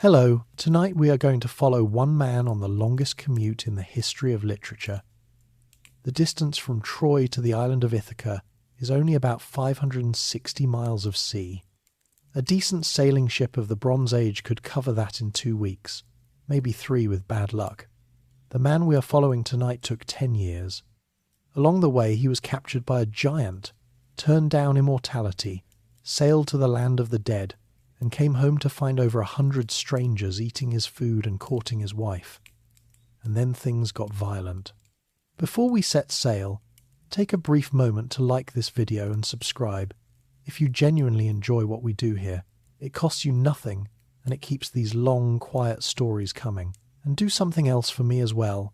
Hello, tonight we are going to follow one man on the longest commute in the history of literature. The distance from Troy to the island of Ithaca is only about 560 miles of sea. A decent sailing ship of the Bronze Age could cover that in 2 weeks, maybe 3 with bad luck. The man we are following tonight took 10 years. Along the way he was captured by a giant, turned down immortality, sailed to the land of the dead, and came home to find over 100 strangers eating his food and courting his wife. And then things got violent. Before we set sail, take a brief moment to like this video and subscribe. If you genuinely enjoy what we do here, it costs you nothing and it keeps these long, quiet stories coming. And do something else for me as well.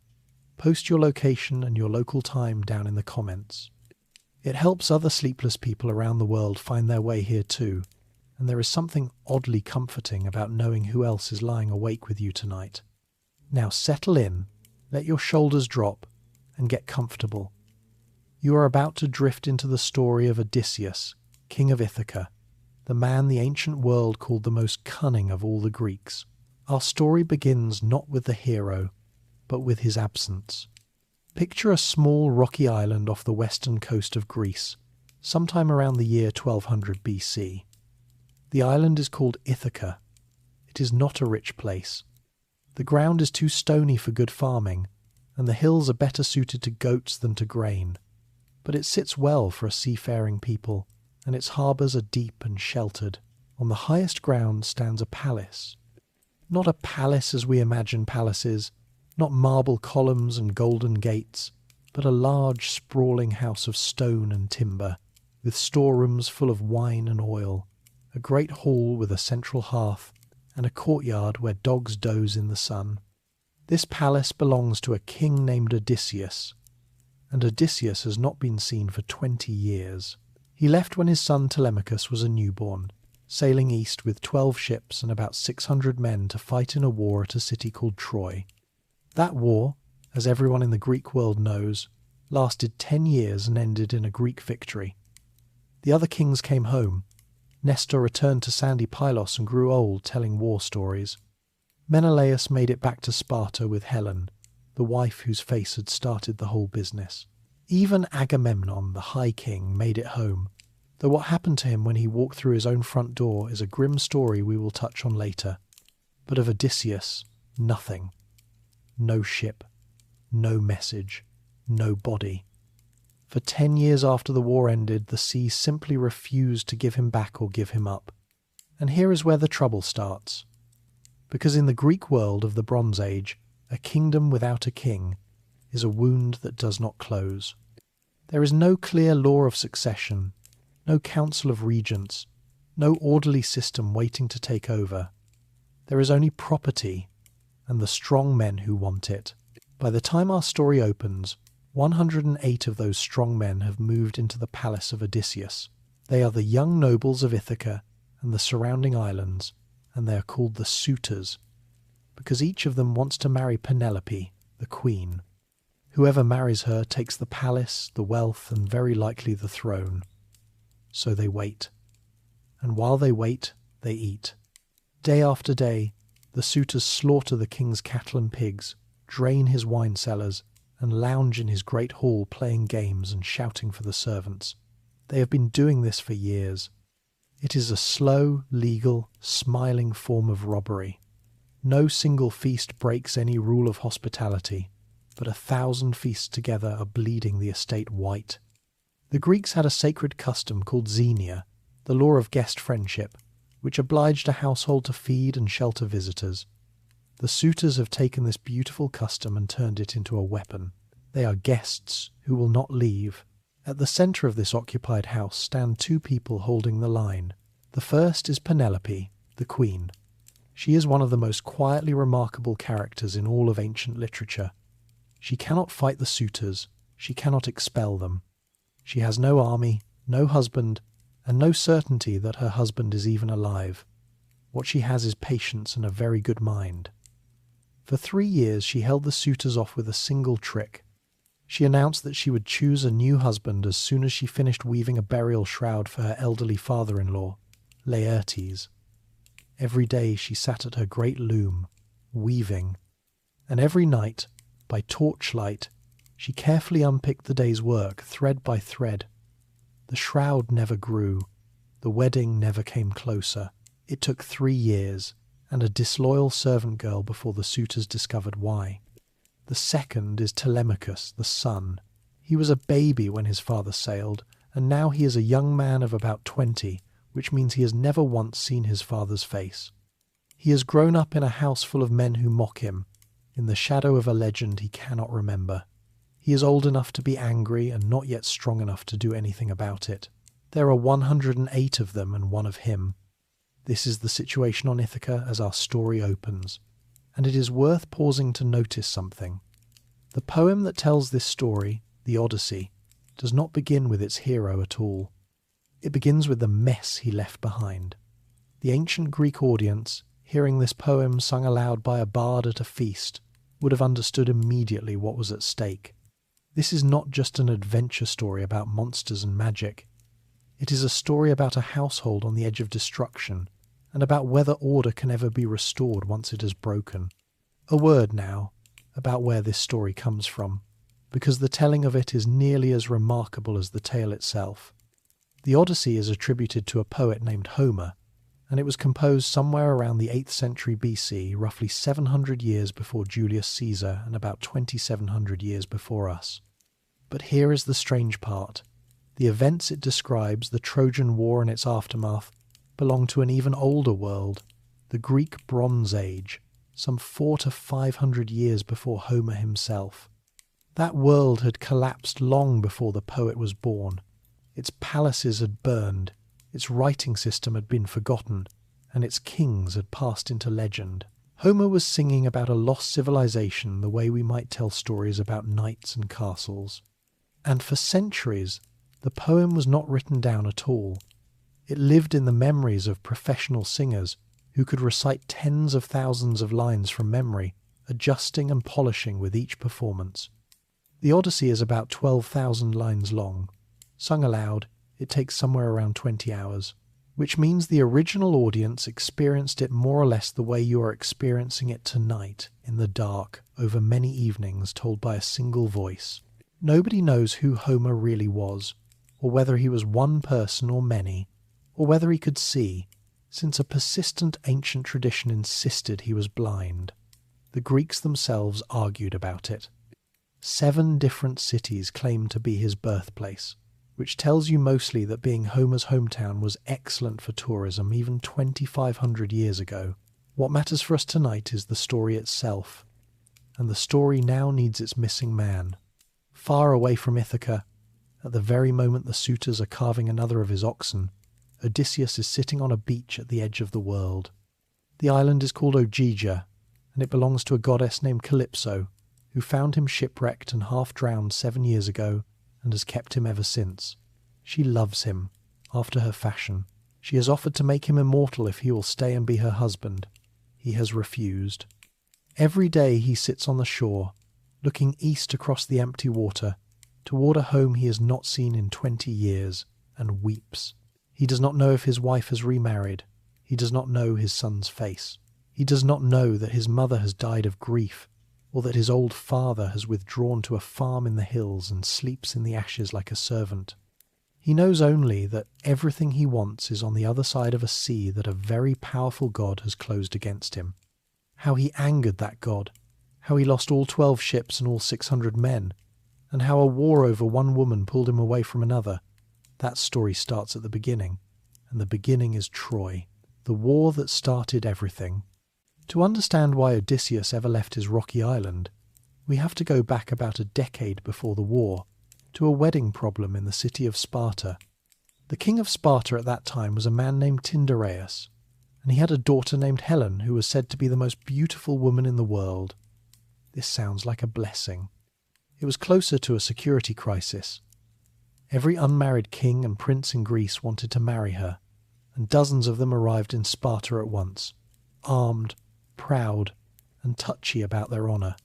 Post your location and your local time down in the comments. It helps other sleepless people around the world find their way here too. And there is something oddly comforting about knowing who else is lying awake with you tonight. Now settle in, let your shoulders drop, and get comfortable. You are about to drift into the story of Odysseus, king of Ithaca, the man the ancient world called the most cunning of all the Greeks. Our story begins not with the hero, but with his absence. Picture a small rocky island off the western coast of Greece, sometime around the year 1200 BC. The island is called Ithaca. It is not a rich place. The ground is too stony for good farming, and the hills are better suited to goats than to grain. But it sits well for a seafaring people, and its harbours are deep and sheltered. On the highest ground stands a palace. Not a palace as we imagine palaces, not marble columns and golden gates, but a large sprawling house of stone and timber, with storerooms full of wine and oil, a great hall with a central hearth, and a courtyard where dogs doze in the sun. This palace belongs to a king named Odysseus, and Odysseus has not been seen for 20 years. He left when his son Telemachus was a newborn, sailing east with 12 ships and about 600 men to fight in a war at a city called Troy. That war, as everyone in the Greek world knows, lasted 10 years and ended in a Greek victory. The other kings came home. Nestor returned to sandy Pylos and grew old telling war stories. Menelaus made it back to Sparta with Helen, the wife whose face had started the whole business. Even Agamemnon, the High King, made it home, though what happened to him when he walked through his own front door is a grim story we will touch on later. But of Odysseus, nothing. No ship, no message, no body. For 10 years after the war ended, the sea simply refused to give him back or give him up. And here is where the trouble starts. Because in the Greek world of the Bronze Age, a kingdom without a king is a wound that does not close. There is no clear law of succession, no council of regents, no orderly system waiting to take over. There is only property, and the strong men who want it. By the time our story opens, 108 of those strong men have moved into the palace of Odysseus. They are the young nobles of Ithaca and the surrounding islands, and they are called the suitors, because each of them wants to marry Penelope, the queen. Whoever marries her takes the palace, the wealth, and very likely the throne. So they wait. And while they wait, they eat. Day after day, the suitors slaughter the king's cattle and pigs, drain his wine cellars, and lounge in his great hall playing games and shouting for the servants. They have been doing this for years. It is a slow, legal, smiling form of robbery. No single feast breaks any rule of hospitality, but 1,000 feasts together are bleeding the estate white. The Greeks had a sacred custom called xenia, the law of guest friendship, which obliged a household to feed and shelter visitors. The suitors have taken this beautiful custom and turned it into a weapon. They are guests who will not leave. At the centre of this occupied house stand 2 people holding the line. The first is Penelope, the queen. She is one of the most quietly remarkable characters in all of ancient literature. She cannot fight the suitors, she cannot expel them. She has no army, no husband, and no certainty that her husband is even alive. What she has is patience and a very good mind. For 3 years she held the suitors off with a single trick. She announced that she would choose a new husband as soon as she finished weaving a burial shroud for her elderly father-in-law, Laertes. Every day she sat at her great loom, weaving, and every night, by torchlight, she carefully unpicked the day's work, thread by thread. The shroud never grew, the wedding never came closer. It took 3 years, and a disloyal servant girl before the suitors discovered why. The second is Telemachus, the son. He was a baby when his father sailed, and now he is a young man of about 20, which means he has never once seen his father's face. He has grown up in a house full of men who mock him, in the shadow of a legend he cannot remember. He is old enough to be angry and not yet strong enough to do anything about it. There are 108 of them and one of him. This is the situation on Ithaca as our story opens, and it is worth pausing to notice something. The poem that tells this story, the Odyssey, does not begin with its hero at all. It begins with the mess he left behind. The ancient Greek audience, hearing this poem sung aloud by a bard at a feast, would have understood immediately what was at stake. This is not just an adventure story about monsters and magic. It is a story about a household on the edge of destruction, and about whether order can ever be restored once it has broken. A word now about where this story comes from, because the telling of it is nearly as remarkable as the tale itself. The Odyssey is attributed to a poet named Homer, and it was composed somewhere around the 8th century BC, roughly 700 years before Julius Caesar and about 2700 years before us. But here is the strange part. The events it describes, the Trojan War and its aftermath, belong to an even older world, the Greek Bronze Age, some 400 to 500 years before Homer himself. That world had collapsed long before the poet was born. Its palaces had burned, its writing system had been forgotten, and its kings had passed into legend. Homer was singing about a lost civilization the way we might tell stories about knights and castles. And for centuries, the poem was not written down at all. It lived in the memories of professional singers who could recite tens of thousands of lines from memory, adjusting and polishing with each performance. The Odyssey is about 12,000 lines long. Sung aloud, it takes somewhere around 20 hours, which means the original audience experienced it more or less the way you are experiencing it tonight, in the dark, over many evenings, told by a single voice. Nobody knows who Homer really was, or whether he was one person or many, or whether he could see, since a persistent ancient tradition insisted he was blind. The Greeks themselves argued about it. 7 different cities claimed to be his birthplace, which tells you mostly that being Homer's hometown was excellent for tourism even 2,500 years ago. What matters for us tonight is the story itself, and the story now needs its missing man. Far away from Ithaca, at the very moment the suitors are carving another of his oxen, Odysseus is sitting on a beach at the edge of the world. The island is called Ogygia, and it belongs to a goddess named Calypso, who found him shipwrecked and half-drowned 7 years ago and has kept him ever since. She loves him, after her fashion. She has offered to make him immortal if he will stay and be her husband. He has refused. Every day he sits on the shore, looking east across the empty water, toward a home he has not seen in 20 years, and weeps. He does not know if his wife has remarried. He does not know his son's face. He does not know that his mother has died of grief, or that his old father has withdrawn to a farm in the hills and sleeps in the ashes like a servant. He knows only that everything he wants is on the other side of a sea that a very powerful god has closed against him. How he angered that god, how he lost all 12 ships and all 600 men, and how a war over one woman pulled him away from another. That story starts at the beginning, and the beginning is Troy, the war that started everything. To understand why Odysseus ever left his rocky island, we have to go back about a decade before the war, to a wedding problem in the city of Sparta. The king of Sparta at that time was a man named Tyndareus, and he had a daughter named Helen who was said to be the most beautiful woman in the world. This sounds like a blessing. It was closer to a security crisis. Every unmarried king and prince in Greece wanted to marry her, and dozens of them arrived in Sparta at once, armed, proud, and touchy about their honour.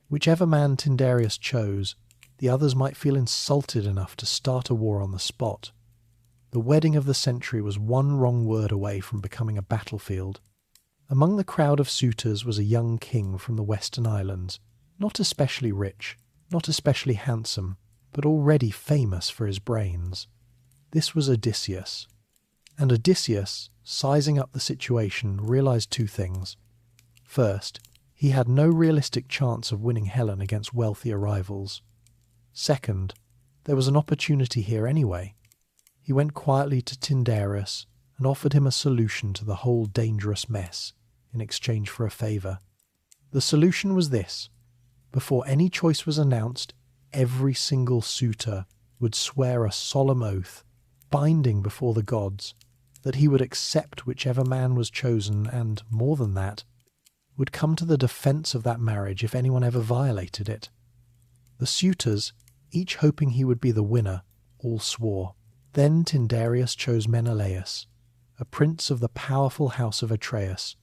Whichever man Tyndareus chose, the others might feel insulted enough to start a war on the spot. The wedding of the century was one wrong word away from becoming a battlefield, Among the crowd of suitors was a young king from the Western Islands, not especially rich, not especially handsome, but already famous for his brains. This was Odysseus. And Odysseus, sizing up the situation, realized two things. First, he had no realistic chance of winning Helen against wealthier rivals. Second, there was an opportunity here anyway. He went quietly to Tyndareus and offered him a solution to the whole dangerous mess in exchange for a favour. The solution was this. Before any choice was announced, every single suitor would swear a solemn oath, binding before the gods, that he would accept whichever man was chosen and, more than that, would come to the defence of that marriage if anyone ever violated it. The suitors, each hoping he would be the winner, all swore. Then Tyndareus chose Menelaus, a prince of the powerful house of Atreus,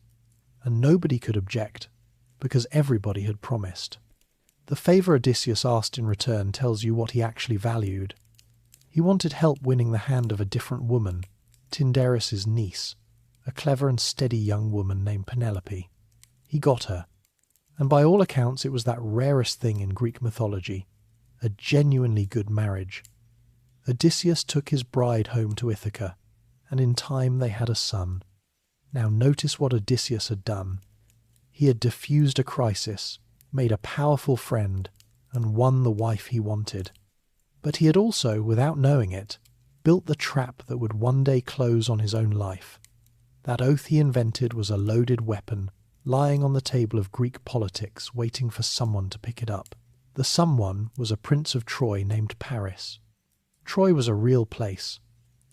and nobody could object, because everybody had promised. The favour Odysseus asked in return tells you what he actually valued. He wanted help winning the hand of a different woman, Tyndareus' niece, a clever and steady young woman named Penelope. He got her, and by all accounts it was that rarest thing in Greek mythology, a genuinely good marriage. Odysseus took his bride home to Ithaca, and in time they had a son. Now notice what Odysseus had done. He had diffused a crisis, made a powerful friend, and won the wife he wanted. But he had also, without knowing it, built the trap that would one day close on his own life. That oath he invented was a loaded weapon, lying on the table of Greek politics, waiting for someone to pick it up. The someone was a prince of Troy named Paris. Troy was a real place.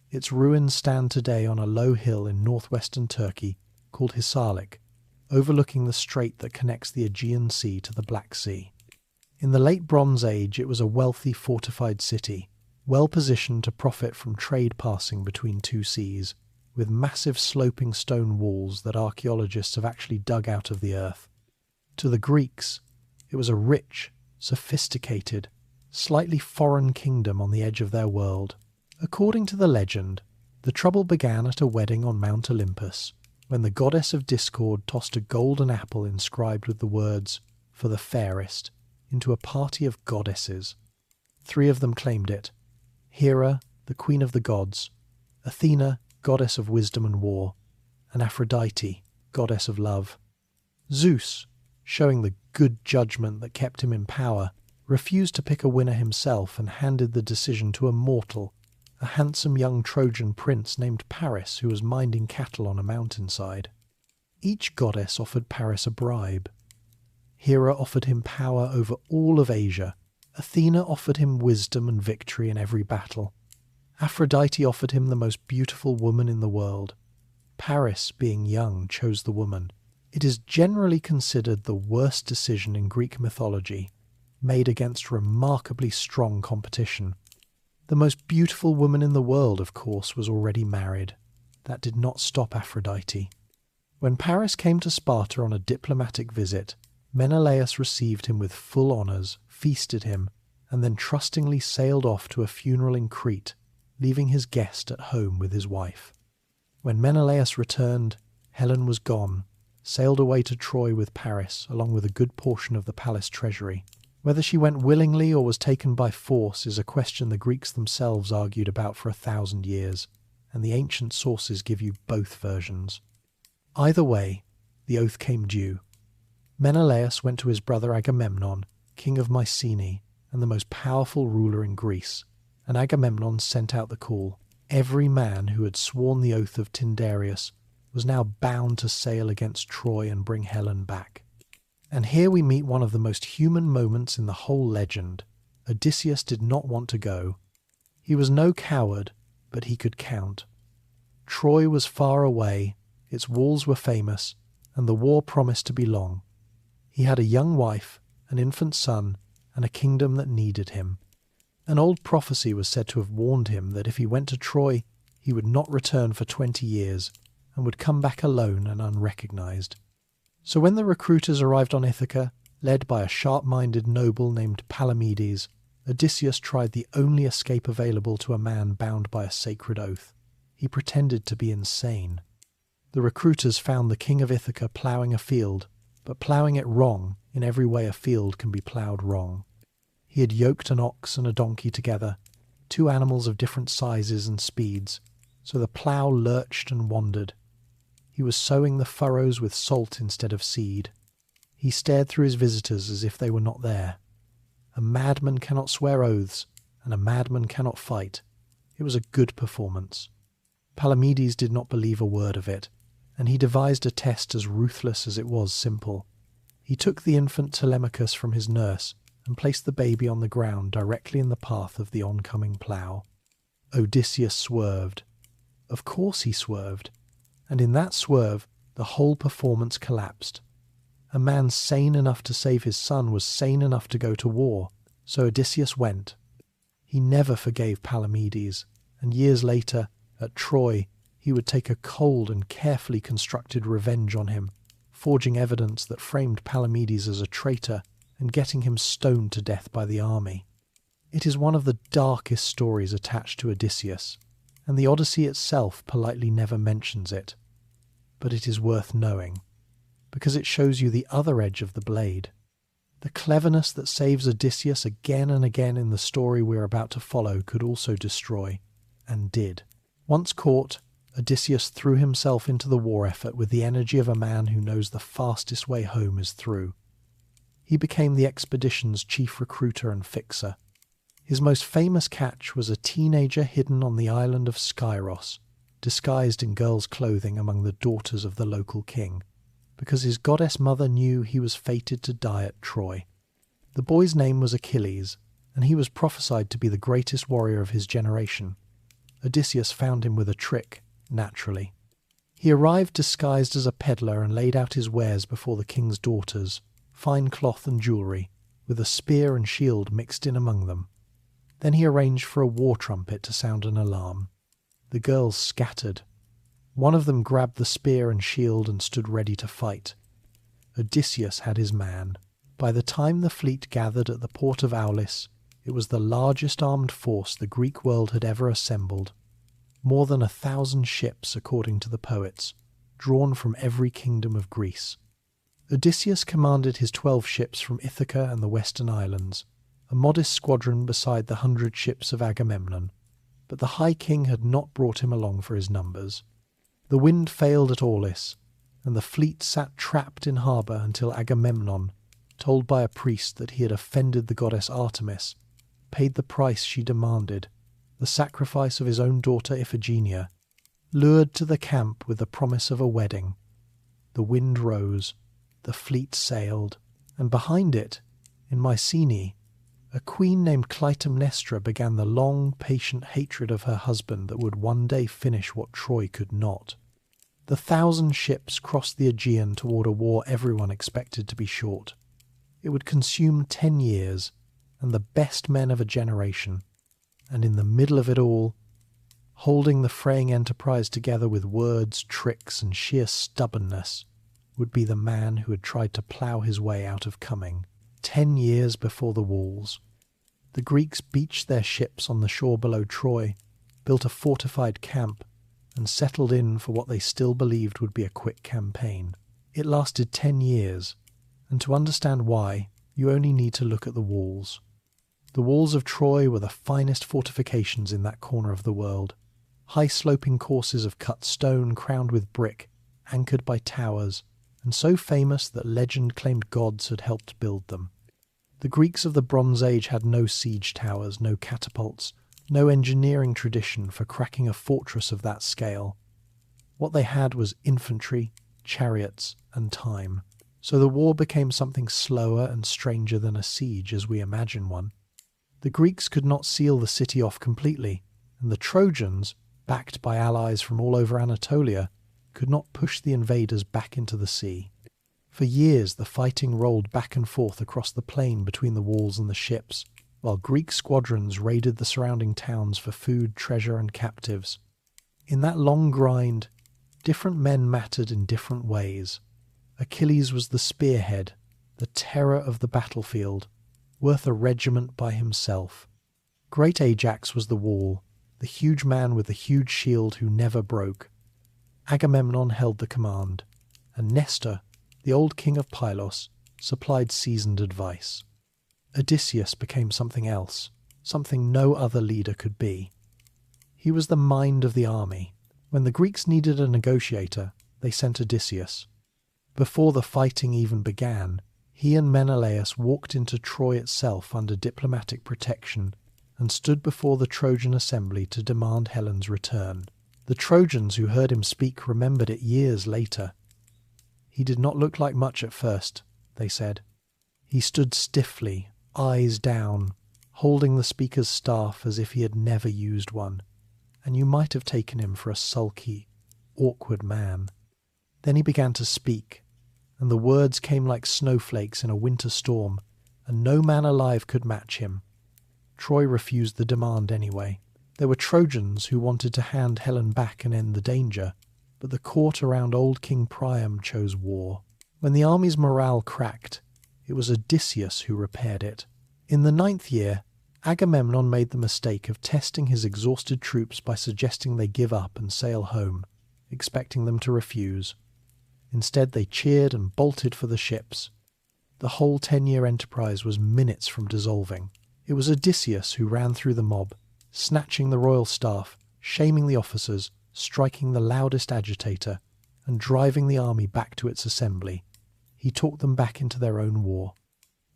Its ruins stand today on a low hill in northwestern Turkey called Hisarlik, overlooking the strait that connects the Aegean Sea to the Black Sea. In the late Bronze Age it was a wealthy fortified city, well positioned to profit from trade passing between two seas, with massive sloping stone walls that archaeologists have actually dug out of the earth. To the Greeks, it was a rich, sophisticated, slightly foreign kingdom on the edge of their world. According to the legend, the trouble began at a wedding on Mount Olympus, when the goddess of discord tossed a golden apple inscribed with the words, "For the fairest," into a party of goddesses. 3 of them claimed it: Hera, the queen of the gods; Athena, goddess of wisdom and war; and Aphrodite, goddess of love. Zeus, showing the good judgment that kept him in power, refused to pick a winner himself and handed the decision to a mortal, a handsome young Trojan prince named Paris who was minding cattle on a mountainside. Each goddess offered Paris a bribe. Hera offered him power over all of Asia. Athena offered him wisdom and victory in every battle. Aphrodite offered him the most beautiful woman in the world. Paris, being young, chose the woman. It is generally considered the worst decision in Greek mythology, made against remarkably strong competition. The most beautiful woman in the world, of course, was already married. That did not stop Aphrodite. When Paris came to Sparta on a diplomatic visit, Menelaus received him with full honours, feasted him, and then trustingly sailed off to a funeral in Crete, leaving his guest at home with his wife. When Menelaus returned, Helen was gone, sailed away to Troy with Paris, along with a good portion of the palace treasury. Whether she went willingly or was taken by force is a question the Greeks themselves argued about for 1,000 years, and the ancient sources give you both versions. Either way, the oath came due. Menelaus went to his brother Agamemnon, king of Mycenae and the most powerful ruler in Greece, and Agamemnon sent out the call. Every man who had sworn the oath of Tyndareus was now bound to sail against Troy and bring Helen back. And here we meet one of the most human moments in the whole legend. Odysseus did not want to go. He was no coward, but he could count. Troy was far away, its walls were famous, and the war promised to be long. He had a young wife, an infant son, and a kingdom that needed him. An old prophecy was said to have warned him that if he went to Troy, he would not return for 20 years, and would come back alone and unrecognized. So when the recruiters arrived on Ithaca, led by a sharp-minded noble named Palamedes, Odysseus tried the only escape available to a man bound by a sacred oath. He pretended to be insane. The recruiters found the king of Ithaca ploughing a field, but ploughing it wrong in every way a field can be ploughed wrong. He had yoked an ox and a donkey together, two animals of different sizes and speeds, so the plough lurched and wandered. He was sowing the furrows with salt instead of seed. He stared through his visitors as if they were not there. A madman cannot swear oaths, and a madman cannot fight. It was a good performance. Palamedes did not believe a word of it, and he devised a test as ruthless as it was simple. He took the infant Telemachus from his nurse and placed the baby on the ground directly in the path of the oncoming plough. Odysseus swerved. Of course he swerved, and in that swerve the whole performance collapsed. A man sane enough to save his son was sane enough to go to war, so Odysseus went. He never forgave Palamedes, and years later, at Troy, he would take a cold and carefully constructed revenge on him, forging evidence that framed Palamedes as a traitor and getting him stoned to death by the army. It is one of the darkest stories attached to Odysseus, and the Odyssey itself politely never mentions it. But it is worth knowing, because it shows you the other edge of the blade. The cleverness that saves Odysseus again and again in the story we're about to follow could also destroy, and did. Once caught, Odysseus threw himself into the war effort with the energy of a man who knows the fastest way home is through. He became the expedition's chief recruiter and fixer. His most famous catch was a teenager hidden on the island of Skyros, disguised in girl's clothing among the daughters of the local king, because his goddess mother knew he was fated to die at Troy. The boy's name was Achilles, and he was prophesied to be the greatest warrior of his generation. Odysseus found him with a trick, naturally. He arrived disguised as a peddler and laid out his wares before the king's daughters, fine cloth and jewellery, with a spear and shield mixed in among them. Then he arranged for a war trumpet to sound an alarm. The girls scattered. One of them grabbed the spear and shield and stood ready to fight. Odysseus had his man. By the time the fleet gathered at the port of Aeolus, it was the largest armed force the Greek world had ever assembled. More than 1,000 ships, according to the poets, drawn from every kingdom of Greece. Odysseus commanded his 12 ships from Ithaca and the Western Islands, a modest squadron beside the 100 ships of Agamemnon, but the High King had not brought him along for his numbers. The wind failed at Aeolus, and the fleet sat trapped in harbour until Agamemnon, told by a priest that he had offended the goddess Artemis, paid the price she demanded, the sacrifice of his own daughter Iphigenia, lured to the camp with the promise of a wedding. The wind rose, the fleet sailed, and behind it, in Mycenae, a queen named Clytemnestra began the long, patient hatred of her husband that would one day finish what Troy could not. The 1,000 ships crossed the Aegean toward a war everyone expected to be short. It would consume 10 years, and the best men of a generation, and in the middle of it all, holding the fraying enterprise together with words, tricks, and sheer stubbornness, would be the man who had tried to plough his way out of coming, 10 years before the walls. The Greeks beached their ships on the shore below Troy, built a fortified camp, and settled in for what they still believed would be a quick campaign. It lasted 10 years, and to understand why, you only need to look at the walls. The walls of Troy were the finest fortifications in that corner of the world, high-sloping courses of cut stone crowned with brick, anchored by towers, and so famous that legend claimed gods had helped build them. The Greeks of the Bronze Age had no siege towers, no catapults, no engineering tradition for cracking a fortress of that scale. What they had was infantry, chariots, and time. So the war became something slower and stranger than a siege as we imagine one. The Greeks could not seal the city off completely, and the Trojans, backed by allies from all over Anatolia, could not push the invaders back into the sea. For years the fighting rolled back and forth across the plain between the walls and the ships, while Greek squadrons raided the surrounding towns for food, treasure, and captives. In that long grind, different men mattered in different ways. Achilles was the spearhead, the terror of the battlefield, worth a regiment by himself. Great Ajax was the wall, the huge man with the huge shield who never broke. Agamemnon held the command, and Nestor, the old king of Pylos, supplied seasoned advice. Odysseus became something else, something no other leader could be. He was the mind of the army. When the Greeks needed a negotiator, they sent Odysseus. Before the fighting even began, he and Menelaus walked into Troy itself under diplomatic protection and stood before the Trojan assembly to demand Helen's return. The Trojans who heard him speak remembered it years later. He did not look like much at first, they said. He stood stiffly, eyes down, holding the speaker's staff as if he had never used one, and you might have taken him for a sulky, awkward man. Then he began to speak, and the words came like snowflakes in a winter storm, and no man alive could match him. Troy refused the demand anyway. There were Trojans who wanted to hand Helen back and end the danger, but the court around old King Priam chose war. When the army's morale cracked, it was Odysseus who repaired it. In the 9th year, Agamemnon made the mistake of testing his exhausted troops by suggesting they give up and sail home, expecting them to refuse. Instead, they cheered and bolted for the ships. The whole 10-year enterprise was minutes from dissolving. It was Odysseus who ran through the mob, snatching the royal staff, shaming the officers, striking the loudest agitator, and driving the army back to its assembly. He talked them back into their own war.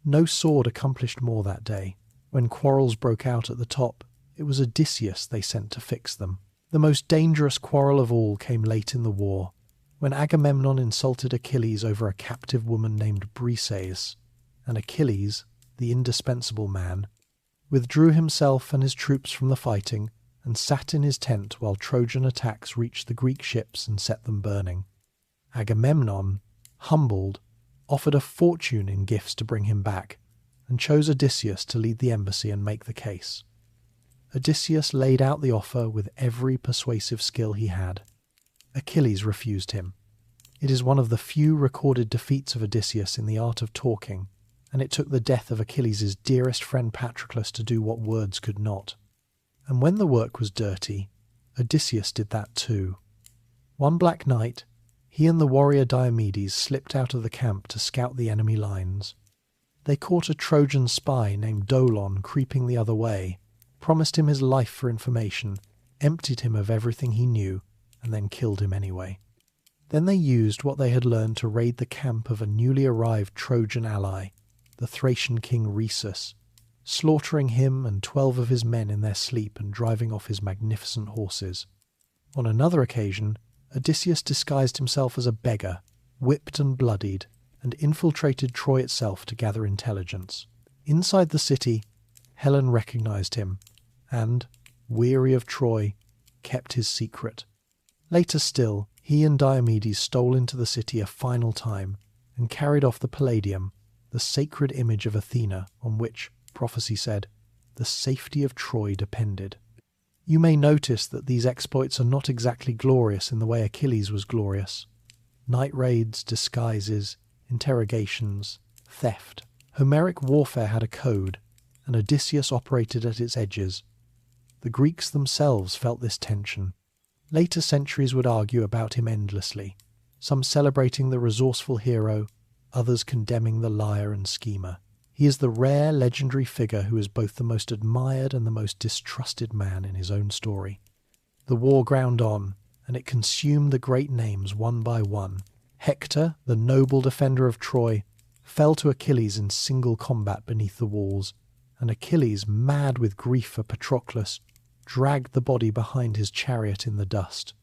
No sword accomplished more that day. When quarrels broke out at the top, it was Odysseus they sent to fix them. The most dangerous quarrel of all came late in the war, when Agamemnon insulted Achilles over a captive woman named Briseis, and Achilles, the indispensable man, withdrew himself and his troops from the fighting and sat in his tent while Trojan attacks reached the Greek ships and set them burning. Agamemnon, humbled, offered a fortune in gifts to bring him back, and chose Odysseus to lead the embassy and make the case. Odysseus laid out the offer with every persuasive skill he had. Achilles refused him. It is one of the few recorded defeats of Odysseus in the art of talking, and it took the death of Achilles' dearest friend Patroclus to do what words could not. And when the work was dirty, Odysseus did that too. One black night, he and the warrior Diomedes slipped out of the camp to scout the enemy lines. They caught a Trojan spy named Dolon creeping the other way, promised him his life for information, emptied him of everything he knew, and then killed him anyway. Then they used what they had learned to raid the camp of a newly arrived Trojan ally, the Thracian king Rhesus, slaughtering him and 12 of his men in their sleep and driving off his magnificent horses. On another occasion, Odysseus disguised himself as a beggar, whipped and bloodied, and infiltrated Troy itself to gather intelligence. Inside the city, Helen recognized him, and, weary of Troy, kept his secret. Later still, he and Diomedes stole into the city a final time and carried off the Palladium, the sacred image of Athena on which, prophecy said, the safety of Troy depended. You may notice that these exploits are not exactly glorious in the way Achilles was glorious. Night raids, disguises, interrogations, theft. Homeric warfare had a code, and Odysseus operated at its edges. The Greeks themselves felt this tension. Later centuries would argue about him endlessly, some celebrating the resourceful hero, others condemning the liar and schemer. He is the rare legendary figure who is both the most admired and the most distrusted man in his own story. The war ground on, and it consumed the great names one by one. Hector, the noble defender of Troy, fell to Achilles in single combat beneath the walls, and Achilles, mad with grief for Patroclus, dragged the body behind his chariot in the dust.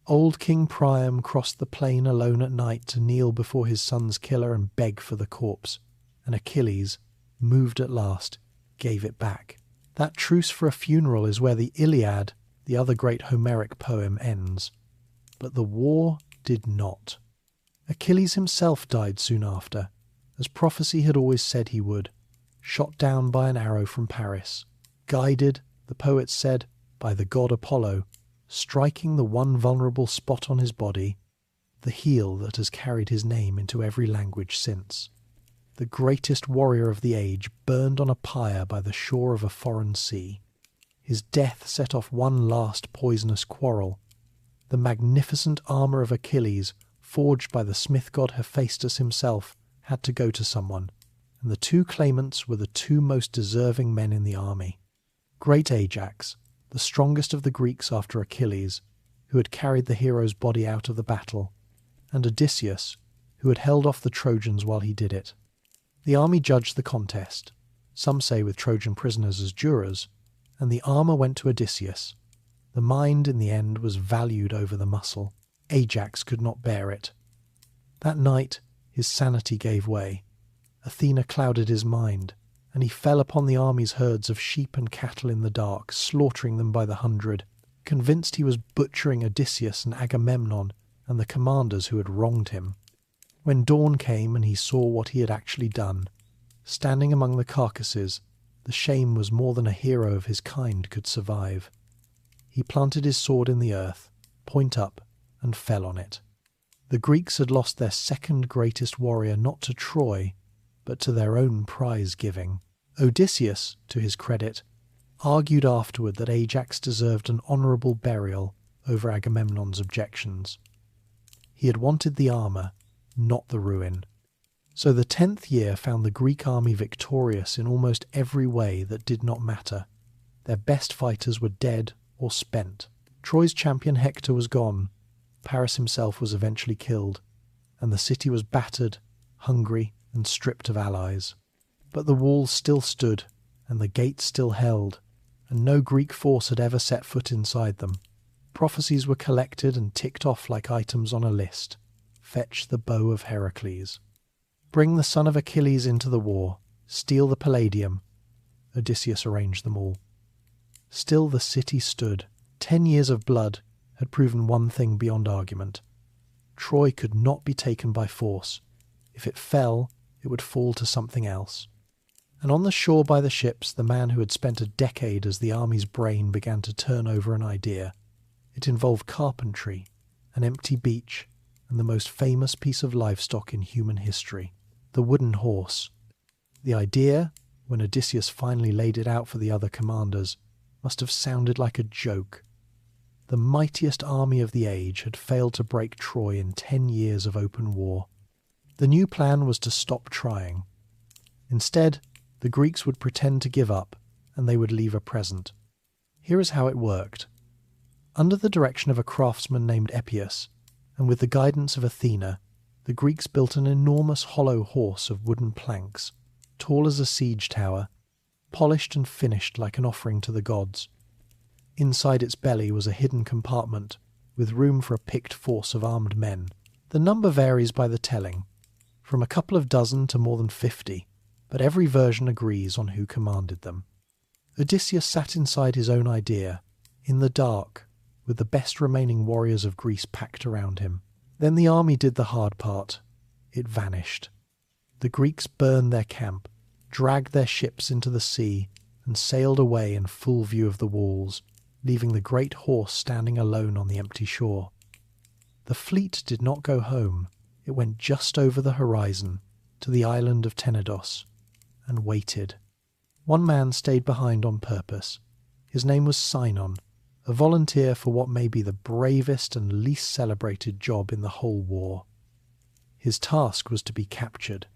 Old King Priam crossed the plain alone at night to kneel before his son's killer and beg for the corpse, and Achilles, moved at last, gave it back. That truce for a funeral is where the Iliad, the other great Homeric poem, ends. But the war did not. Achilles himself died soon after, as prophecy had always said he would, shot down by an arrow from Paris, guided, the poets said, by the god Apollo, striking the one vulnerable spot on his body, the heel that has carried his name into every language since. The greatest warrior of the age burned on a pyre by the shore of a foreign sea. His death set off one last poisonous quarrel, The magnificent armour of Achilles, forged by the smith god Hephaestus himself, had to go to someone, and the two claimants were the two most deserving men in the army. Great Ajax, the strongest of the Greeks after Achilles, who had carried the hero's body out of the battle, and Odysseus, who had held off the Trojans while he did it. The army judged the contest, some say with Trojan prisoners as jurors, and the armour went to Odysseus. The mind in the end was valued over the muscle. Ajax could not bear it. That night his sanity gave way. Athena clouded his mind, and he fell upon the army's herds of sheep and cattle in the dark, slaughtering them by the hundred, convinced he was butchering Odysseus and Agamemnon and the commanders who had wronged him. When dawn came and he saw what he had actually done, standing among the carcasses, the shame was more than a hero of his kind could survive. He planted his sword in the earth, point up, and fell on it. The Greeks had lost their second greatest warrior not to Troy, but to their own prize-giving. Odysseus, to his credit, argued afterward that Ajax deserved an honourable burial over Agamemnon's objections. He had wanted the armour, not the ruin. So the 10th year found the Greek army victorious in almost every way that did not matter. Their best fighters were dead or spent. Troy's champion Hector was gone. Paris himself was eventually killed, and the city was battered, hungry, and stripped of allies. But the walls still stood, and the gates still held, and no Greek force had ever set foot inside them. Prophecies were collected and ticked off like items on a list. Fetch the bow of Heracles. Bring the son of Achilles into the war. Steal the Palladium. Odysseus arranged them all. Still the city stood. 10 years of blood had proven one thing beyond argument. Troy could not be taken by force. If it fell, it would fall to something else. And on the shore by the ships, the man who had spent a decade as the army's brain began to turn over an idea. It involved carpentry, an empty beach, and the most famous piece of livestock in human history, the wooden horse. The idea, when Odysseus finally laid it out for the other commanders, must have sounded like a joke. The mightiest army of the age had failed to break Troy in 10 years of open war. The new plan was to stop trying. Instead, the Greeks would pretend to give up, and they would leave a present. Here is how it worked. Under the direction of a craftsman named Epius, and with the guidance of Athena, the Greeks built an enormous hollow horse of wooden planks, tall as a siege tower, polished and finished like an offering to the gods. Inside its belly was a hidden compartment, with room for a picked force of armed men. The number varies by the telling, from a couple of dozen to more than 50, but every version agrees on who commanded them. Odysseus sat inside his own idea, in the dark, with the best remaining warriors of Greece packed around him. Then the army did the hard part. It vanished. The Greeks burned their camp, dragged their ships into the sea, and sailed away in full view of the walls, leaving the great horse standing alone on the empty shore. The fleet did not go home. It went just over the horizon, to the island of Tenedos, and waited. One man stayed behind on purpose. His name was Sinon, a volunteer for what may be the bravest and least celebrated job in the whole war. His task was to be captured.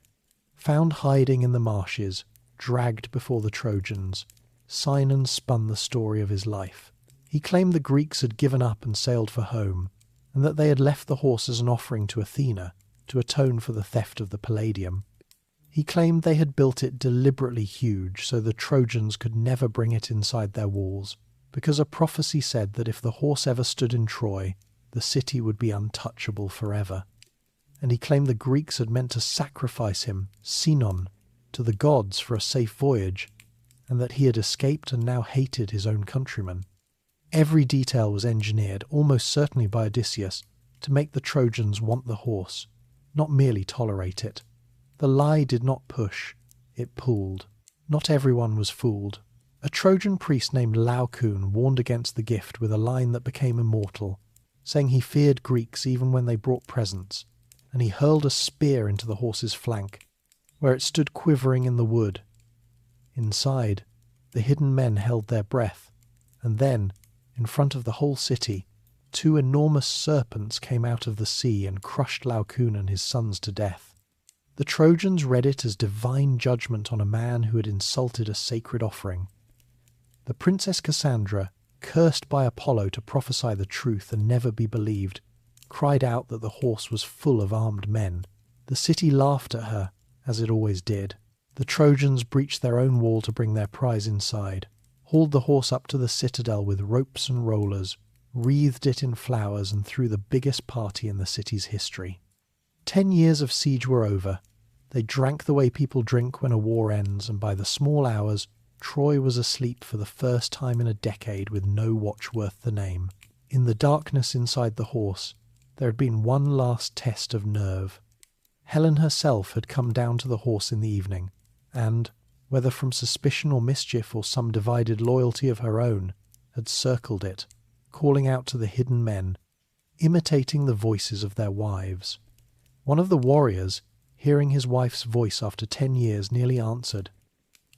Found hiding in the marshes, dragged before the Trojans, Sinon spun the story of his life. He claimed the Greeks had given up and sailed for home, and that they had left the horse as an offering to Athena to atone for the theft of the Palladium. He claimed they had built it deliberately huge so the Trojans could never bring it inside their walls, because a prophecy said that if the horse ever stood in Troy, the city would be untouchable forever. And he claimed the Greeks had meant to sacrifice him, Sinon, to the gods for a safe voyage, and that he had escaped and now hated his own countrymen. Every detail was engineered, almost certainly by Odysseus, to make the Trojans want the horse, not merely tolerate it. The lie did not push, it pulled. Not everyone was fooled. A Trojan priest named Laocoon warned against the gift with a line that became immortal, saying he feared Greeks even when they brought presents, and he hurled a spear into the horse's flank, where it stood quivering in the wood. Inside, the hidden men held their breath, and then, in front of the whole city, 2 enormous serpents came out of the sea and crushed Laocoon and his sons to death. The Trojans read it as divine judgment on a man who had insulted a sacred offering. The Princess Cassandra, cursed by Apollo to prophesy the truth and never be believed, cried out that the horse was full of armed men. The city laughed at her, as it always did. The Trojans breached their own wall to bring their prize inside, hauled the horse up to the citadel with ropes and rollers, wreathed it in flowers, and threw the biggest party in the city's history. 10 years of siege were over. They drank the way people drink when a war ends, and by the small hours, Troy was asleep for the first time in a decade with no watch worth the name. In the darkness inside the horse, there had been one last test of nerve. Helen herself had come down to the horse in the evening, and, whether from suspicion or mischief or some divided loyalty of her own, had circled it, calling out to the hidden men, imitating the voices of their wives. One of the warriors, hearing his wife's voice after 10 years, nearly answered.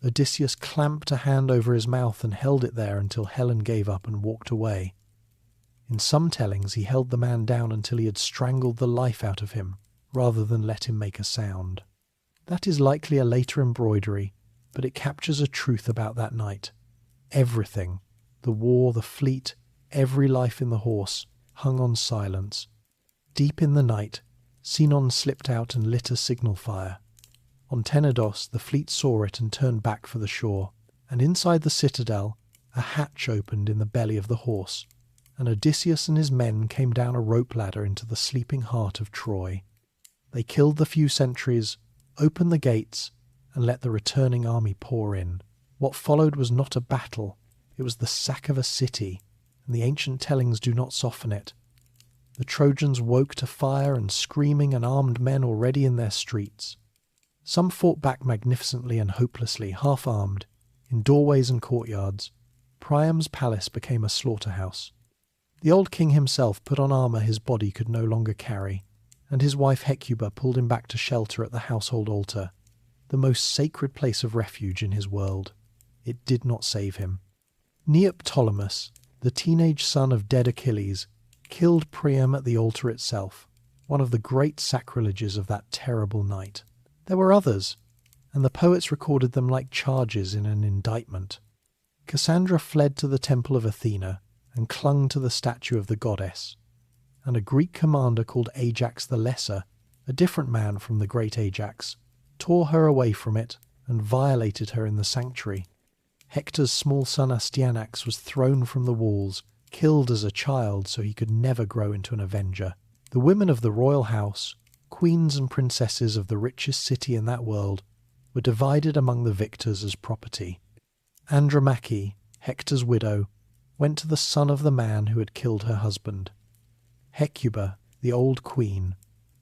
Odysseus clamped a hand over his mouth and held it there until Helen gave up and walked away. In some tellings he held the man down until he had strangled the life out of him, rather than let him make a sound. That is likely a later embroidery, but it captures a truth about that night. Everything, the war, the fleet, every life in the horse, hung on silence. Deep in the night, Sinon slipped out and lit a signal fire. On Tenedos the fleet saw it and turned back for the shore, and inside the citadel a hatch opened in the belly of the horse, and Odysseus and his men came down a rope ladder into the sleeping heart of Troy. They killed the few sentries, opened the gates, and let the returning army pour in. What followed was not a battle, it was the sack of a city, and the ancient tellings do not soften it. The Trojans woke to fire and screaming and armed men already in their streets. Some fought back magnificently and hopelessly, half-armed, in doorways and courtyards. Priam's palace became a slaughterhouse. The old king himself put on armour his body could no longer carry, and his wife Hecuba pulled him back to shelter at the household altar, the most sacred place of refuge in his world. It did not save him. Neoptolemus, the teenage son of dead Achilles, killed Priam at the altar itself, one of the great sacrileges of that terrible night. There were others, and the poets recorded them like charges in an indictment. Cassandra fled to the temple of Athena and clung to the statue of the goddess, and a Greek commander called Ajax the Lesser, a different man from the great Ajax, tore her away from it and violated her in the sanctuary. Hector's small son Astyanax was thrown from the walls, killed as a child so he could never grow into an avenger. The women of the royal house, queens and princesses of the richest city in that world, were divided among the victors as property. Andromache, Hector's widow, went to the son of the man who had killed her husband. Hecuba, the old queen,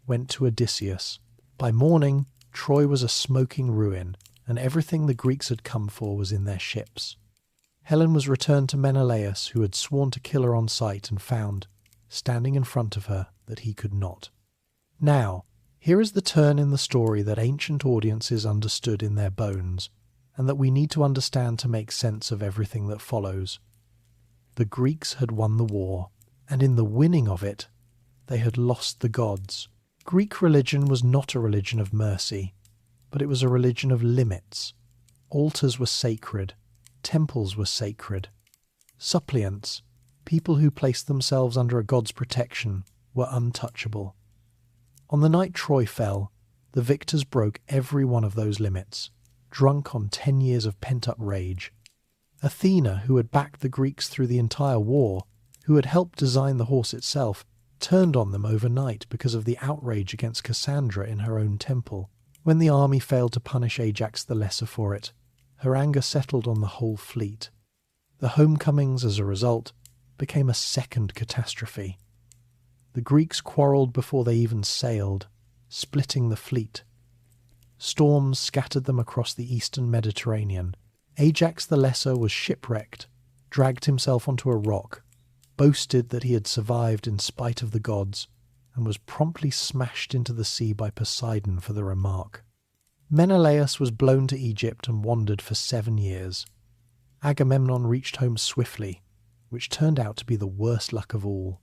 went to Odysseus. By morning, Troy was a smoking ruin, and everything the Greeks had come for was in their ships. Helen was returned to Menelaus, who had sworn to kill her on sight, and found, standing in front of her, that he could not. Now, here is the turn in the story that ancient audiences understood in their bones, and that we need to understand to make sense of everything that follows. The Greeks had won the war, and in the winning of it, they had lost the gods. Greek religion was not a religion of mercy, but it was a religion of limits. Altars were sacred, temples were sacred. Suppliants, people who placed themselves under a god's protection, were untouchable. On the night Troy fell, the victors broke every one of those limits, drunk on 10 years of pent-up rage. Athena, who had backed the Greeks through the entire war, who had helped design the horse itself, turned on them overnight because of the outrage against Cassandra in her own temple. When the army failed to punish Ajax the Lesser for it, her anger settled on the whole fleet. The homecomings, as a result, became a second catastrophe. The Greeks quarrelled before they even sailed, splitting the fleet. Storms scattered them across the eastern Mediterranean. Ajax the Lesser was shipwrecked, dragged himself onto a rock, boasted that he had survived in spite of the gods, and was promptly smashed into the sea by Poseidon for the remark. Menelaus was blown to Egypt and wandered for 7 years. Agamemnon reached home swiftly, which turned out to be the worst luck of all.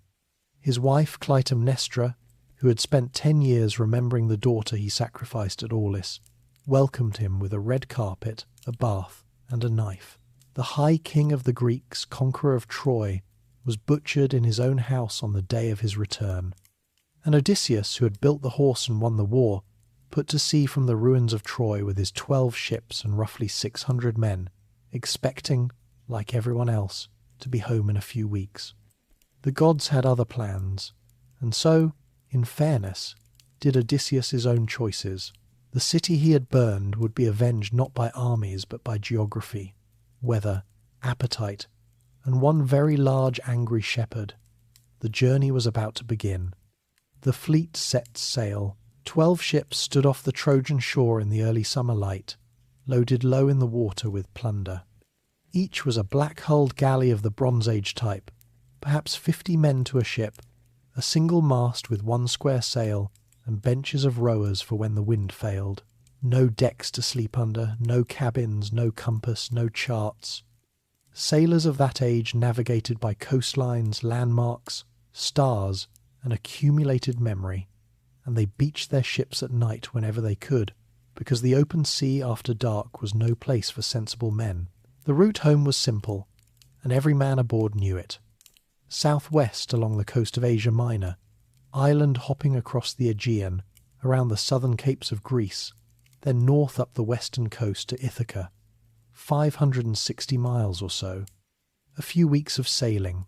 His wife Clytemnestra, who had spent 10 years remembering the daughter he sacrificed at Aulis, welcomed him with a red carpet, a bath, and a knife. The High King of the Greeks, conqueror of Troy, was butchered in his own house on the day of his return. And Odysseus, who had built the horse and won the war, put to sea from the ruins of Troy with his 12 ships and roughly 600 men, expecting, like everyone else, to be home in a few weeks. The gods had other plans, and so, in fairness, did Odysseus' own choices. The city he had burned would be avenged not by armies but by geography, weather, appetite, and one very large angry shepherd. The journey was about to begin. The fleet set sail. 12 ships stood off the Trojan shore in the early summer light, loaded low in the water with plunder. Each was a black-hulled galley of the Bronze Age type, perhaps 50 men to a ship, a single mast with one square sail, and benches of rowers for when the wind failed. No decks to sleep under, no cabins, no compass, no charts. Sailors of that age navigated by coastlines, landmarks, stars, and accumulated memory, and they beached their ships at night whenever they could, because the open sea after dark was no place for sensible men. The route home was simple, and every man aboard knew it. Southwest along the coast of Asia Minor, island hopping across the Aegean, around the southern capes of Greece, then north up the western coast to Ithaca, 560 miles or so. A few weeks of sailing.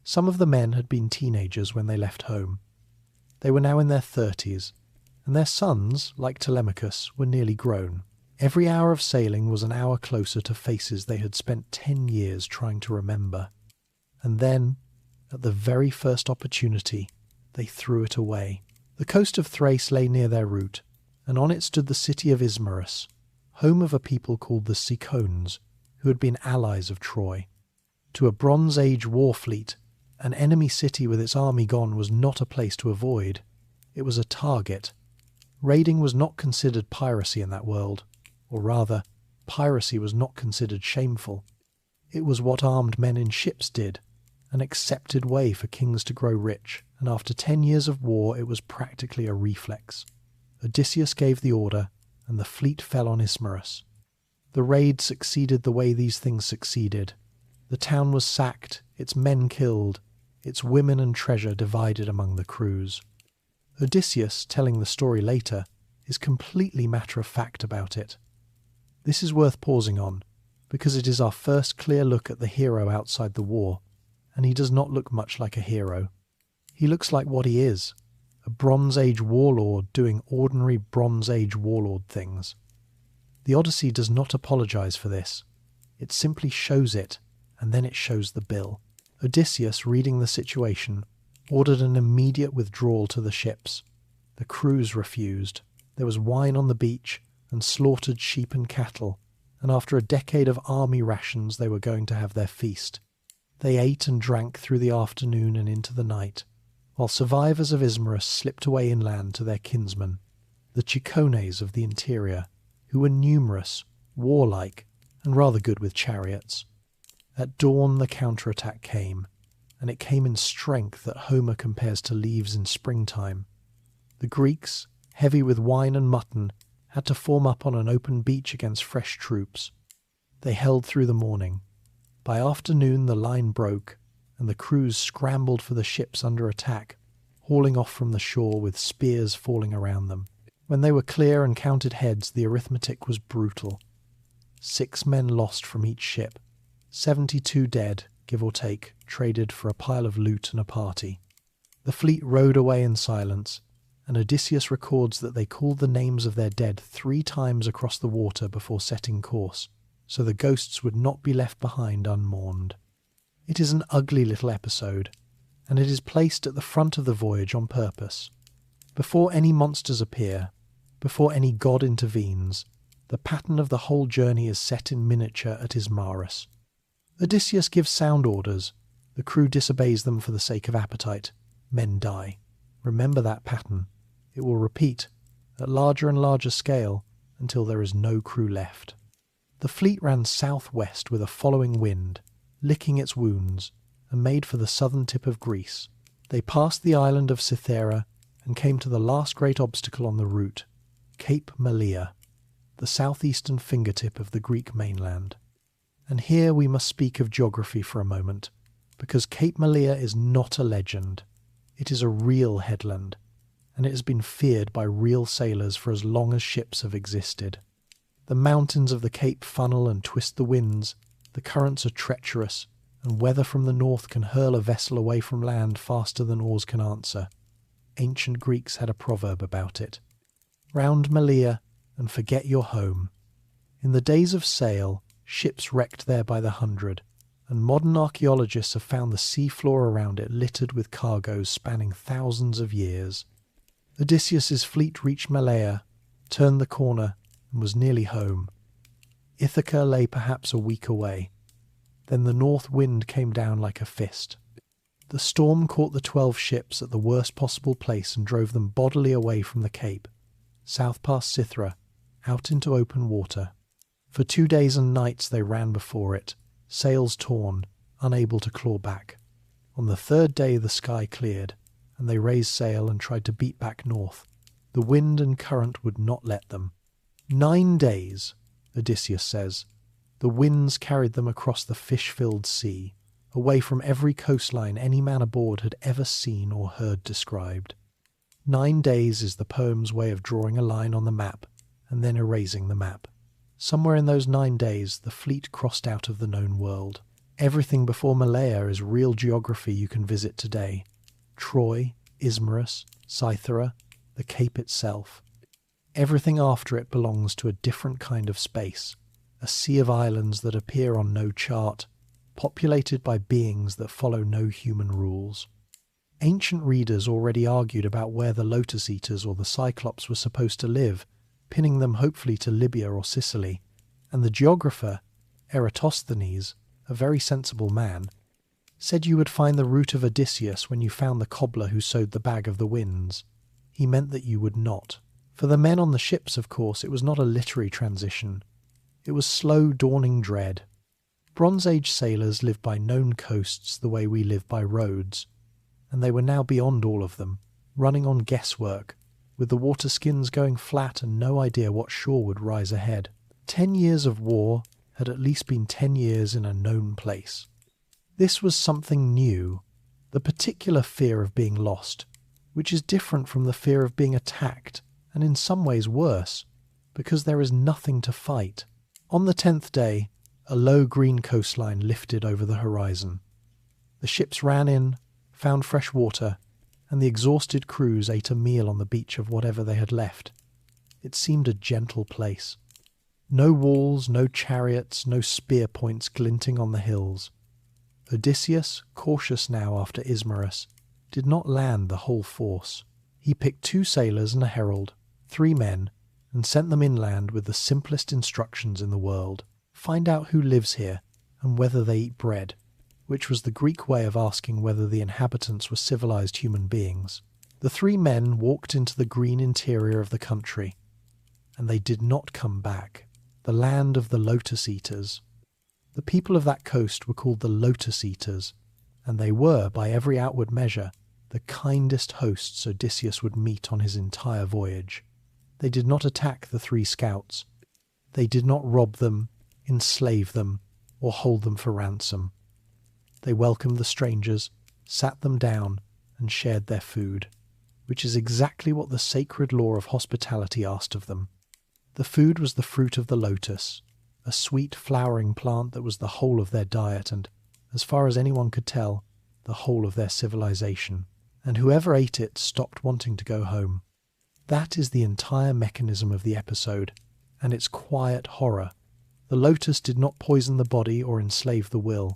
Some of the men had been teenagers when they left home. They were now in their 30s, and their sons, like Telemachus, were nearly grown. Every hour of sailing was an hour closer to faces they had spent 10 years trying to remember. And then, at the very first opportunity, they threw it away. The coast of Thrace lay near their route, and on it stood the city of Ismarus, home of a people called the Cicones, who had been allies of Troy. To a Bronze Age war fleet, an enemy city with its army gone was not a place to avoid. It was a target. Raiding was not considered piracy in that world, or rather, piracy was not considered shameful. It was what armed men in ships did, an accepted way for kings to grow rich, and after 10 years of war it was practically a reflex. Odysseus gave the order, and the fleet fell on Ismarus. The raid succeeded the way these things succeeded. The town was sacked, its men killed, its women and treasure divided among the crews. Odysseus, telling the story later, is completely matter-of-fact about it. This is worth pausing on, because it is our first clear look at the hero outside the war, and he does not look much like a hero. He looks like what he is, a Bronze Age warlord doing ordinary Bronze Age warlord things. The Odyssey does not apologize for this. It simply shows it, and then it shows the bill. Odysseus, reading the situation, ordered an immediate withdrawal to the ships. The crews refused. There was wine on the beach, and slaughtered sheep and cattle, and after a decade of army rations they were going to have their feast. They ate and drank through the afternoon and into the night, while survivors of Ismarus slipped away inland to their kinsmen, the Cicones of the interior, who were numerous, warlike, and rather good with chariots. At dawn the counterattack came, and it came in strength that Homer compares to leaves in springtime. The Greeks, heavy with wine and mutton, had to form up on an open beach against fresh troops. They held through the morning. By afternoon the line broke, and the crews scrambled for the ships under attack, hauling off from the shore with spears falling around them. When they were clear and counted heads, the arithmetic was brutal. 6 men lost from each ship, 72 dead, give or take, traded for a pile of loot and a party. The fleet rowed away in silence, and Odysseus records that they called the names of their dead 3 times across the water before setting course, so the ghosts would not be left behind unmourned. It is an ugly little episode, and it is placed at the front of the voyage on purpose. Before any monsters appear, before any god intervenes, the pattern of the whole journey is set in miniature at Ismarus. Odysseus gives sound orders. The crew disobeys them for the sake of appetite. Men die. Remember that pattern. It will repeat, at larger and larger scale, until there is no crew left. The fleet ran southwest with a following wind, licking its wounds, and made for the southern tip of Greece. They passed the island of Cythera and came to the last great obstacle on the route, Cape Malea, the southeastern fingertip of the Greek mainland. And here we must speak of geography for a moment, because Cape Malea is not a legend. It is a real headland, and it has been feared by real sailors for as long as ships have existed. The mountains of the Cape funnel and twist the winds, the currents are treacherous, and weather from the north can hurl a vessel away from land faster than oars can answer. Ancient Greeks had a proverb about it. Round Malea and forget your home. In the days of sail, ships wrecked there by the hundred, and modern archaeologists have found the sea floor around it littered with cargoes spanning thousands of years. Odysseus's fleet reached Malea, turned the corner, and was nearly home. Ithaca lay perhaps a week away. Then the north wind came down like a fist. The storm caught the 12 ships at the worst possible place and drove them bodily away from the cape, south past Cythera, out into open water. For 2 days and nights they ran before it, sails torn, unable to claw back. On the 3rd day the sky cleared, and they raised sail and tried to beat back north. The wind and current would not let them. 9 days, Odysseus says. The winds carried them across the fish-filled sea, away from every coastline any man aboard had ever seen or heard described. 9 days is the poem's way of drawing a line on the map and then erasing the map. Somewhere in those 9 days the fleet crossed out of the known world. Everything before Malea is real geography you can visit today. Troy, Ismarus, Cythera, the Cape itself. Everything after it belongs to a different kind of space, a sea of islands that appear on no chart, populated by beings that follow no human rules. Ancient readers already argued about where the Lotus-Eaters or the Cyclops were supposed to live, pinning them hopefully to Libya or Sicily, and the geographer, Eratosthenes, a very sensible man, said you would find the route of Odysseus when you found the cobbler who sewed the bag of the winds. He meant that you would not. For the men on the ships, of course, it was not a literary transition. It was slow, dawning dread. Bronze Age sailors lived by known coasts the way we live by roads, and they were now beyond all of them, running on guesswork, with the water skins going flat and no idea what shore would rise ahead. 10 years of war had at least been 10 years in a known place. This was something new, the particular fear of being lost, which is different from the fear of being attacked, and in some ways worse, because there is nothing to fight. On the 10th day, a low green coastline lifted over the horizon. The ships ran in, found fresh water, and the exhausted crews ate a meal on the beach of whatever they had left. It seemed a gentle place. No walls, no chariots, no spear points glinting on the hills. Odysseus, cautious now after Ismarus, did not land the whole force. He picked 2 sailors and a herald, 3 men, and sent them inland with the simplest instructions in the world. Find out who lives here, and whether they eat bread, which was the Greek way of asking whether the inhabitants were civilized human beings. The 3 men walked into the green interior of the country, and they did not come back. The land of the Lotus-Eaters. The people of that coast were called the Lotus-Eaters, and they were, by every outward measure, the kindest hosts Odysseus would meet on his entire voyage. They did not attack the 3 scouts. They did not rob them, enslave them, or hold them for ransom. They welcomed the strangers, sat them down, and shared their food, which is exactly what the sacred law of hospitality asked of them. The food was the fruit of the lotus, a sweet flowering plant that was the whole of their diet and, as far as anyone could tell, the whole of their civilization, and whoever ate it stopped wanting to go home. That is the entire mechanism of the episode, and its quiet horror. The lotus did not poison the body or enslave the will.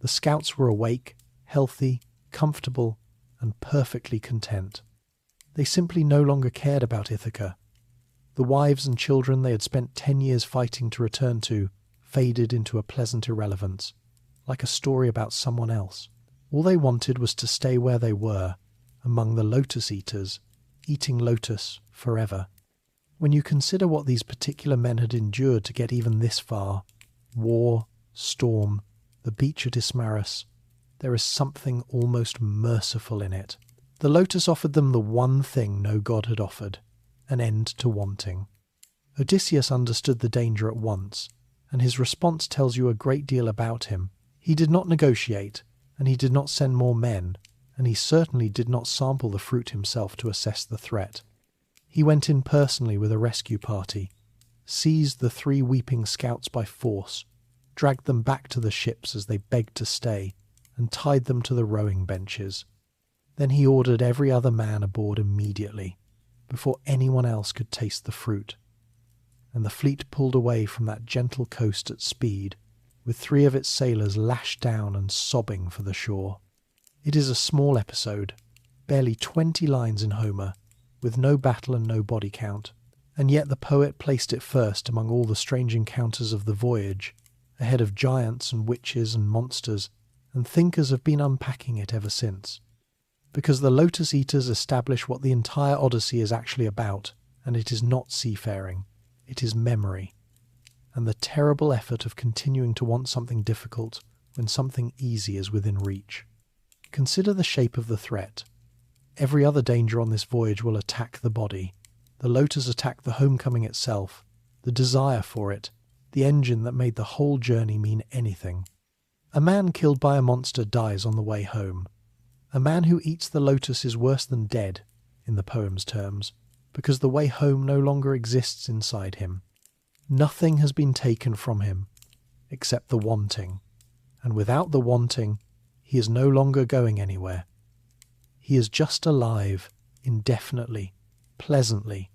The scouts were awake, healthy, comfortable, and perfectly content. They simply no longer cared about Ithaca. The wives and children they had spent 10 years fighting to return to faded into a pleasant irrelevance, like a story about someone else. All they wanted was to stay where they were, among the Lotus-Eaters, eating lotus forever. When you consider what these particular men had endured to get even this far, war, storm, the beach at Ismarus, there is something almost merciful in it. The lotus offered them the one thing no god had offered, an end to wanting. Odysseus understood the danger at once, and his response tells you a great deal about him. He did not negotiate, and he did not send more men, and he certainly did not sample the fruit himself to assess the threat. He went in personally with a rescue party, seized the 3 weeping scouts by force, dragged them back to the ships as they begged to stay, and tied them to the rowing benches. Then he ordered every other man aboard immediately, before anyone else could taste the fruit. And the fleet pulled away from that gentle coast at speed, with 3 of its sailors lashed down and sobbing for the shore. It is a small episode, barely 20 lines in Homer, with no battle and no body count, and yet the poet placed it first among all the strange encounters of the voyage, ahead of giants and witches and monsters, and thinkers have been unpacking it ever since. Because the Lotus-Eaters establish what the entire Odyssey is actually about, and it is not seafaring, it is memory, and the terrible effort of continuing to want something difficult when something easy is within reach. Consider the shape of the threat. Every other danger on this voyage will attack the body. The Lotus attacked the homecoming itself, the desire for it, the engine that made the whole journey mean anything. A man killed by a monster dies on the way home. A man who eats the lotus is worse than dead, in the poem's terms, because the way home no longer exists inside him. Nothing has been taken from him, except the wanting, and without the wanting, he is no longer going anywhere. He is just alive, indefinitely, pleasantly,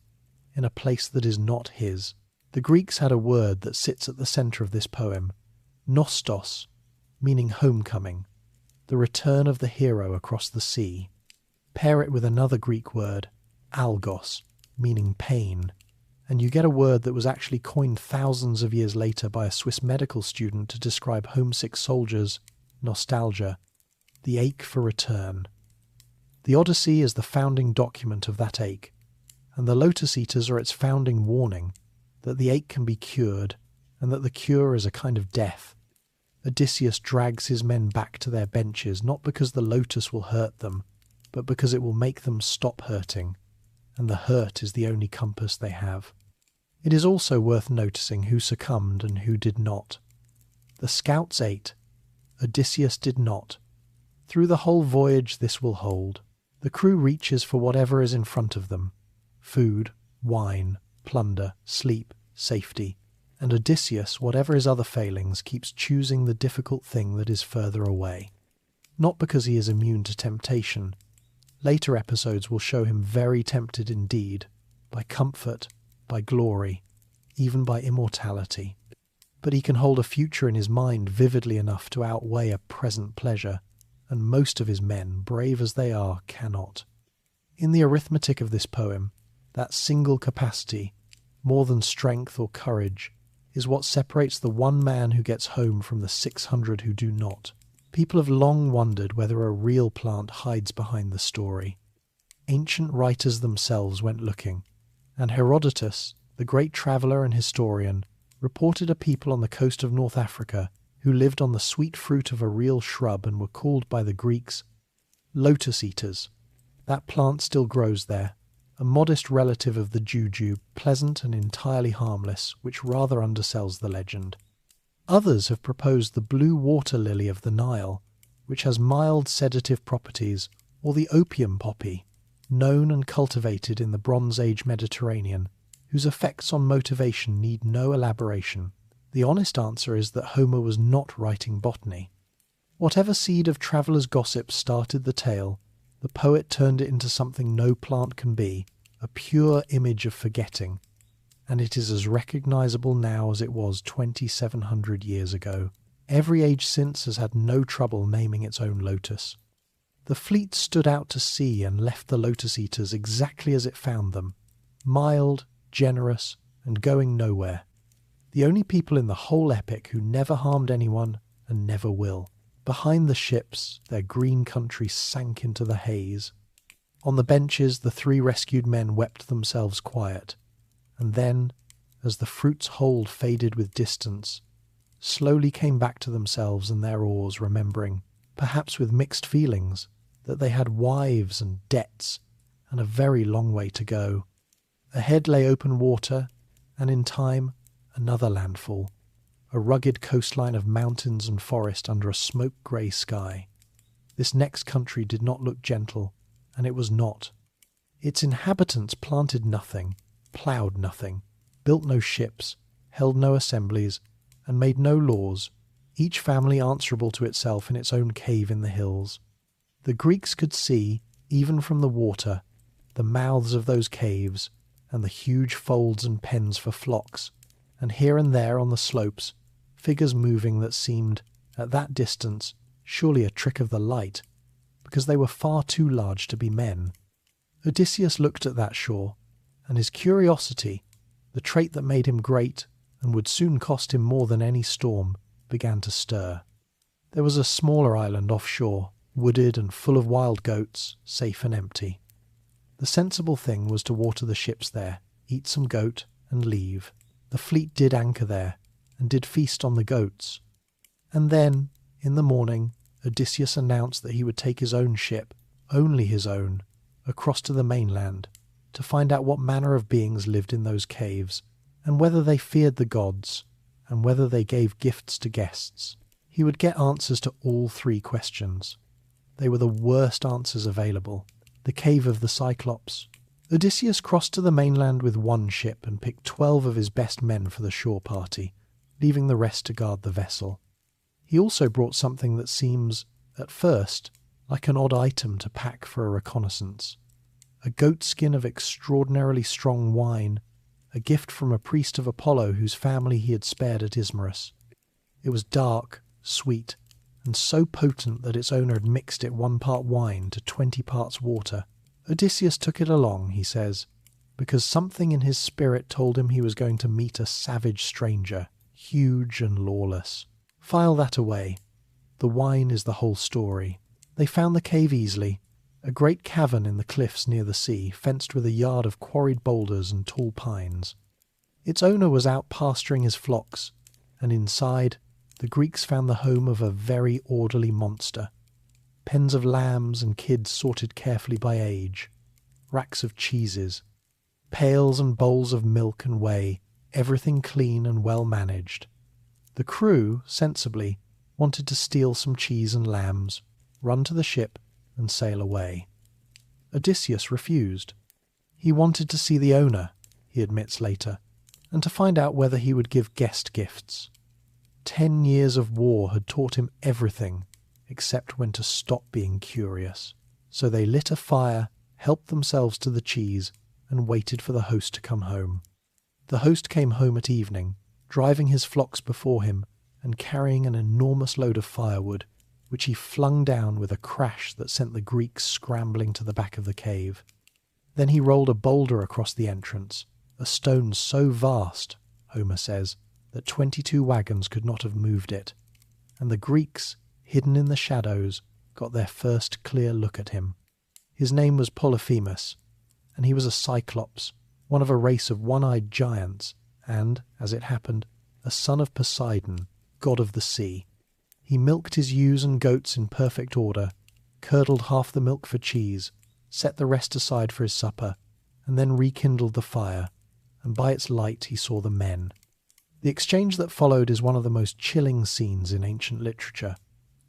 in a place that is not his. The Greeks had a word that sits at the centre of this poem, nostos, meaning homecoming, the return of the hero across the sea. Pair it with another Greek word, algos, meaning pain, and you get a word that was actually coined thousands of years later by a Swiss medical student to describe homesick soldiers, nostalgia, the ache for return. The Odyssey is the founding document of that ache, and the Lotus-Eaters are its founding warning that the ache can be cured, and that the cure is a kind of death. Odysseus drags his men back to their benches not because the lotus will hurt them, but because it will make them stop hurting, and the hurt is the only compass they have. It is also worth noticing who succumbed and who did not. The scouts ate. Odysseus did not. Through the whole voyage this will hold. The crew reaches for whatever is in front of them: food, wine, plunder, sleep, safety. And Odysseus, whatever his other failings, keeps choosing the difficult thing that is further away. Not because he is immune to temptation. Later episodes will show him very tempted indeed, by comfort, by glory, even by immortality. But he can hold a future in his mind vividly enough to outweigh a present pleasure, and most of his men, brave as they are, cannot. In the arithmetic of this poem, that single capacity, more than strength or courage, is what separates the one man who gets home from the 600 who do not. People have long wondered whether a real plant hides behind the story. Ancient writers themselves went looking, and Herodotus, the great traveller and historian, reported a people on the coast of North Africa who lived on the sweet fruit of a real shrub and were called by the Greeks Lotus-Eaters. That plant still grows there, a modest relative of the jujube, pleasant and entirely harmless, which rather undersells the legend. Others have proposed the blue water lily of the Nile, which has mild sedative properties, or the opium poppy, known and cultivated in the Bronze Age Mediterranean, whose effects on motivation need no elaboration. The honest answer is that Homer was not writing botany. Whatever seed of travellers' gossip started the tale, the poet turned it into something no plant can be, a pure image of forgetting, and it is as recognisable now as it was 2,700 years ago. Every age since has had no trouble naming its own lotus. The fleet stood out to sea and left the Lotus-Eaters exactly as it found them, mild, generous, and going nowhere. The only people in the whole epic who never harmed anyone and never will. Behind the ships, their green country sank into the haze. On the benches, the 3 rescued men wept themselves quiet, and then, as the fruit's hold faded with distance, slowly came back to themselves and their oars, remembering, perhaps with mixed feelings, that they had wives and debts and a very long way to go. Ahead lay open water, and in time another landfall, a rugged coastline of mountains and forest under a smoke-grey sky. This next country did not look gentle, and it was not. Its inhabitants planted nothing, ploughed nothing, built no ships, held no assemblies, and made no laws, each family answerable to itself in its own cave in the hills. The Greeks could see, even from the water, the mouths of those caves, and the huge folds and pens for flocks, and here and there on the slopes, figures moving that seemed, at that distance, surely a trick of the light, because they were far too large to be men. Odysseus looked at that shore, and his curiosity, the trait that made him great and would soon cost him more than any storm, began to stir. There was a smaller island offshore, wooded and full of wild goats, safe and empty. The sensible thing was to water the ships there, eat some goat, and leave. The fleet did anchor there, and did feast on the goats. And then, in the morning, Odysseus announced that he would take his own ship, only his own, across to the mainland, to find out what manner of beings lived in those caves, and whether they feared the gods, and whether they gave gifts to guests. He would get answers to all three questions. They were the worst answers available. The cave of the Cyclops. Odysseus crossed to the mainland with one ship and picked 12 of his best men for the shore party, leaving the rest to guard the vessel. He also brought something that seems, at first, like an odd item to pack for a reconnaissance. A goatskin of extraordinarily strong wine, a gift from a priest of Apollo whose family he had spared at Ismarus. It was dark, sweet, and so potent that its owner had mixed it 1 part wine to 20 parts water. Odysseus took it along, he says, because something in his spirit told him he was going to meet a savage stranger, huge and lawless. File that away. The wine is the whole story. They found the cave easily, a great cavern in the cliffs near the sea, fenced with a yard of quarried boulders and tall pines. Its owner was out pasturing his flocks, and inside, the Greeks found the home of a very orderly monster. Pens of lambs and kids sorted carefully by age, racks of cheeses, pails and bowls of milk and whey, everything clean and well managed. The crew, sensibly, wanted to steal some cheese and lambs, run to the ship, and sail away. Odysseus refused. He wanted to see the owner, he admits later, and to find out whether he would give guest gifts. 10 years of war had taught him everything except when to stop being curious. So they lit a fire, helped themselves to the cheese, and waited for the host to come home. The host came home at evening, driving his flocks before him and carrying an enormous load of firewood, which he flung down with a crash that sent the Greeks scrambling to the back of the cave. Then he rolled a boulder across the entrance, a stone so vast, Homer says, that 22 wagons could not have moved it, and the Greeks, hidden in the shadows, got their first clear look at him. His name was Polyphemus, and he was a Cyclops, one of a race of one-eyed giants, and, as it happened, a son of Poseidon, god of the sea. He milked his ewes and goats in perfect order, curdled half the milk for cheese, set the rest aside for his supper, and then rekindled the fire, and by its light he saw the men. The exchange that followed is one of the most chilling scenes in ancient literature,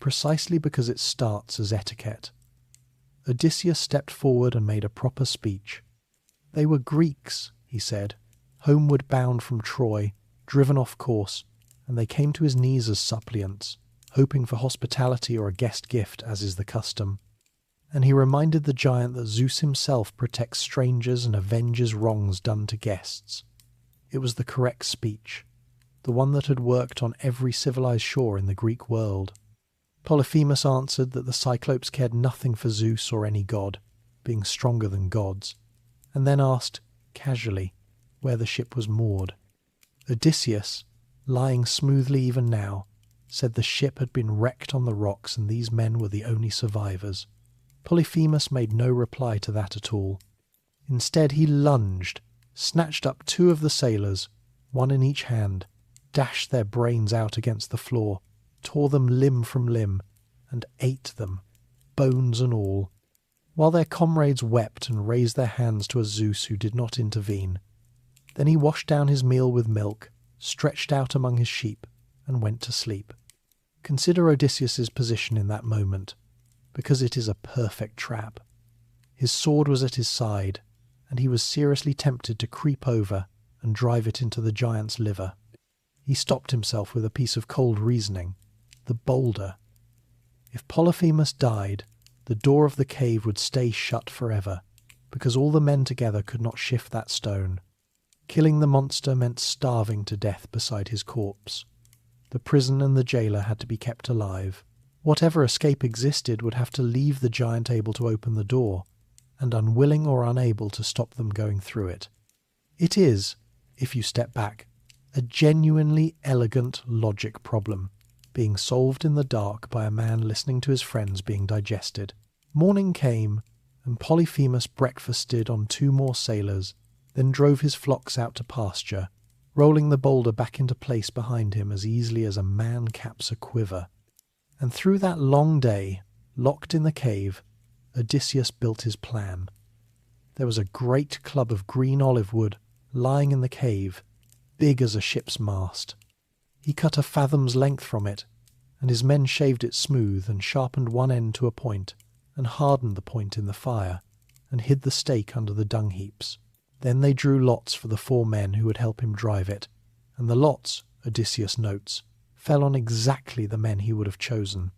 precisely because it starts as etiquette. Odysseus stepped forward and made a proper speech. They were Greeks, he said, homeward bound from Troy, driven off course, and they came to his knees as suppliants, hoping for hospitality or a guest gift, as is the custom. And he reminded the giant that Zeus himself protects strangers and avenges wrongs done to guests. It was the correct speech, the one that had worked on every civilized shore in the Greek world. Polyphemus answered that the Cyclopes cared nothing for Zeus or any god, being stronger than gods, and then asked, casually, where the ship was moored. Odysseus, lying smoothly even now, said the ship had been wrecked on the rocks and these men were the only survivors. Polyphemus made no reply to that at all. Instead he lunged, snatched up 2 of the sailors, 1 in each hand, dashed their brains out against the floor, tore them limb from limb, and ate them, bones and all, while their comrades wept and raised their hands to a Zeus who did not intervene. Then he washed down his meal with milk, stretched out among his sheep, and went to sleep. Consider Odysseus's position in that moment, because it is a perfect trap. His sword was at his side, and he was seriously tempted to creep over and drive it into the giant's liver. He stopped himself with a piece of cold reasoning. The boulder. If Polyphemus died, the door of the cave would stay shut forever, because all the men together could not shift that stone. Killing the monster meant starving to death beside his corpse. The prison and the jailer had to be kept alive. Whatever escape existed would have to leave the giant able to open the door, and unwilling or unable to stop them going through it. It is, if you step back, a genuinely elegant logic problem, being solved in the dark by a man listening to his friends being digested. Morning came, and Polyphemus breakfasted on 2 more sailors, then drove his flocks out to pasture, rolling the boulder back into place behind him as easily as a man caps a quiver. And through that long day, locked in the cave, Odysseus built his plan. There was a great club of green olive wood lying in the cave, big as a ship's mast. He cut a fathom's length from it, and his men shaved it smooth and sharpened one end to a point, and hardened the point in the fire, and hid the stake under the dung heaps. Then they drew lots for the 4 men who would help him drive it, and the lots, Odysseus notes, fell on exactly the men he would have chosen.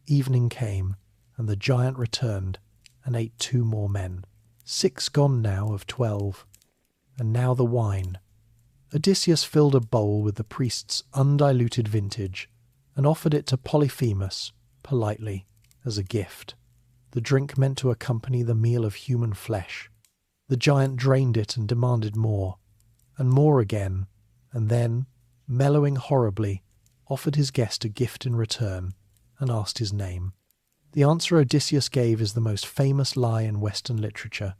Evening came, and the giant returned, and ate 2 more men. 6 gone now of 12. And now the wine. Odysseus filled a bowl with the priest's undiluted vintage, and offered it to Polyphemus, politely, as a gift. The drink meant to accompany the meal of human flesh. The giant drained it and demanded more, and more again, and then, mellowing horribly, offered his guest a gift in return, and asked his name. The answer Odysseus gave is the most famous lie in Western literature.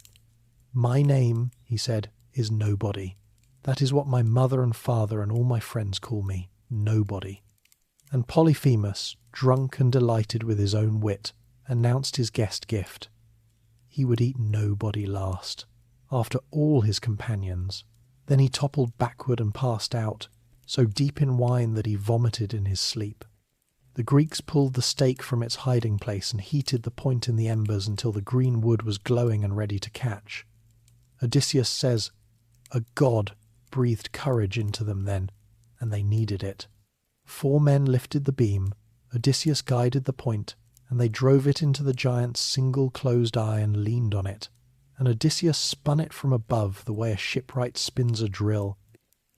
"My name," he said, "is Nobody. That is what my mother and father and all my friends call me, Nobody." And Polyphemus, drunk and delighted with his own wit, announced his guest gift. He would eat nobody last, after all his companions. Then he toppled backward and passed out, so deep in wine that he vomited in his sleep. The Greeks pulled the stake from its hiding place and heated the point in the embers until the green wood was glowing and ready to catch. Odysseus says, a god breathed courage into them then, and they needed it. 4 men lifted the beam, Odysseus guided the point, and they drove it into the giant's single closed eye and leaned on it, and Odysseus spun it from above the way a shipwright spins a drill,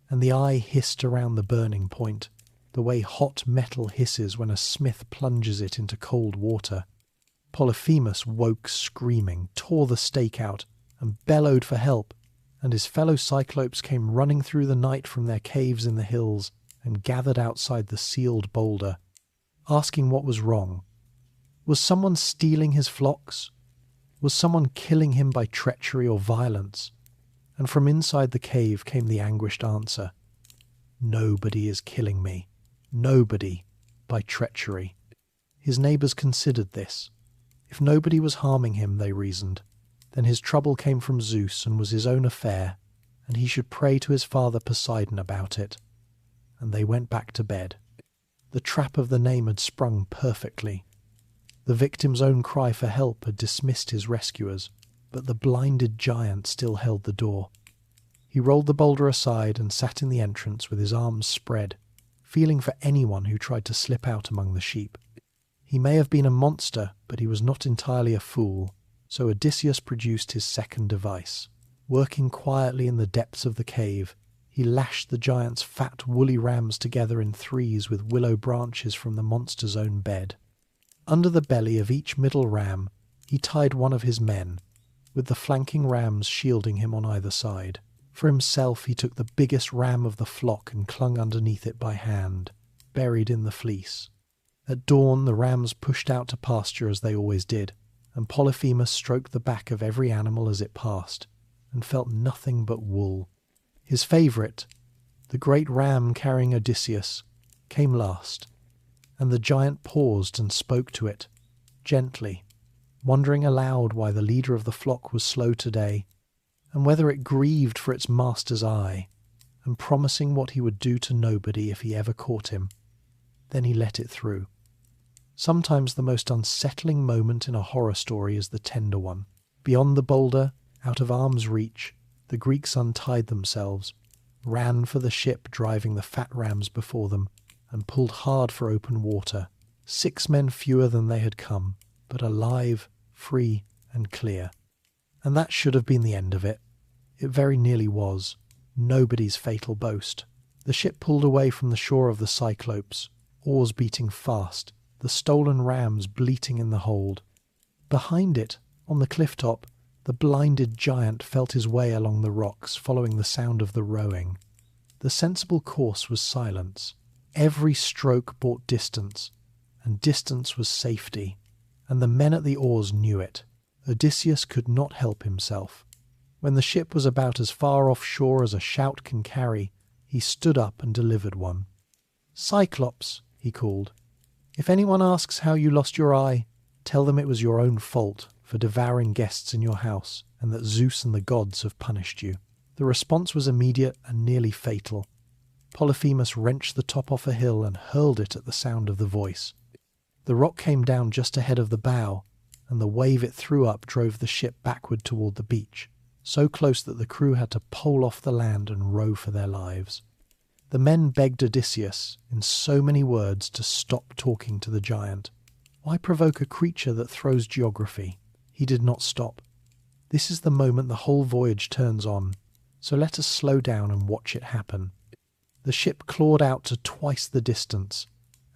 and the eye hissed around the burning point, the way hot metal hisses when a smith plunges it into cold water. Polyphemus woke screaming, tore the stake out, and bellowed for help, and his fellow Cyclopes came running through the night from their caves in the hills and gathered outside the sealed boulder, asking what was wrong. Was someone stealing his flocks? Was someone killing him by treachery or violence? And from inside the cave came the anguished answer, "Nobody is killing me. Nobody, by treachery." His neighbours considered this. If nobody was harming him, they reasoned, then his trouble came from Zeus and was his own affair, and he should pray to his father Poseidon about it. And they went back to bed. The trap of the name had sprung perfectly. The victim's own cry for help had dismissed his rescuers, but the blinded giant still held the door. He rolled the boulder aside and sat in the entrance with his arms spread, feeling for anyone who tried to slip out among the sheep. He may have been a monster, but he was not entirely a fool, so Odysseus produced his second device. Working quietly in the depths of the cave, he lashed the giant's fat woolly rams together in threes with willow branches from the monster's own bed. Under the belly of each middle ram, he tied one of his men, with the flanking rams shielding him on either side. For himself he took the biggest ram of the flock and clung underneath it by hand, buried in the fleece. At dawn the rams pushed out to pasture as they always did, and Polyphemus stroked the back of every animal as it passed, and felt nothing but wool. His favourite, the great ram carrying Odysseus, came last, and the giant paused and spoke to it, gently, wondering aloud why the leader of the flock was slow today, and whether it grieved for its master's eye, and promising what he would do to nobody if he ever caught him. Then he let it through. Sometimes the most unsettling moment in a horror story is the tender one. Beyond the boulder, out of arm's reach, the Greeks untied themselves, ran for the ship driving the fat rams before them, and pulled hard for open water, 6 men fewer than they had come, but alive, free, and clear. And that should have been the end of it. It very nearly was. Nobody's fatal boast. The ship pulled away from the shore of the Cyclopes, oars beating fast, the stolen rams bleating in the hold. Behind it, on the cliff top, the blinded giant felt his way along the rocks, following the sound of the rowing. The sensible course was silence. Every stroke brought distance, and distance was safety, and the men at the oars knew it. Odysseus could not help himself. When the ship was about as far offshore as a shout can carry, he stood up and delivered one. "Cyclops," he called, "if anyone asks how you lost your eye, tell them it was your own fault for devouring guests in your house, and that Zeus and the gods have punished you." The response was immediate and nearly fatal. Polyphemus wrenched the top off a hill and hurled it at the sound of the voice. The rock came down just ahead of the bow, and the wave it threw up drove the ship backward toward the beach, so close that the crew had to pole off the land and row for their lives. The men begged Odysseus, in so many words, to stop talking to the giant. Why provoke a creature that throws geography? He did not stop. This is the moment the whole voyage turns on, so let us slow down and watch it happen. The ship clawed out to twice the distance,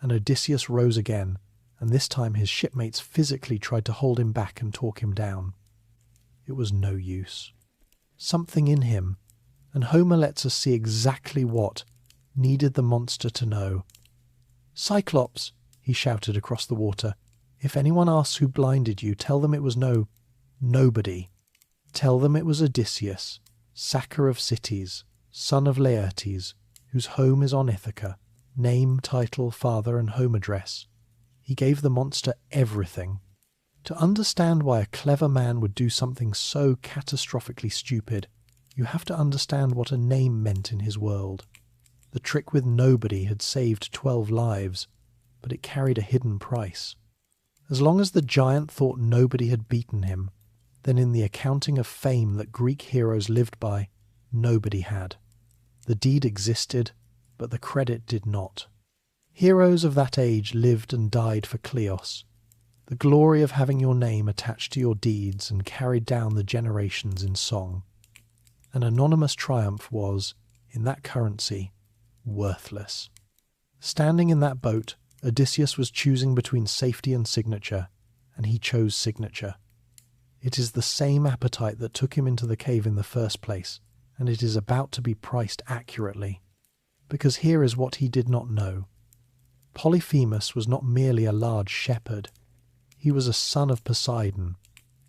and Odysseus rose again, and this time his shipmates physically tried to hold him back and talk him down. It was no use. Something in him, and Homer lets us see exactly what, needed the monster to know. "Cyclops," he shouted across the water, "if anyone asks who blinded you, tell them it was nobody. Tell them it was Odysseus, sacker of cities, son of Laertes, whose home is on Ithaca, name, title, father, and home address. He gave the monster everything." To understand why a clever man would do something so catastrophically stupid, you have to understand what a name meant in his world. The trick with nobody had saved 12 lives, but it carried a hidden price. As long as the giant thought nobody had beaten him, then in the accounting of fame that Greek heroes lived by, nobody had. The deed existed, but the credit did not. Heroes of that age lived and died for Kleos, the glory of having your name attached to your deeds and carried down the generations in song. An anonymous triumph was, in that currency, worthless. Standing in that boat, Odysseus was choosing between safety and signature, and he chose signature. It is the same appetite that took him into the cave in the first place, and it is about to be priced accurately. Because here is what he did not know. Polyphemus was not merely a large shepherd. He was a son of Poseidon,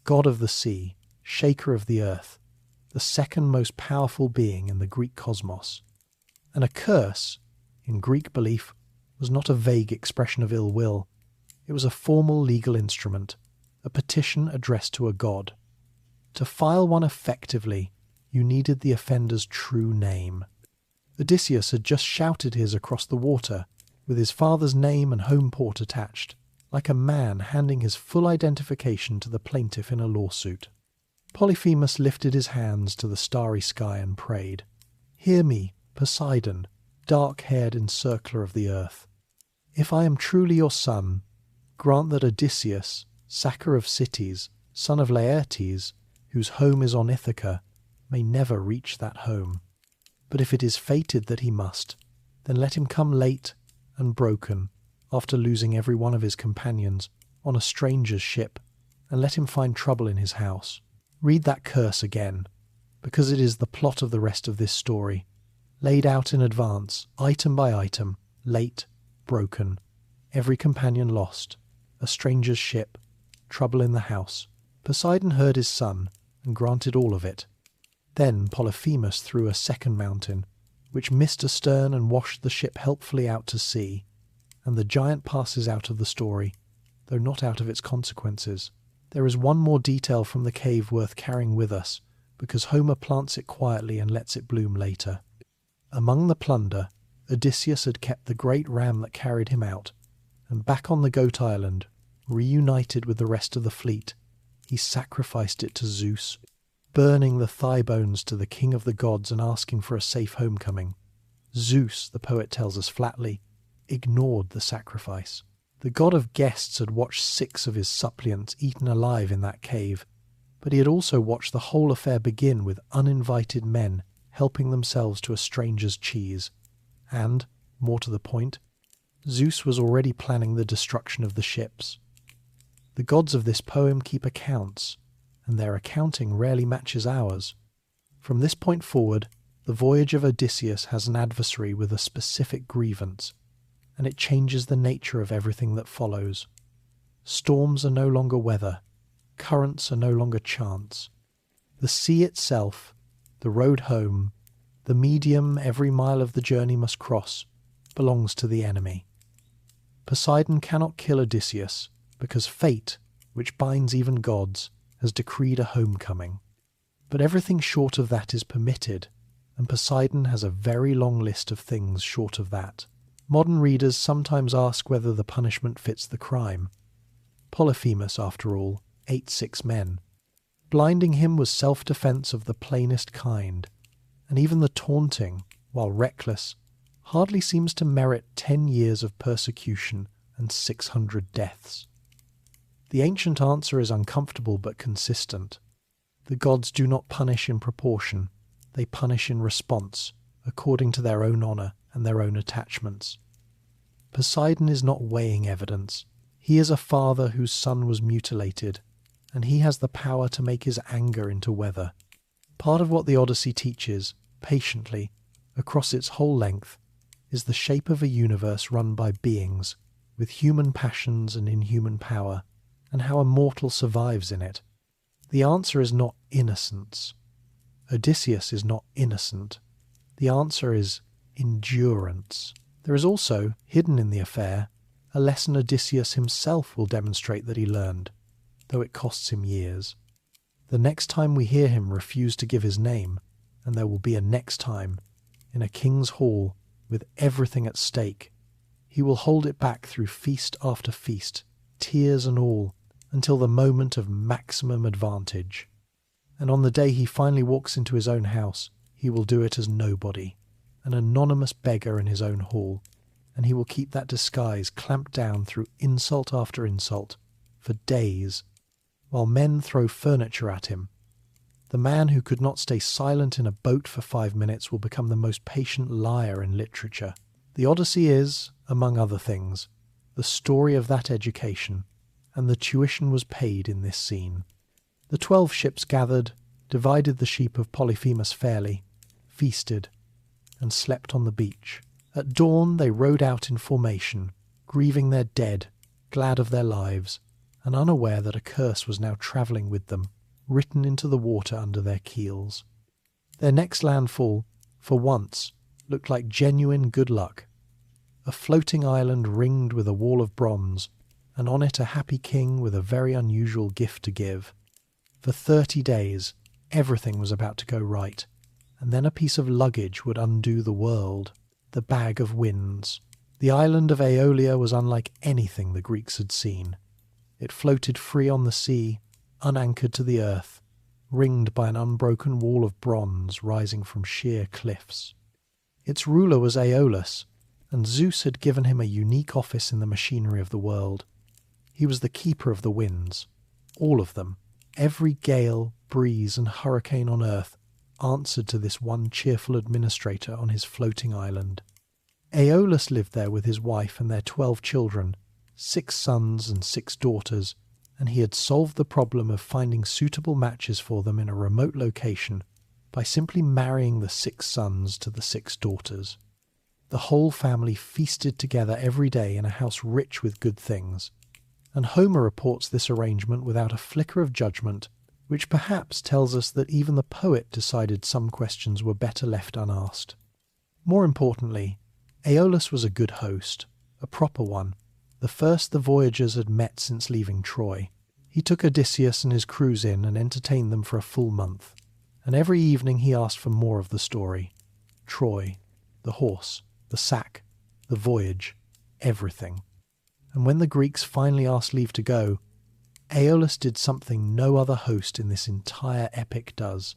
god of the sea, shaker of the earth, the second most powerful being in the Greek cosmos. And a curse, in Greek belief, was not a vague expression of ill will. It was a formal legal instrument, a petition addressed to a god. To file one effectively, you needed the offender's true name. Odysseus had just shouted his across the water, with his father's name and home port attached, like a man handing his full identification to the plaintiff in a lawsuit. Polyphemus lifted his hands to the starry sky and prayed, "Hear me, Poseidon, dark-haired encircler of the earth. If I am truly your son, grant that Odysseus, sacker of cities, son of Laertes, whose home is on Ithaca, may never reach that home. But if it is fated that he must, then let him come late and broken, after losing every one of his companions, on a stranger's ship, and let him find trouble in his house. Read that curse again, because it is the plot of the rest of this story, laid out in advance, item by item, late, broken, every companion lost, a stranger's ship, trouble in the house. Poseidon heard his son, and granted all of it. Then Polyphemus threw a second mountain, which missed astern and washed the ship helpfully out to sea, and the giant passes out of the story, though not out of its consequences. There is one more detail from the cave worth carrying with us, because Homer plants it quietly and lets it bloom later. Among the plunder, Odysseus had kept the great ram that carried him out, and back on the Goat Island, reunited with the rest of the fleet, he sacrificed it to Zeus, burning the thigh bones to the king of the gods and asking for a safe homecoming. Zeus, the poet tells us flatly, ignored the sacrifice. The god of guests had watched 6 of his suppliants eaten alive in that cave, but he had also watched the whole affair begin with uninvited men helping themselves to a stranger's cheese. And, more to the point, Zeus was already planning the destruction of the ships. The gods of this poem keep accounts, and their accounting rarely matches ours. From this point forward, the voyage of Odysseus has an adversary with a specific grievance, and it changes the nature of everything that follows. Storms are no longer weather, currents are no longer chance. The sea itself, the road home, the medium every mile of the journey must cross, belongs to the enemy. Poseidon cannot kill Odysseus, because fate, which binds even gods, has decreed a homecoming. But everything short of that is permitted, and Poseidon has a very long list of things short of that. Modern readers sometimes ask whether the punishment fits the crime. Polyphemus, after all, ate 6 men. Blinding him was self-defence of the plainest kind, and even the taunting, while reckless, hardly seems to merit 10 years of persecution and 600 deaths. The ancient answer is uncomfortable but consistent. The gods do not punish in proportion, they punish in response, according to their own honour and their own attachments. Poseidon is not weighing evidence. He is a father whose son was mutilated, and he has the power to make his anger into weather. Part of what the Odyssey teaches, patiently, across its whole length, is the shape of a universe run by beings, with human passions and inhuman power, and how a mortal survives in it. The answer is not innocence. Odysseus is not innocent. The answer is endurance. There is also, hidden in the affair, a lesson Odysseus himself will demonstrate that he learned, though it costs him years. The next time we hear him refuse to give his name, and there will be a next time, in a king's hall, with everything at stake, he will hold it back through feast after feast, tears and all, until the moment of maximum advantage. And on the day he finally walks into his own house, he will do it as nobody, an anonymous beggar in his own hall, and he will keep that disguise clamped down through insult after insult, for days, while men throw furniture at him. The man who could not stay silent in a boat for 5 minutes will become the most patient liar in literature. The Odyssey is, among other things, the story of that education, and the tuition was paid in this scene. The 12 ships gathered, divided the sheep of Polyphemus fairly, feasted, and slept on the beach. At dawn they rowed out in formation, grieving their dead, glad of their lives, and unaware that a curse was now travelling with them, written into the water under their keels. Their next landfall, for once, looked like genuine good luck. A floating island ringed with a wall of bronze, and on it a happy king with a very unusual gift to give. For 30 days, everything was about to go right, and then a piece of luggage would undo the world, the bag of winds. The island of Aeolia was unlike anything the Greeks had seen. It floated free on the sea, unanchored to the earth, ringed by an unbroken wall of bronze rising from sheer cliffs. Its ruler was Aeolus, and Zeus had given him a unique office in the machinery of the world. He was the keeper of the winds, all of them. Every gale, breeze, and hurricane on earth answered to this one cheerful administrator on his floating island. Aeolus lived there with his wife and their 12 children, 6 sons and 6 daughters, and he had solved the problem of finding suitable matches for them in a remote location by simply marrying the 6 sons to the 6 daughters. The whole family feasted together every day in a house rich with good things, and Homer reports this arrangement without a flicker of judgment, which perhaps tells us that even the poet decided some questions were better left unasked. More importantly, Aeolus was a good host, a proper one, the first the voyagers had met since leaving Troy. He took Odysseus and his crews in and entertained them for a full month, and every evening he asked for more of the story. Troy, the horse, the sack, the voyage, everything. And when the Greeks finally asked leave to go, Aeolus did something no other host in this entire epic does.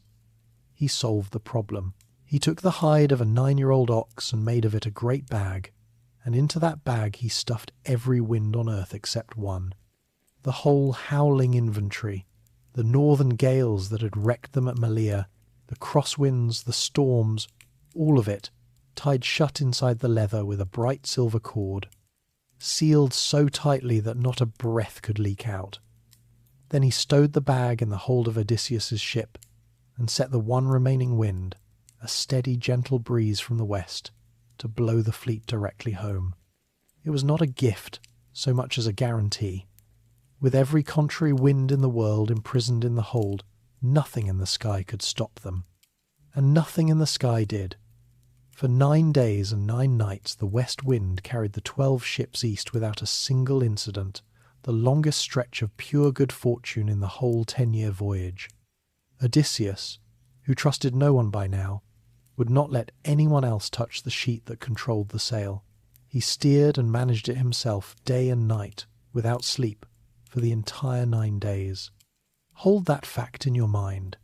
He solved the problem. He took the hide of a 9-year-old ox and made of it a great bag, and into that bag he stuffed every wind on earth except one. The whole howling inventory, the northern gales that had wrecked them at Malea, the crosswinds, the storms, all of it, tied shut inside the leather with a bright silver cord, sealed so tightly that not a breath could leak out. Then he stowed the bag in the hold of Odysseus's ship, and set the one remaining wind, a steady gentle breeze from the west, to blow the fleet directly home. It was not a gift so much as a guarantee. With every contrary wind in the world imprisoned in the hold, nothing in the sky could stop them. And nothing in the sky did. For 9 days and 9 nights the west wind carried the 12 ships east without a single incident, the longest stretch of pure good fortune in the whole 10-year voyage. Odysseus, who trusted no one by now, would not let anyone else touch the sheet that controlled the sail. He steered and managed it himself day and night, without sleep, for the entire 9 days. Hold that fact in your mind.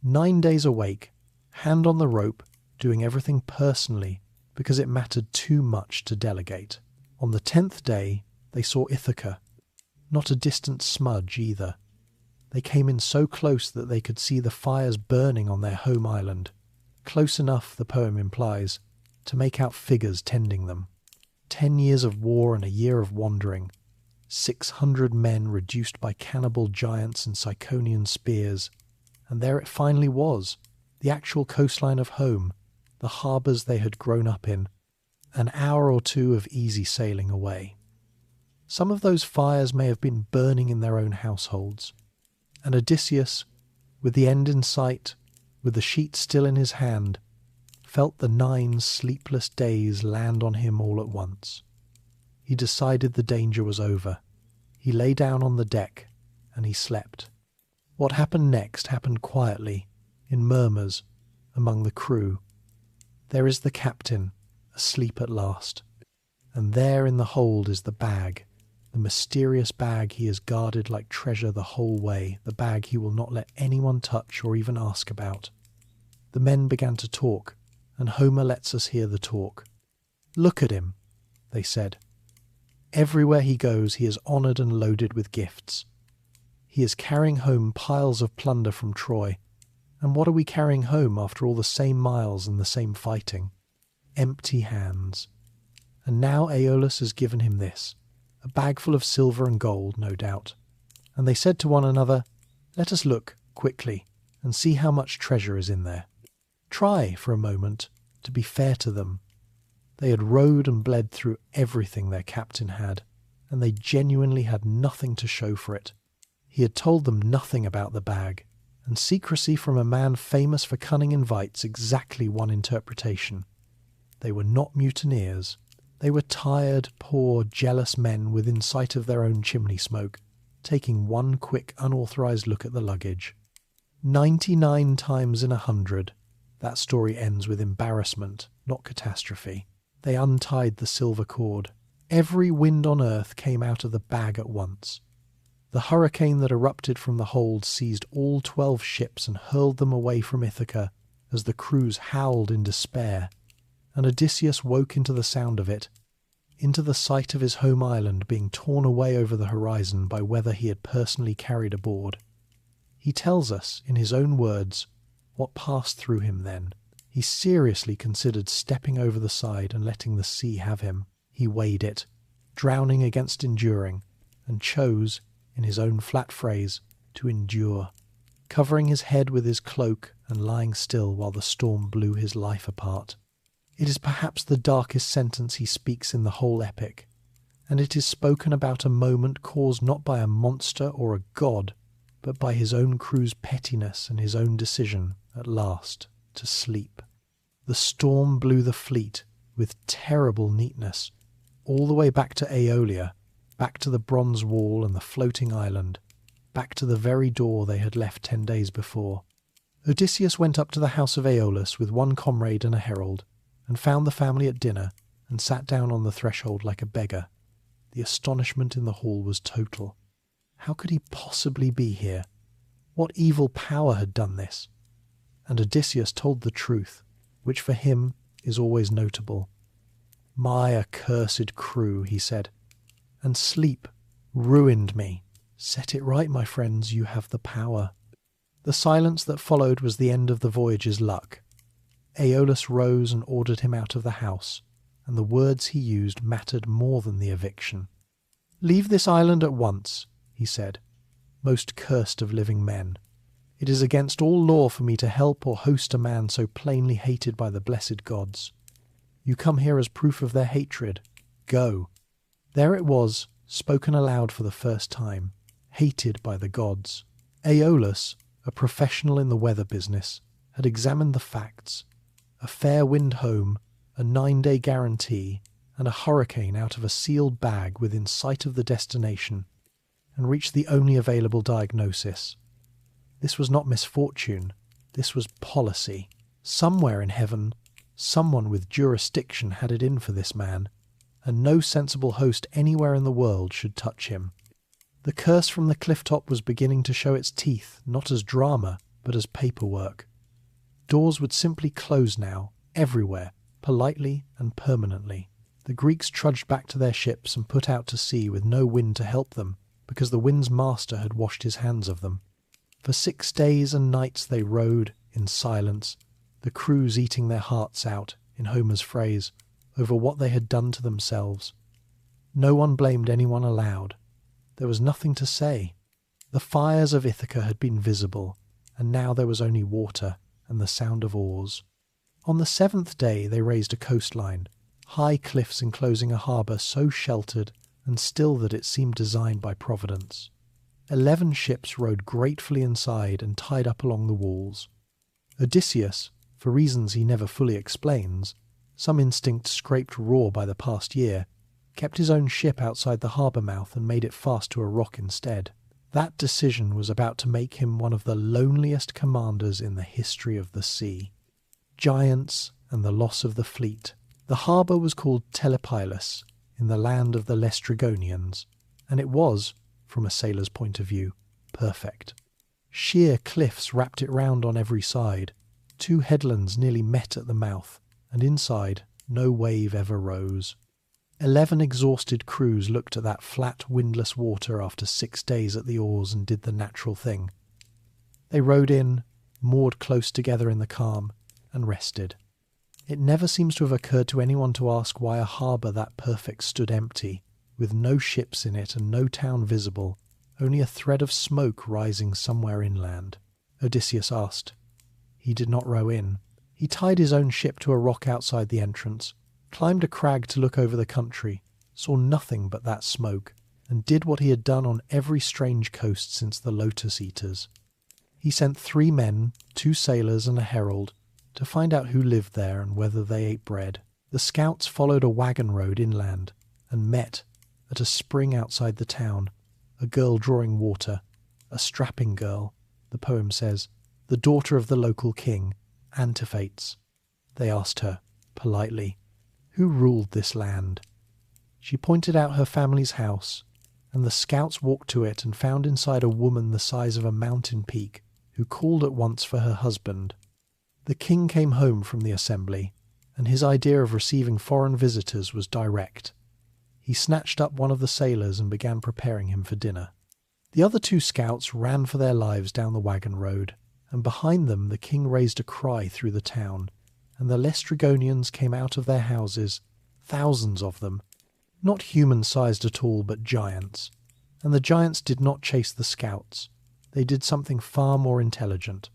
9 days awake, hand on the rope, doing everything personally because it mattered too much to delegate. On the 10th day, they saw Ithaca, not a distant smudge either. They came in so close that they could see the fires burning on their home island, close enough, the poem implies, to make out figures tending them. 10 years of war and a year of wandering, 600 men reduced by cannibal giants and Ciconian spears, and there it finally was, the actual coastline of home, the harbours they had grown up in, an hour or two of easy sailing away. Some of those fires may have been burning in their own households, and Odysseus, with the end in sight, with the sheet still in his hand, felt the 9 sleepless days land on him all at once. He decided the danger was over. He lay down on the deck, and he slept. What happened next happened quietly, in murmurs, among the crew. There is the captain, asleep at last, and there in the hold is the bag, the mysterious bag he has guarded like treasure the whole way, the bag he will not let anyone touch or even ask about. The men began to talk, and Homer lets us hear the talk. "Look at him," they said. "Everywhere he goes he is honoured and loaded with gifts. He is carrying home piles of plunder from Troy. And what are we carrying home after all the same miles and the same fighting? Empty hands. And now Aeolus has given him this, a bag full of silver and gold, no doubt." And they said to one another, "Let us look, quickly, and see how much treasure is in there." Try, for a moment, to be fair to them. They had rowed and bled through everything their captain had, and they genuinely had nothing to show for it. He had told them nothing about the bag, and secrecy from a man famous for cunning invites exactly one interpretation. They were not mutineers. They were tired, poor, jealous men within sight of their own chimney smoke, taking one quick, unauthorized look at the luggage. 99 times in 100, that story ends with embarrassment, not catastrophe. They untied the silver cord. Every wind on earth came out of the bag at once. The hurricane that erupted from the hold seized all 12 ships and hurled them away from Ithaca as the crews howled in despair, and Odysseus woke into the sound of it, into the sight of his home island being torn away over the horizon by weather he had personally carried aboard. He tells us, in his own words, what passed through him then. He seriously considered stepping over the side and letting the sea have him. He weighed it, drowning against enduring, and chose, in his own flat phrase, to endure, covering his head with his cloak and lying still while the storm blew his life apart. It is perhaps the darkest sentence he speaks in the whole epic, and it is spoken about a moment caused not by a monster or a god, but by his own crew's pettiness and his own decision, at last, to sleep. The storm blew the fleet with terrible neatness, all the way back to Aeolia, back to the bronze wall and the floating island, back to the very door they had left 10 days before. Odysseus went up to the house of Aeolus with one comrade and a herald, and found the family at dinner, and sat down on the threshold like a beggar. The astonishment in the hall was total. How could he possibly be here? What evil power had done this? And Odysseus told the truth, which for him is always notable. "My accursed crew," he said, "and sleep ruined me. Set it right, my friends, you have the power." The silence that followed was the end of the voyage's luck. Aeolus rose and ordered him out of the house, and the words he used mattered more than the eviction. "Leave this island at once," he said, "most cursed of living men. It is against all law for me to help or host a man so plainly hated by the blessed gods. You come here as proof of their hatred. Go." There it was, spoken aloud for the first time, hated by the gods. Aeolus, a professional in the weather business, had examined the facts. A fair wind home, a 9-day guarantee, and a hurricane out of a sealed bag within sight of the destination, and reached the only available diagnosis. This was not misfortune, this was policy. Somewhere in heaven, someone with jurisdiction had it in for this man, and no sensible host anywhere in the world should touch him. The curse from the cliff-top was beginning to show its teeth, not as drama, but as paperwork. Doors would simply close now, everywhere, politely and permanently. The Greeks trudged back to their ships and put out to sea with no wind to help them, because the wind's master had washed his hands of them. For 6 days and nights they rowed, in silence, the crews eating their hearts out, in Homer's phrase, over what they had done to themselves. No one blamed anyone aloud. There was nothing to say. The fires of Ithaca had been visible, and now there was only water and the sound of oars. On the 7th day they raised a coastline, high cliffs enclosing a harbour so sheltered and still that it seemed designed by Providence. 11 ships rode gratefully inside and tied up along the walls. Odysseus, for reasons he never fully explains, some instinct scraped raw by the past year, kept his own ship outside the harbour mouth and made it fast to a rock instead. That decision was about to make him one of the loneliest commanders in the history of the sea. Giants and the loss of the fleet. The harbour was called Telemachus, in the land of the Laestrygonians, and it was, from a sailor's point of view, perfect. Sheer cliffs wrapped it round on every side. 2 headlands nearly met at the mouth, and inside no wave ever rose. 11 exhausted crews looked at that flat, windless water after 6 days at the oars and did the natural thing. They rowed in, moored close together in the calm, and rested. It never seems to have occurred to anyone to ask why a harbour that perfect stood empty, with no ships in it and no town visible, only a thread of smoke rising somewhere inland. Odysseus asked. He did not row in. He tied his own ship to a rock outside the entrance, climbed a crag to look over the country, saw nothing but that smoke, and did what he had done on every strange coast since the Lotus-Eaters. He sent 3 men, 2 sailors and a herald, to find out who lived there and whether they ate bread. The scouts followed a wagon road inland, and met, at a spring outside the town, a girl drawing water, a strapping girl, the poem says, the daughter of the local king, Antiphates. They asked her, politely, who ruled this land? She pointed out her family's house, and the scouts walked to it and found inside a woman the size of a mountain peak, who called at once for her husband. The king came home from the assembly, and his idea of receiving foreign visitors was direct. He snatched up one of the sailors and began preparing him for dinner. The other 2 scouts ran for their lives down the wagon road, and behind them the king raised a cry through the town, and the Laestrygonians came out of their houses, thousands of them, not human-sized at all, but giants. And the giants did not chase the scouts. They did something far more intelligent.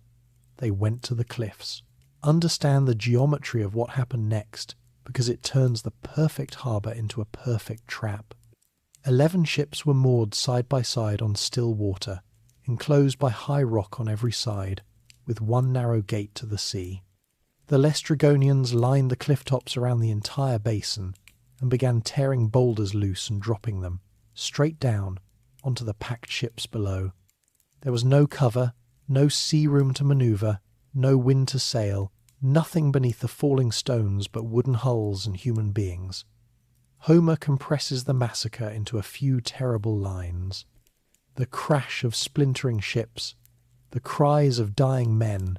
They went to the cliffs. Understand the geometry of what happened next, because it turns the perfect harbour into a perfect trap. 11 ships were moored side by side on still water, enclosed by high rock on every side, with one narrow gate to the sea. The Laestrygonians lined the cliff tops around the entire basin, and began tearing boulders loose and dropping them, straight down, onto the packed ships below. There was no cover, no sea room to manoeuvre, no wind to sail, nothing beneath the falling stones but wooden hulls and human beings. Homer compresses the massacre into a few terrible lines. The crash of splintering ships, the cries of dying men,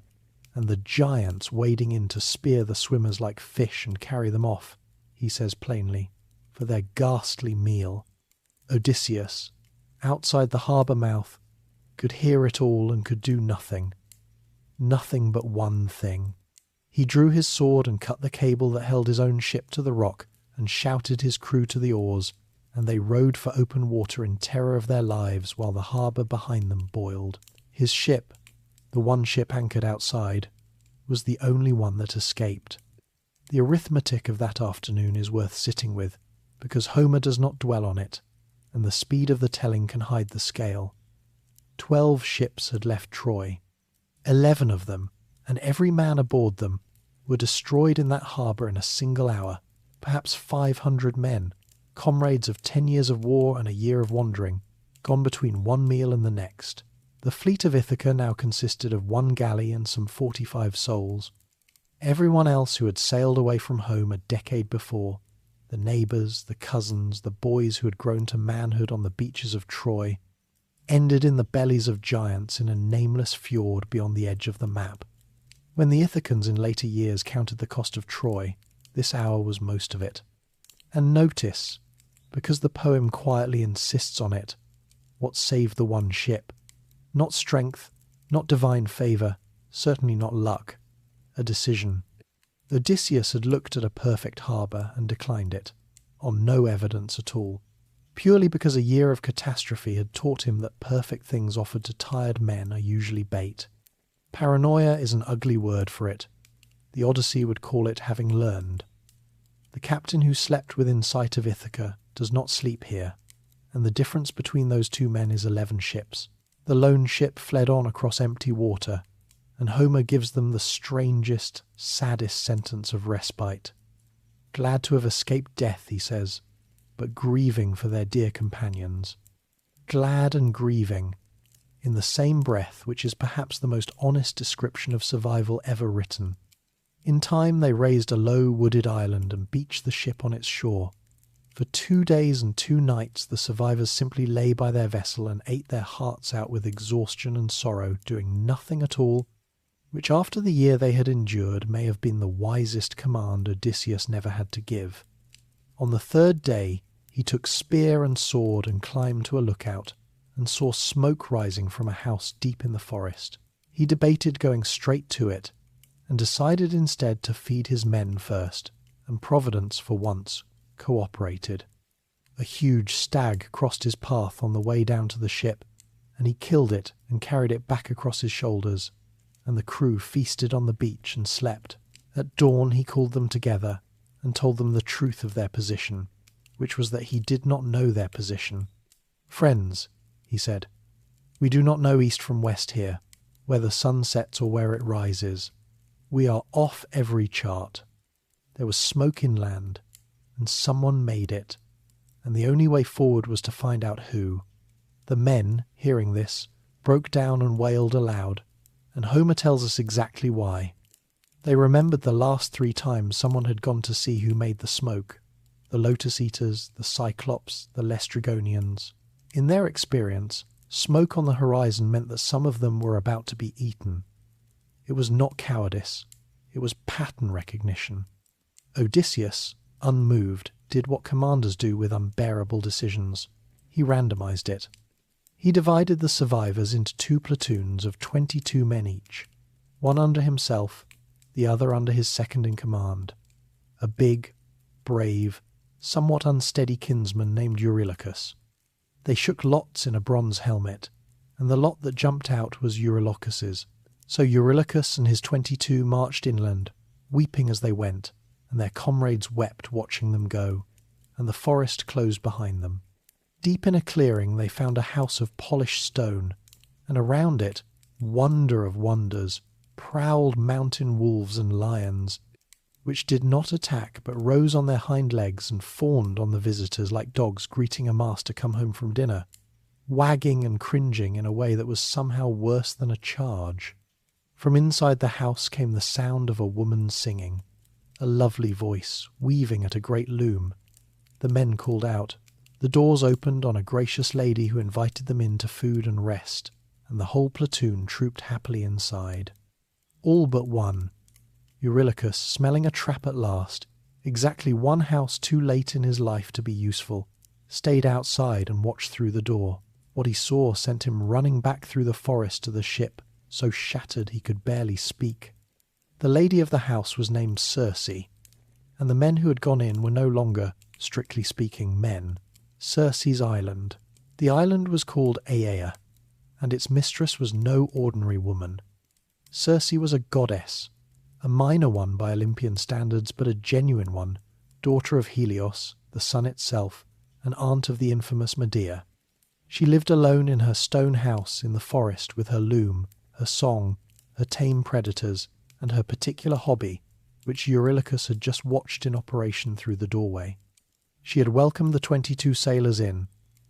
and the giants wading in to spear the swimmers like fish and carry them off, he says plainly, for their ghastly meal. Odysseus, outside the harbour mouth, could hear it all and could do nothing. Nothing but one thing. He drew his sword and cut the cable that held his own ship to the rock and shouted his crew to the oars, and they rowed for open water in terror of their lives while the harbour behind them boiled. His ship, the one ship anchored outside, was the only one that escaped. The arithmetic of that afternoon is worth sitting with, because Homer does not dwell on it, and the speed of the telling can hide the scale. 12 ships had left Troy. 11 of them, and every man aboard them, were destroyed in that harbour in a single hour, perhaps 500 men, comrades of 10 years of war and a year of wandering, gone between one meal and the next. The fleet of Ithaca now consisted of 1 galley and some 45 souls. Everyone else who had sailed away from home a decade before, the neighbours, the cousins, the boys who had grown to manhood on the beaches of Troy, ended in the bellies of giants in a nameless fjord beyond the edge of the map. When the Ithacans in later years counted the cost of Troy, this hour was most of it. And notice, because the poem quietly insists on it, what saved the one ship. Not strength, not divine favour, certainly not luck. A decision. Odysseus had looked at a perfect harbour and declined it, on no evidence at all, purely because a year of catastrophe had taught him that perfect things offered to tired men are usually bait. Paranoia is an ugly word for it. The Odyssey would call it having learned. The captain who slept within sight of Ithaca does not sleep here, and the difference between those two men is 11 ships. The lone ship fled on across empty water, and Homer gives them the strangest, saddest sentence of respite. Glad to have escaped death, he says, but grieving for their dear companions. Glad and grieving, in the same breath, which is perhaps the most honest description of survival ever written. In time they raised a low wooded island and beached the ship on its shore. For 2 days and 2 nights the survivors simply lay by their vessel and ate their hearts out with exhaustion and sorrow, doing nothing at all, which after the year they had endured may have been the wisest command Odysseus never had to give. On the 3rd day he took spear and sword and climbed to a lookout, and saw smoke rising from a house deep in the forest. He debated going straight to it, and decided instead to feed his men first, and Providence, for once, cooperated. A huge stag crossed his path on the way down to the ship, and he killed it and carried it back across his shoulders, and the crew feasted on the beach and slept. At dawn he called them together, and told them the truth of their position, which was that he did not know their position. "Friends," he said, "we do not know east from west here, where the sun sets or where it rises. We are off every chart. There was smoke inland, and someone made it, and the only way forward was to find out who." The men, hearing this, broke down and wailed aloud, and Homer tells us exactly why. They remembered the last 3 times someone had gone to see who made the smoke: the Lotus-Eaters, the Cyclops, the Laestrygonians. In their experience, smoke on the horizon meant that some of them were about to be eaten. It was not cowardice, it was pattern recognition. Odysseus, unmoved, did what commanders do with unbearable decisions. He randomized it. He divided the survivors into 2 platoons of 22 men each, one under himself, the other under his second-in-command, a big, brave, somewhat unsteady kinsman named Eurylochus. They shook lots in a bronze helmet, and the lot that jumped out was Eurylochus's. So Eurylochus and his 22 marched inland, weeping as they went, and their comrades wept watching them go, and the forest closed behind them. Deep in a clearing they found a house of polished stone, and around it, wonder of wonders, prowled mountain wolves and lions. which did not attack but rose on their hind legs and fawned on the visitors like dogs greeting a master come home from dinner, wagging and cringing in a way that was somehow worse than a charge. From inside the house came the sound of a woman singing, a lovely voice, weaving at a great loom. The men called out. The doors opened on a gracious lady who invited them in to food and rest, and the whole platoon trooped happily inside. All but one. Eurylochus, smelling a trap at last, exactly one house too late in his life to be useful, stayed outside and watched through the door. What he saw sent him running back through the forest to the ship, so shattered he could barely speak. The lady of the house was named Circe, and the men who had gone in were no longer, strictly speaking, men. Circe's island. The island was called Aea, and its mistress was no ordinary woman. Circe was a goddess, a minor one by Olympian standards, but a genuine one, daughter of Helios, the sun itself, and aunt of the infamous Medea. She lived alone in her stone house in the forest with her loom, her song, her tame predators, and her particular hobby, which Eurylochus had just watched in operation through the doorway. She had welcomed the 22 sailors in,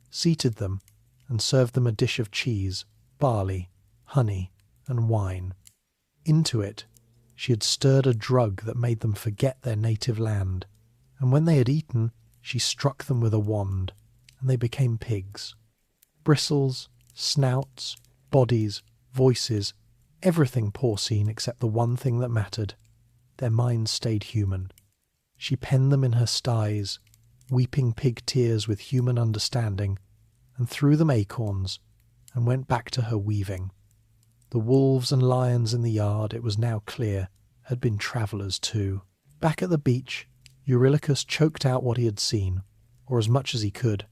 seated them, and served them a dish of cheese, barley, honey, and wine. Into it, she had stirred a drug that made them forget their native land, and when they had eaten, she struck them with a wand, and they became pigs. Bristles, snouts, bodies, voices, everything porcine except the one thing that mattered. Their minds stayed human. She penned them in her styes, weeping pig tears with human understanding, and threw them acorns, and went back to her weaving. The wolves and lions in the yard, it was now clear, had been travellers too. Back at the beach, Eurylochus choked out what he had seen, or as much as he could,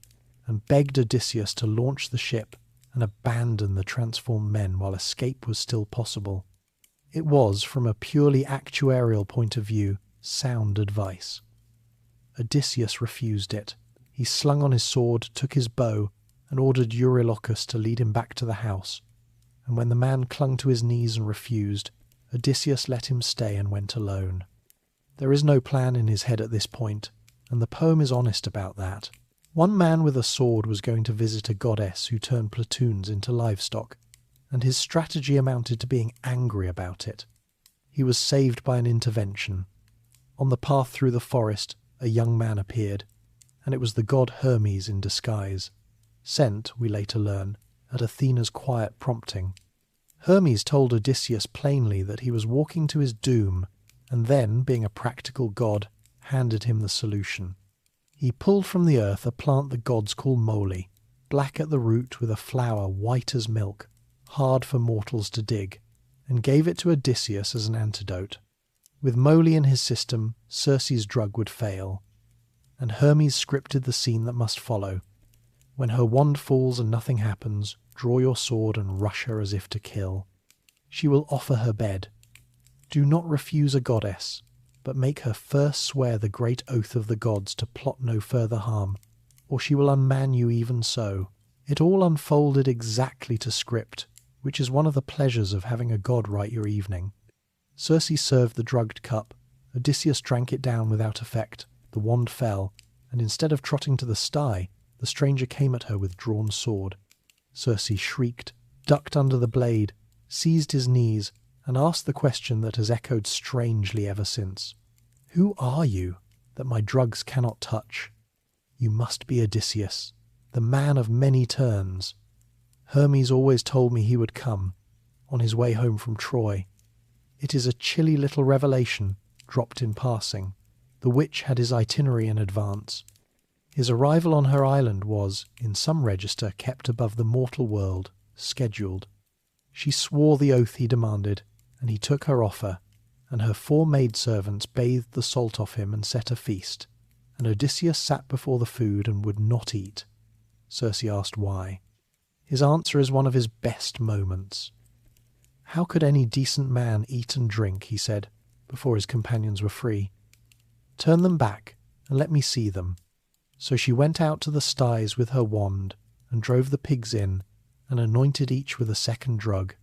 and begged Odysseus to launch the ship and abandon the transformed men while escape was still possible. It was, from a purely actuarial point of view, sound advice. Odysseus refused it. He slung on his sword, took his bow, and ordered Eurylochus to lead him back to the house, and when the man clung to his knees and refused, Odysseus let him stay and went alone. There is no plan in his head at this point, and the poem is honest about that. One man with a sword was going to visit a goddess who turned platoons into livestock, and his strategy amounted to being angry about it. He was saved by an intervention. On the path through the forest, a young man appeared, and it was the god Hermes in disguise, sent, we later learn, at Athena's quiet prompting. Hermes told Odysseus plainly that he was walking to his doom, and then, being a practical god, handed him the solution. He pulled from the earth a plant the gods call moly, black at the root with a flower white as milk, hard for mortals to dig, and gave it to Odysseus as an antidote. With moly in his system, Circe's drug would fail, and Hermes scripted the scene that must follow. When her wand falls and nothing happens, draw your sword and rush her as if to kill. She will offer her bed. Do not refuse a goddess, but make her first swear the great oath of the gods to plot no further harm, or she will unman you even so. It all unfolded exactly to script, which is one of the pleasures of having a god write your evening. Circe served the drugged cup. Odysseus drank it down without effect. The wand fell, and instead of trotting to the sty, the stranger came at her with drawn sword. Circe shrieked, ducked under the blade, seized his knees, and asked the question that has echoed strangely ever since. Who are you, that my drugs cannot touch? You must be Odysseus, the man of many turns. Hermes always told me he would come, on his way home from Troy. It is a chilly little revelation, dropped in passing. The witch had his itinerary in advance. His arrival on her island was, in some register, kept above the mortal world, scheduled. She swore the oath he demanded, and he took her offer, and her 4 maidservants bathed the salt off him and set a feast, and Odysseus sat before the food and would not eat. Circe asked why. His answer is one of his best moments. How could any decent man eat and drink, he said, before his companions were free. Turn them back, and let me see them. So she went out to the sties with her wand, and drove the pigs in, and anointed each with a second drug,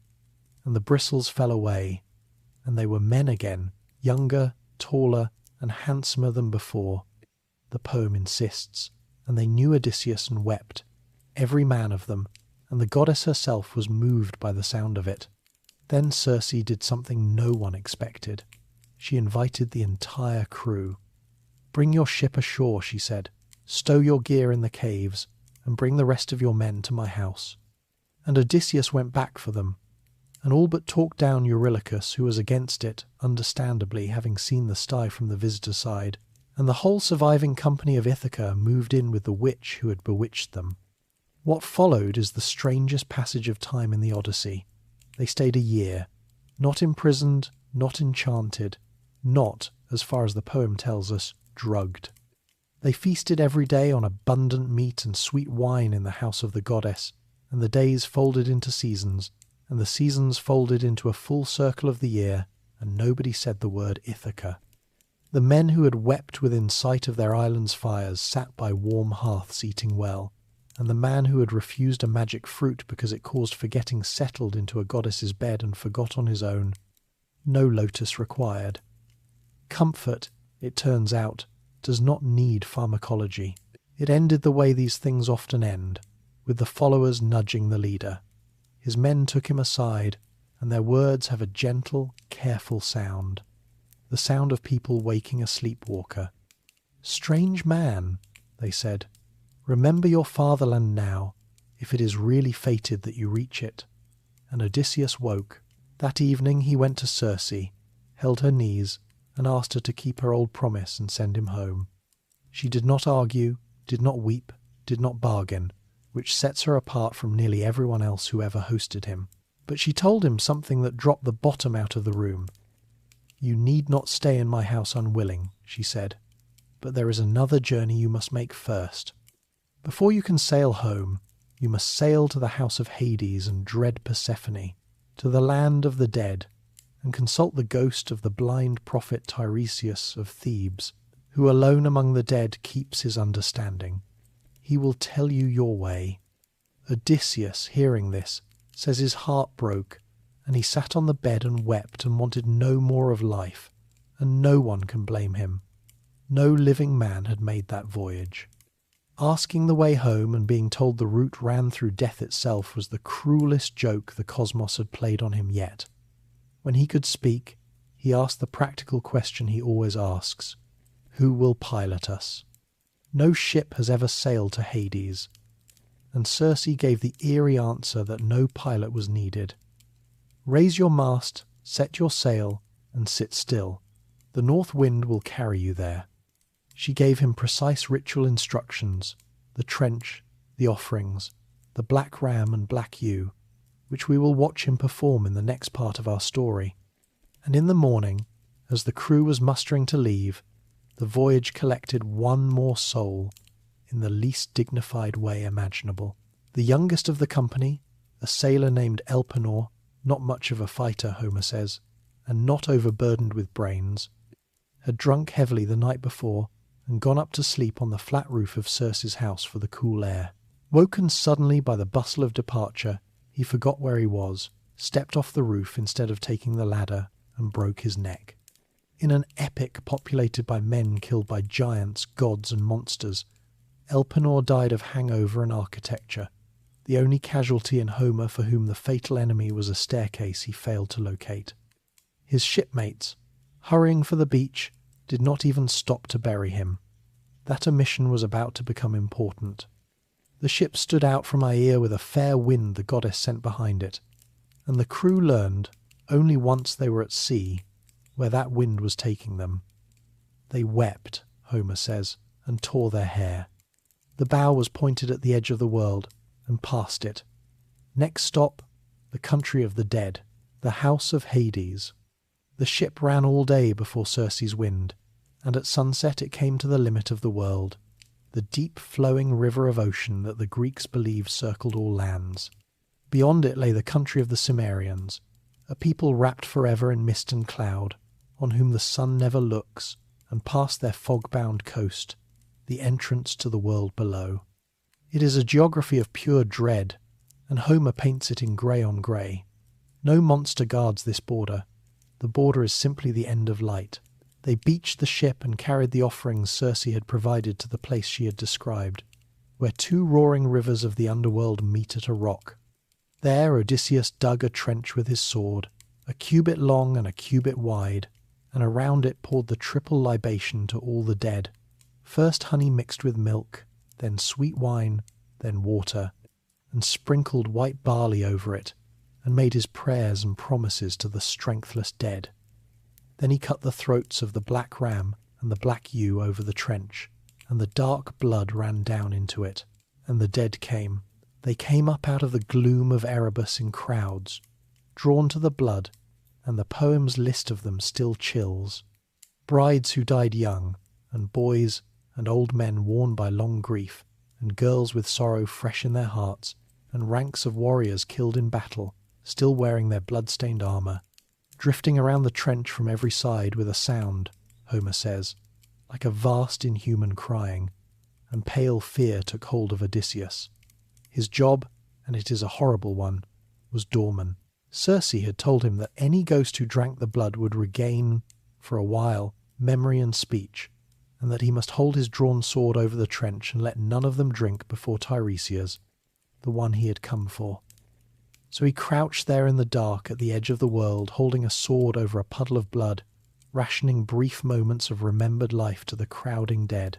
and the bristles fell away, and they were men again, younger, taller and handsomer than before. The poem insists, and they knew Odysseus and wept, every man of them, and the goddess herself was moved by the sound of it. Then Circe did something no one expected. She invited the entire crew. "Bring your ship ashore," she said. "Stow your gear in the caves, and bring the rest of your men to my house." And Odysseus went back for them, and all but talked down Eurylochus, who was against it, understandably, having seen the sty from the visitor side, and the whole surviving company of Ithaca moved in with the witch who had bewitched them. What followed is the strangest passage of time in the Odyssey. They stayed a year, not imprisoned, not enchanted, not, as far as the poem tells us, drugged. They feasted every day on abundant meat and sweet wine in the house of the goddess, and the days folded into seasons, and the seasons folded into a full circle of the year, and nobody said the word Ithaca. The men who had wept within sight of their island's fires sat by warm hearths eating well, and the man who had refused a magic fruit because it caused forgetting settled into a goddess's bed and forgot on his own. No lotus required. Comfort, it turns out, does not need pharmacology. It ended the way these things often end, with the followers nudging the leader. His men took him aside, and their words have a gentle, careful sound, the sound of people waking a sleepwalker. "Strange man," they said, "remember your fatherland now, if it is really fated that you reach it." And Odysseus woke. That evening he went to Circe, held her knees, and asked her to keep her old promise and send him home. She did not argue, did not weep, did not bargain, which sets her apart from nearly everyone else who ever hosted him. But she told him something that dropped the bottom out of the room. "You need not stay in my house unwilling," she said, "but there is another journey you must make first. Before you can sail home, you must sail to the house of Hades and dread Persephone, to the land of the dead, and consult the ghost of the blind prophet Tiresias of Thebes, who alone among the dead keeps his understanding. He will tell you your way." Odysseus, hearing this, says his heart broke, and he sat on the bed and wept and wanted no more of life, and no one can blame him. No living man had made that voyage. Asking the way home and being told the route ran through death itself was the cruelest joke the cosmos had played on him yet. When he could speak, he asked the practical question he always asks: who will pilot us? No ship has ever sailed to Hades, and Circe gave the eerie answer that no pilot was needed. "Raise your mast, set your sail, and sit still. The north wind will carry you there." She gave him precise ritual instructions, the trench, the offerings, the black ram and black ewe, which we will watch him perform in the next part of our story. And in the morning, as the crew was mustering to leave, the voyage collected one more soul in the least dignified way imaginable. The youngest of the company, a sailor named Elpenor, not much of a fighter, Homer says, and not overburdened with brains, had drunk heavily the night before and gone up to sleep on the flat roof of Circe's house for the cool air. Woken suddenly by the bustle of departure, he forgot where he was, stepped off the roof instead of taking the ladder, and broke his neck. In an epic populated by men killed by giants, gods, and monsters, Elpenor died of hangover and architecture, the only casualty in Homer for whom the fatal enemy was a staircase he failed to locate. His shipmates, hurrying for the beach, did not even stop to bury him. That omission was about to become important. The ship stood out from Aea with a fair wind the goddess sent behind it, and the crew learned, only once they were at sea, where that wind was taking them. They wept, Homer says, and tore their hair. The bow was pointed at the edge of the world, and past it. Next stop, the country of the dead, the house of Hades. The ship ran all day before Circe's wind, and at sunset it came to the limit of the world, the deep flowing river of ocean that the Greeks believed circled all lands. Beyond it lay the country of the Cimmerians, a people wrapped forever in mist and cloud, on whom the sun never looks, and past their fog-bound coast, the entrance to the world below. It is a geography of pure dread, and Homer paints it in grey on grey. No monster guards this border. The border is simply the end of light. They beached the ship and carried the offerings Circe had provided to the place she had described, where two roaring rivers of the underworld meet at a rock. There Odysseus dug a trench with his sword, a cubit long and a cubit wide, and around it poured the triple libation to all the dead, first honey mixed with milk, then sweet wine, then water, and sprinkled white barley over it, and made his prayers and promises to the strengthless dead. Then he cut the throats of the black ram and the black ewe over the trench, and the dark blood ran down into it, and the dead came. They came up out of the gloom of Erebus in crowds, drawn to the blood, and the poem's list of them still chills. Brides who died young, and boys and old men worn by long grief, and girls with sorrow fresh in their hearts, and ranks of warriors killed in battle, still wearing their blood-stained armour, drifting around the trench from every side with a sound, Homer says, like a vast inhuman crying, and pale fear took hold of Odysseus. His job, and it is a horrible one, was doorman. Circe had told him that any ghost who drank the blood would regain, for a while, memory and speech, and that he must hold his drawn sword over the trench and let none of them drink before Tiresias, the one he had come for. So he crouched there in the dark at the edge of the world, holding a sword over a puddle of blood, rationing brief moments of remembered life to the crowding dead.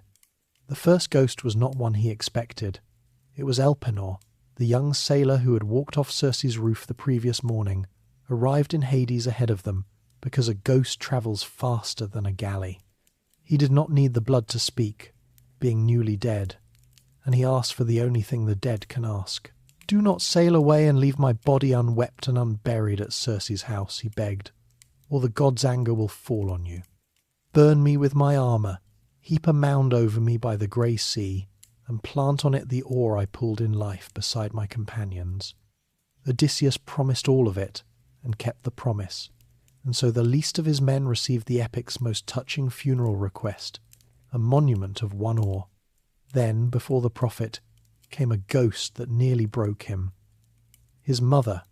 The first ghost was not one he expected. It was Elpenor, the young sailor who had walked off Circe's roof the previous morning, arrived in Hades ahead of them, because a ghost travels faster than a galley. He did not need the blood to speak, being newly dead, and he asked for the only thing the dead can ask. "Do not sail away and leave my body unwept and unburied at Circe's house," he begged, "or the god's anger will fall on you. Burn me with my armour, heap a mound over me by the grey sea, and plant on it the oar I pulled in life beside my companions." Odysseus promised all of it, and kept the promise, and so the least of his men received the epic's most touching funeral request, a monument of one oar. Then, before the prophet, came a ghost that nearly broke him. His mother,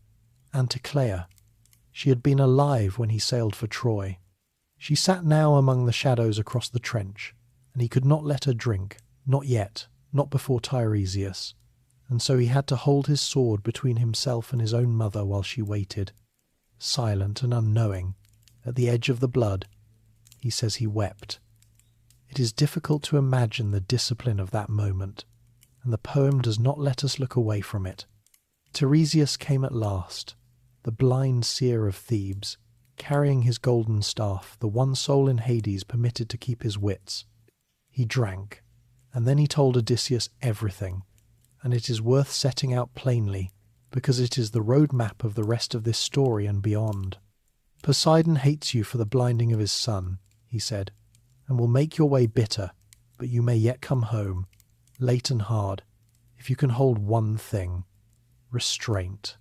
Anticlea. She had been alive when he sailed for Troy. She sat now among the shadows across the trench, and he could not let her drink, not yet, not before Tiresias, and so he had to hold his sword between himself and his own mother while she waited. Silent and unknowing, at the edge of the blood, he says he wept. It is difficult to imagine the discipline of that moment, and the poem does not let us look away from it. Tiresias came at last, the blind seer of Thebes, carrying his golden staff, the one soul in Hades permitted to keep his wits. He drank, and then he told Odysseus everything, and it is worth setting out plainly, because it is the road map of the rest of this story and beyond. "Poseidon hates you for the blinding of his son," he said, "and will make your way bitter, but you may yet come home, late and hard, if you can hold one thing: restraint.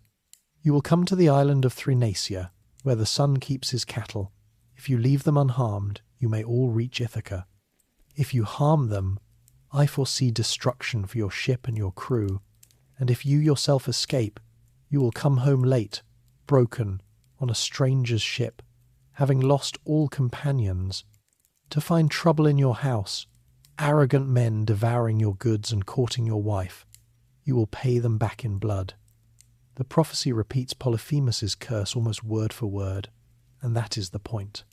You will come to the island of Thrinacia, where the sun keeps his cattle. If you leave them unharmed, you may all reach Ithaca. If you harm them, I foresee destruction for your ship and your crew, and if you yourself escape, you will come home late, broken, on a stranger's ship, having lost all companions, to find trouble in your house, arrogant men devouring your goods and courting your wife. You will pay them back in blood." The prophecy repeats Polyphemus's curse almost word for word, and that is the point.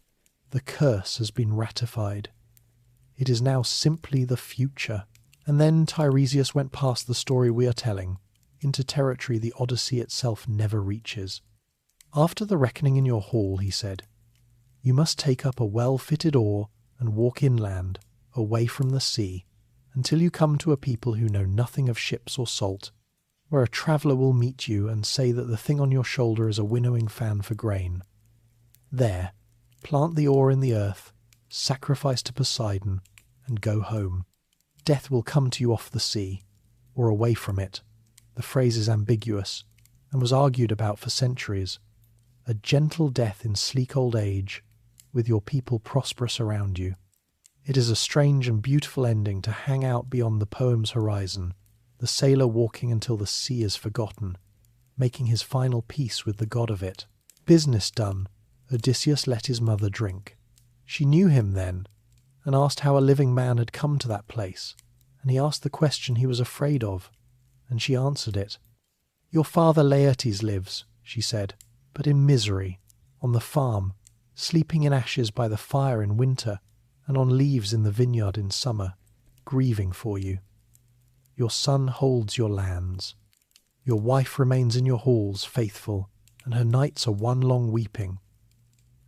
The curse has been ratified. It is now simply the future. And then Tiresias went past the story we are telling, into territory the Odyssey itself never reaches. "After the reckoning in your hall," he said, "you must take up a well-fitted oar and walk inland, away from the sea, until you come to a people who know nothing of ships or salt, where a traveller will meet you and say that the thing on your shoulder is a winnowing fan for grain. There, plant the oar in the earth, sacrifice to Poseidon, and go home. Death will come to you off the sea, or away from it." The phrase is ambiguous, and was argued about for centuries. A gentle death in sleek old age, with your people prosperous around you. It is a strange and beautiful ending to hang out beyond the poem's horizon, the sailor walking until the sea is forgotten, making his final peace with the god of it. Business done, Odysseus let his mother drink. She knew him then, and asked how a living man had come to that place, and he asked the question he was afraid of, and she answered it. "Your father Laertes lives," she said, "but in misery, on the farm, sleeping in ashes by the fire in winter, and on leaves in the vineyard in summer, grieving for you. Your son holds your lands. Your wife remains in your halls faithful, and her nights are one long weeping.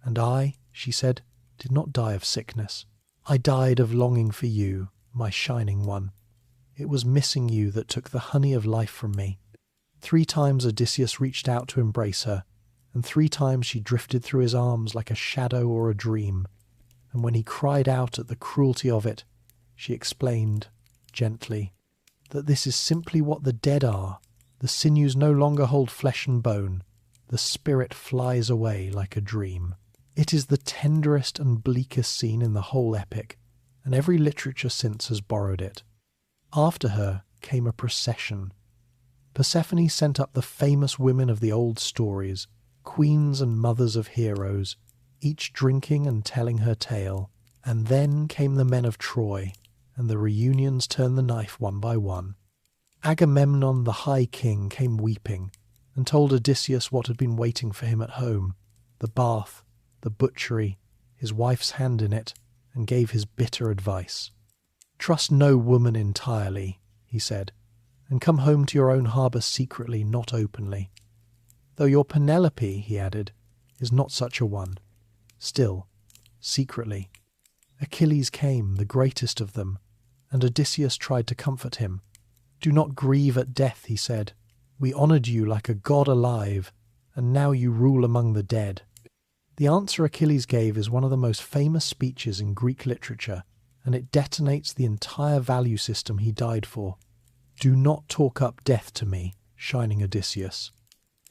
And I," she said, "did not die of sickness. I died of longing for you, my shining one. It was missing you that took the honey of life from me." 3 times Odysseus reached out to embrace her, and 3 times she drifted through his arms like a shadow or a dream. And when he cried out at the cruelty of it, she explained, gently, that this is simply what the dead are. The sinews no longer hold flesh and bone. The spirit flies away like a dream. It is the tenderest and bleakest scene in the whole epic, and every literature since has borrowed it. After her came a procession. Persephone sent up the famous women of the old stories, queens and mothers of heroes, each drinking and telling her tale. And then came the men of Troy, and the reunions turned the knife one by one. Agamemnon the high king came weeping, and told Odysseus what had been waiting for him at home, the bath, the butchery, his wife's hand in it, and gave his bitter advice. "Trust no woman entirely," he said, "and come home to your own harbour secretly, not openly. Though your Penelope," he added, "is not such a one. Still, secretly. Achilles came, the greatest of them, and Odysseus tried to comfort him. 'Do not grieve at death,' he said. 'We honoured you like a god alive, and now you rule among the dead.'" The answer Achilles gave is one of the most famous speeches in Greek literature, and it detonates the entire value system he died for. "Do not talk up death to me, shining Odysseus.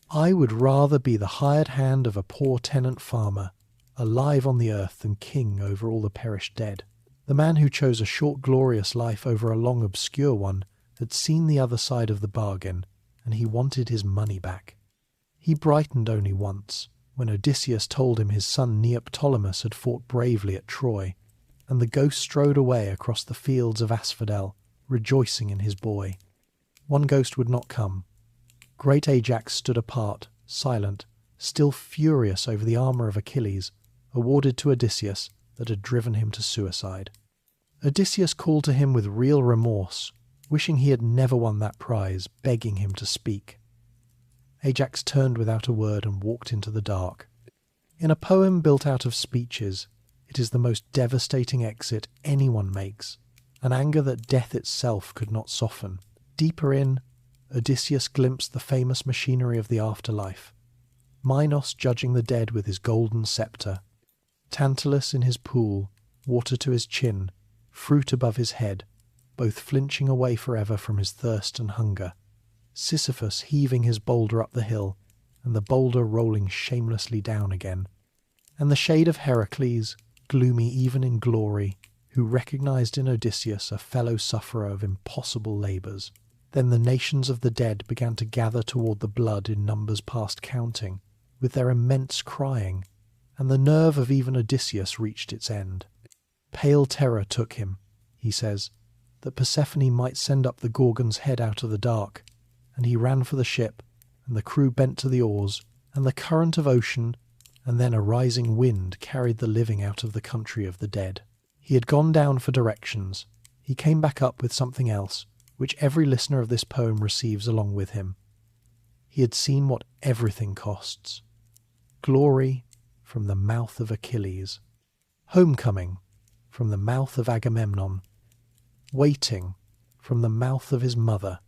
I would rather be the hired hand of a poor tenant farmer, alive on the earth than king over all the perished dead." The man who chose a short glorious life over a long obscure one had seen the other side of the bargain, and he wanted his money back. He brightened only once, when Odysseus told him his son Neoptolemus had fought bravely at Troy, and the ghost strode away across the fields of Asphodel, rejoicing in his boy. One ghost would not come. Great Ajax stood apart, silent, still furious over the armour of Achilles, awarded to Odysseus, that had driven him to suicide. Odysseus called to him with real remorse, wishing he had never won that prize, begging him to speak. Ajax turned without a word and walked into the dark. In a poem built out of speeches, it is the most devastating exit anyone makes, an anger that death itself could not soften. Deeper in, Odysseus glimpsed the famous machinery of the afterlife, Minos judging the dead with his golden sceptre, Tantalus in his pool, water to his chin, fruit above his head, both flinching away forever from his thirst and hunger, Sisyphus heaving his boulder up the hill, and the boulder rolling shamelessly down again, and the shade of Heracles, gloomy even in glory, who recognized in Odysseus a fellow sufferer of impossible labours. Then the nations of the dead began to gather toward the blood in numbers past counting, with their immense crying, and the nerve of even Odysseus reached its end. Pale terror took him, he says, that Persephone might send up the Gorgon's head out of the dark, and he ran for the ship, and the crew bent to the oars, and the current of ocean, and then a rising wind carried the living out of the country of the dead. He had gone down for directions. He came back up with something else, which every listener of this poem receives along with him. He had seen what everything costs. Glory from the mouth of Achilles. Homecoming from the mouth of Agamemnon. Waiting from the mouth of his mother.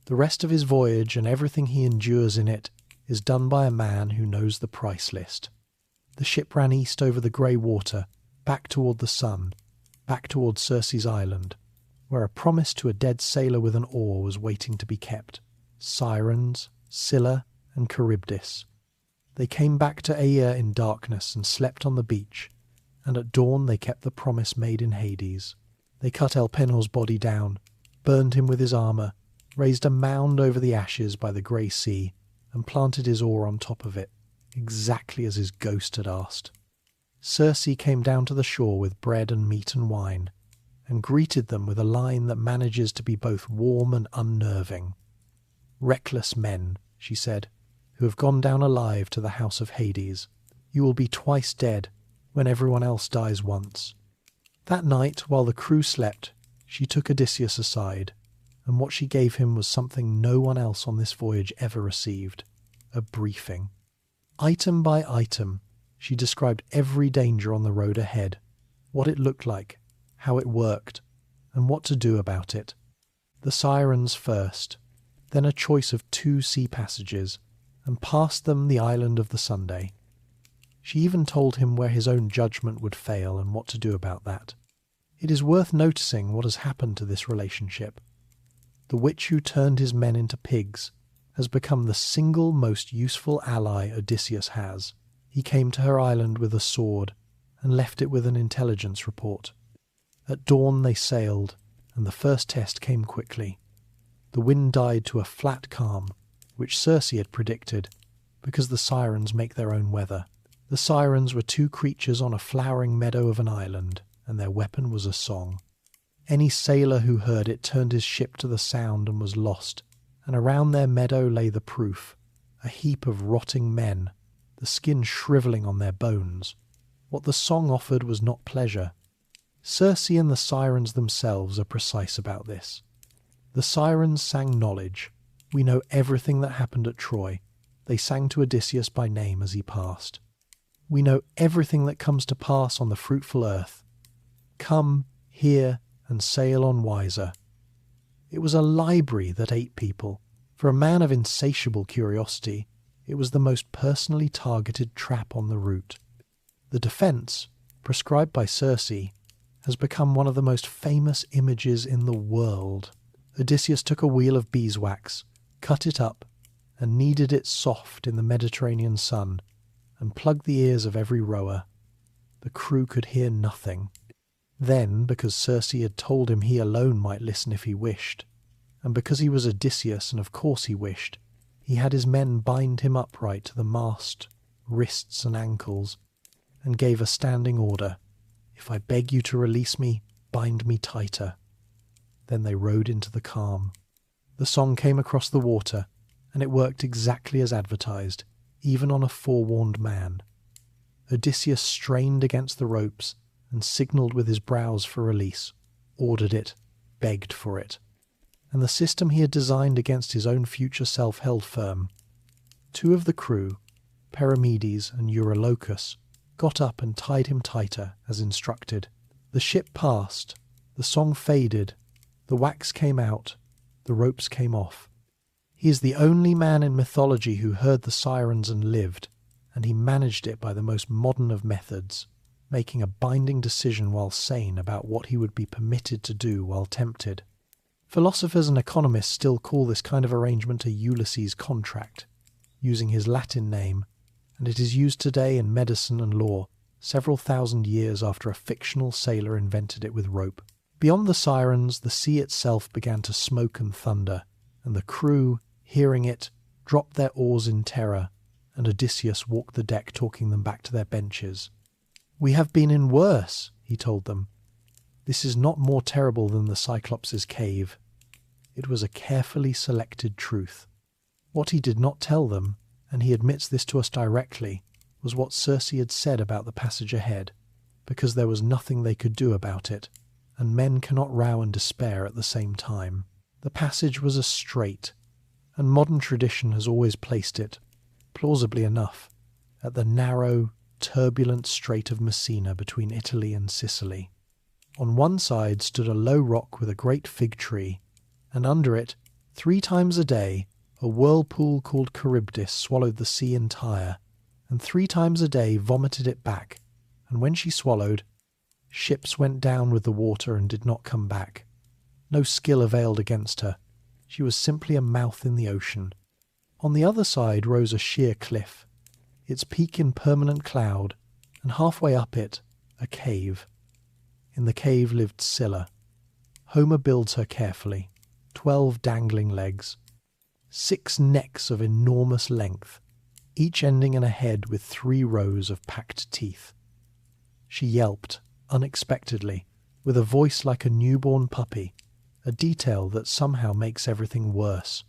The rest of his voyage and everything he endures in it is done by a man who knows the price list. The ship ran east over the grey water, back toward the sun, back toward Circe's island, where a promise to a dead sailor with an oar was waiting to be kept. Sirens, Scylla and Charybdis. They came back to Aea in darkness and slept on the beach, and at dawn they kept the promise made in Hades. They cut Elpenor's body down, burned him with his armour, raised a mound over the ashes by the grey sea, and planted his oar on top of it, exactly as his ghost had asked. Circe came down to the shore with bread and meat and wine, and greeted them with a line that manages to be both warm and unnerving. "Reckless men," she said, "who have gone down alive to the house of Hades. You will be twice dead when everyone else dies once." That night, while the crew slept, she took Odysseus aside, and what she gave him was something no one else on this voyage ever received: a briefing. Item by item, she described every danger on the road ahead, what it looked like, how it worked, and what to do about it. The Sirens first, then a choice of 2 sea passages, and past them the island of the Sunday. She even told him where his own judgment would fail and what to do about that. It is worth noticing what has happened to this relationship. The witch who turned his men into pigs has become the single most useful ally Odysseus has. He came to her island with a sword and left it with an intelligence report. At dawn they sailed, and the first test came quickly. The wind died to a flat calm, which Circe had predicted, because the Sirens make their own weather. The Sirens were 2 creatures on a flowering meadow of an island, and their weapon was a song. Any sailor who heard it turned his ship to the sound and was lost, and around their meadow lay the proof, a heap of rotting men, the skin shrivelling on their bones. What the song offered was not pleasure. Circe and the Sirens themselves are precise about this. The Sirens sang knowledge. We know everything that happened at Troy. They sang to Odysseus by name as he passed. We know everything that comes to pass on the fruitful earth. Come, hear, and sail on wiser. It was a library that ate people. For a man of insatiable curiosity, it was the most personally targeted trap on the route. The defence, prescribed by Circe, has become one of the most famous images in the world. Odysseus took a wheel of beeswax, cut it up, and kneaded it soft in the Mediterranean sun, and plugged the ears of every rower. The crew could hear nothing. Then, because Circe had told him he alone might listen if he wished, and because he was Odysseus and of course he wished, he had his men bind him upright to the mast, wrists and ankles, and gave a standing order: "If I beg you to release me, bind me tighter." Then they rowed into the calm. The song came across the water, and it worked exactly as advertised, even on a forewarned man. Odysseus strained against the ropes and signalled with his brows for release, ordered it, begged for it. And the system he had designed against his own future self held firm. 2 of the crew, Perimedes and Eurylochus, got up and tied him tighter, as instructed. The ship passed, the song faded, the wax came out, the ropes came off. He is the only man in mythology who heard the Sirens and lived, and he managed it by the most modern of methods, making a binding decision while sane about what he would be permitted to do while tempted. Philosophers and economists still call this kind of arrangement a Ulysses contract, using his Latin name, and it is used today in medicine and law, several thousand years after a fictional sailor invented it with rope. Beyond the Sirens, the sea itself began to smoke and thunder, and the crew, hearing it, dropped their oars in terror, and Odysseus walked the deck talking them back to their benches. "We have been in worse," he told them. "This is not more terrible than the Cyclops' cave." It was a carefully selected truth. What he did not tell them, and he admits this to us directly, was what Circe had said about the passage ahead, because there was nothing they could do about it, and men cannot row and despair at the same time. The passage was a strait, and modern tradition has always placed it, plausibly enough, at the narrow, turbulent Strait of Messina between Italy and Sicily. On one side stood a low rock with a great fig tree, and under it, 3 times a day, a whirlpool called Charybdis swallowed the sea entire, and 3 times a day vomited it back, and when she swallowed, ships went down with the water and did not come back. No skill availed against her. She was simply a mouth in the ocean. On the other side rose a sheer cliff, its peak in permanent cloud, and halfway up it, a cave. In the cave lived Scylla. Homer builds her carefully, 12 dangling legs, 6 necks of enormous length, each ending in a head with 3 rows of packed teeth. She yelped, unexpectedly, with a voice like a newborn puppy, a detail that somehow makes everything worse.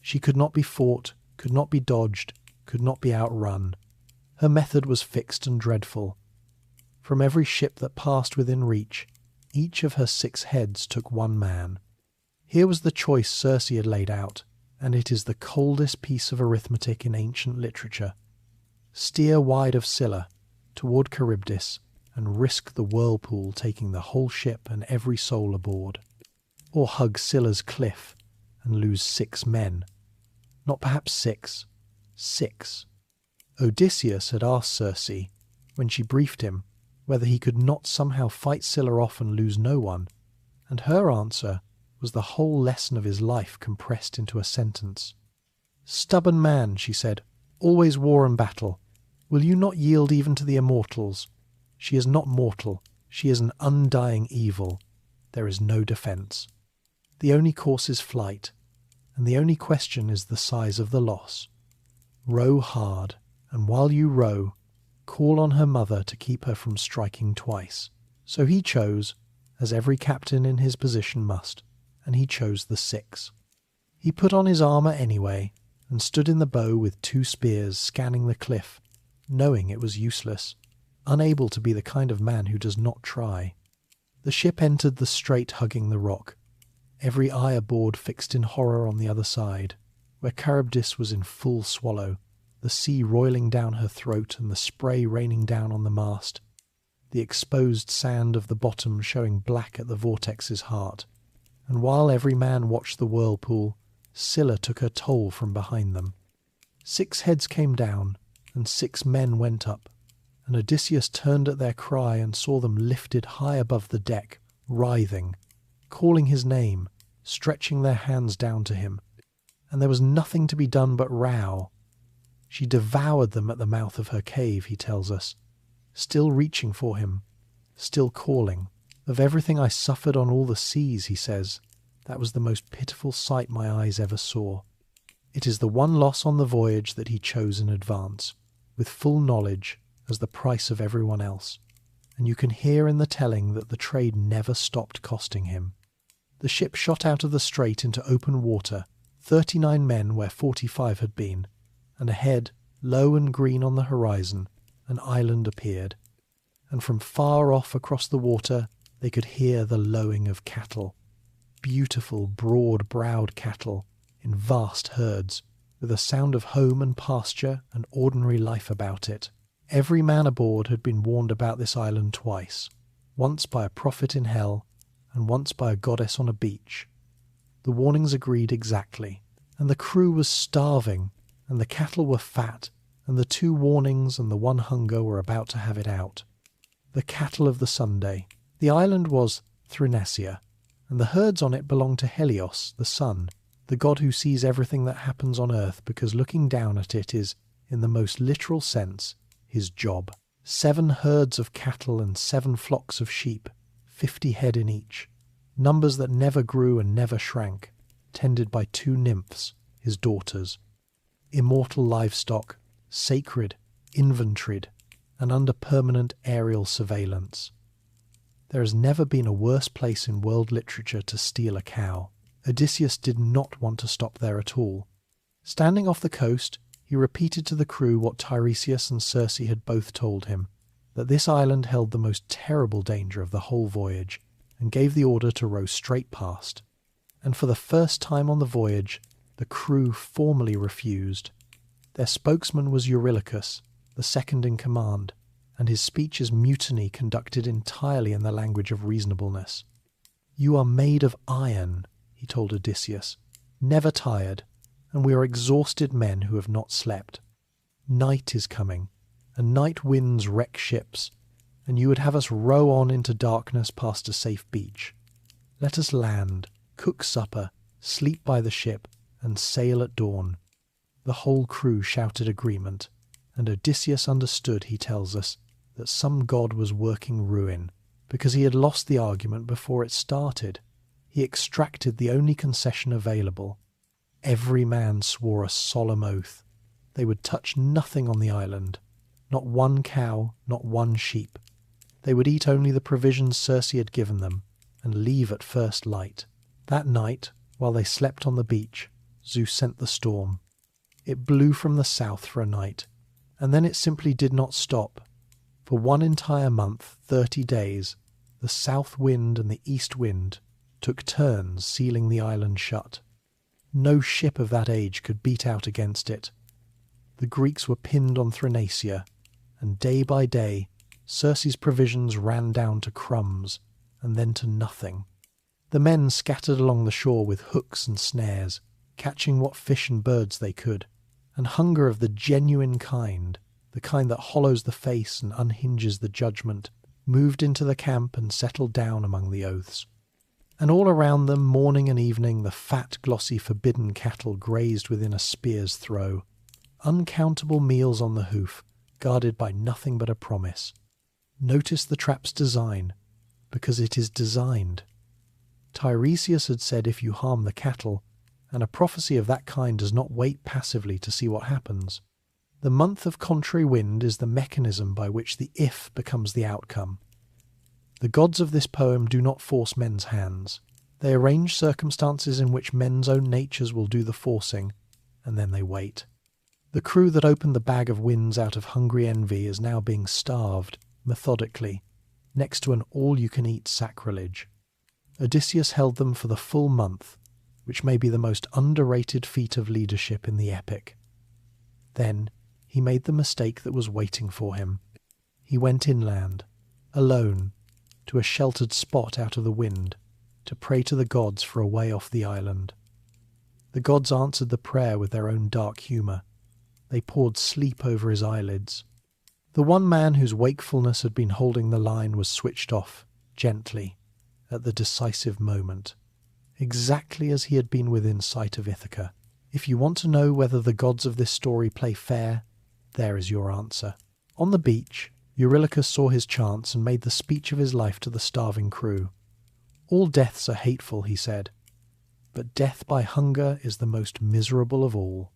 She could not be fought, could not be dodged, could not be outrun. Her method was fixed and dreadful. From every ship that passed within reach, each of her 6 heads took 1 man. Here was the choice Circe had laid out, and it is the coldest piece of arithmetic in ancient literature. Steer wide of Scylla, toward Charybdis, and risk the whirlpool taking the whole ship and every soul aboard. Or hug Scylla's cliff and lose 6 men. Not perhaps 6, 6. Odysseus had asked Circe, when she briefed him, whether he could not somehow fight Scylla off and lose no one, and her answer was the whole lesson of his life compressed into a sentence. "Stubborn man," she said, "always war and battle. Will you not yield even to the immortals? She is not mortal, she is an undying evil. There is no defence. The only course is flight, and the only question is the size of the loss. Row hard, and while you row, call on her mother to keep her from striking twice." So he chose, as every captain in his position must, and he chose the 6. He put on his armour anyway, and stood in the bow with 2 spears scanning the cliff, knowing it was useless, unable to be the kind of man who does not try. The ship entered the strait hugging the rock, every eye aboard fixed in horror on the other side, where Charybdis was in full swallow, the sea roiling down her throat and the spray raining down on the mast, the exposed sand of the bottom showing black at the vortex's heart. And while every man watched the whirlpool, Scylla took her toll from behind them. 6 heads came down, and 6 men went up, and Odysseus turned at their cry and saw them lifted high above the deck, writhing, calling his name, stretching their hands down to him, and there was nothing to be done but row. She devoured them at the mouth of her cave, he tells us, still reaching for him, still calling. "Of everything I suffered on all the seas," he says, "that was the most pitiful sight my eyes ever saw." It is the one loss on the voyage that he chose in advance, with full knowledge, as the price of everyone else, and you can hear in the telling that the trade never stopped costing him. The ship shot out of the strait into open water, 39 men where 45 had been, and ahead, low and green on the horizon, an island appeared, and from far off across the water they could hear the lowing of cattle, beautiful broad-browed cattle in vast herds, with a sound of home and pasture and ordinary life about it. Every man aboard had been warned about this island twice, once by a prophet in hell, and once by a goddess on a beach. The warnings agreed exactly, and the crew was starving, and the cattle were fat, and the 2 warnings and the 1 hunger were about to have it out. The cattle of the Sunday. The island was Thrinacia, and the herds on it belonged to Helios, the sun, the god who sees everything that happens on earth, because looking down at it is, in the most literal sense, his job. 7 herds of cattle and 7 flocks of sheep, 50 head in each, numbers that never grew and never shrank, tended by 2 nymphs, his daughters. Immortal livestock, sacred, inventoried, and under permanent aerial surveillance. There has never been a worse place in world literature to steal a cow. Odysseus did not want to stop there at all. Standing off the coast, he repeated to the crew what Tiresias and Circe had both told him, that this island held the most terrible danger of the whole voyage, and gave the order to row straight past. And for the first time on the voyage, the crew formally refused. Their spokesman was Eurylochus, the second in command, and his speech is mutiny conducted entirely in the language of reasonableness. "You are made of iron," he told Odysseus, "never tired, and we are exhausted men who have not slept. Night is coming, and night winds wreck ships, and you would have us row on into darkness past a safe beach. Let us land, cook supper, sleep by the ship, and sail at dawn." The whole crew shouted agreement, and Odysseus understood, he tells us, that some god was working ruin, because he had lost the argument before it started. He extracted the only concession available. Every man swore a solemn oath. They would touch nothing on the island, not 1 cow, not 1 sheep. They would eat only the provisions Circe had given them, and leave at first light. That night, while they slept on the beach, Zeus sent the storm. It blew from the south for a night, and then it simply did not stop. For one entire month, 30 days, the south wind and the east wind took turns sealing the island shut. No ship of that age could beat out against it. The Greeks were pinned on Thrinacia, and day by day Circe's provisions ran down to crumbs, and then to nothing. The men scattered along the shore with hooks and snares, catching what fish and birds they could, and hunger of the genuine kind, the kind that hollows the face and unhinges the judgment, moved into the camp and settled down among the oaths. And all around them, morning and evening, the fat, glossy, forbidden cattle grazed within a spear's throw. Uncountable meals on the hoof, guarded by nothing but a promise. Notice the trap's design, because it is designed. Tiresias had said if you harm the cattle, and a prophecy of that kind does not wait passively to see what happens. The month of contrary wind is the mechanism by which the if becomes the outcome. The gods of this poem do not force men's hands. They arrange circumstances in which men's own natures will do the forcing, and then they wait. The crew that opened the bag of winds out of hungry envy is now being starved, methodically, next to an all-you-can-eat sacrilege. Odysseus held them for the full month, which may be the most underrated feat of leadership in the epic. Then he made the mistake that was waiting for him. He went inland, alone, to a sheltered spot out of the wind, to pray to the gods for a way off the island. The gods answered the prayer with their own dark humour. They poured sleep over his eyelids. The one man whose wakefulness had been holding the line was switched off, gently, at the decisive moment, exactly as he had been within sight of Ithaca. If you want to know whether the gods of this story play fair, there is your answer. On the beach, Eurylochus saw his chance and made the speech of his life to the starving crew. All deaths are hateful, he said, but death by hunger is the most miserable of all.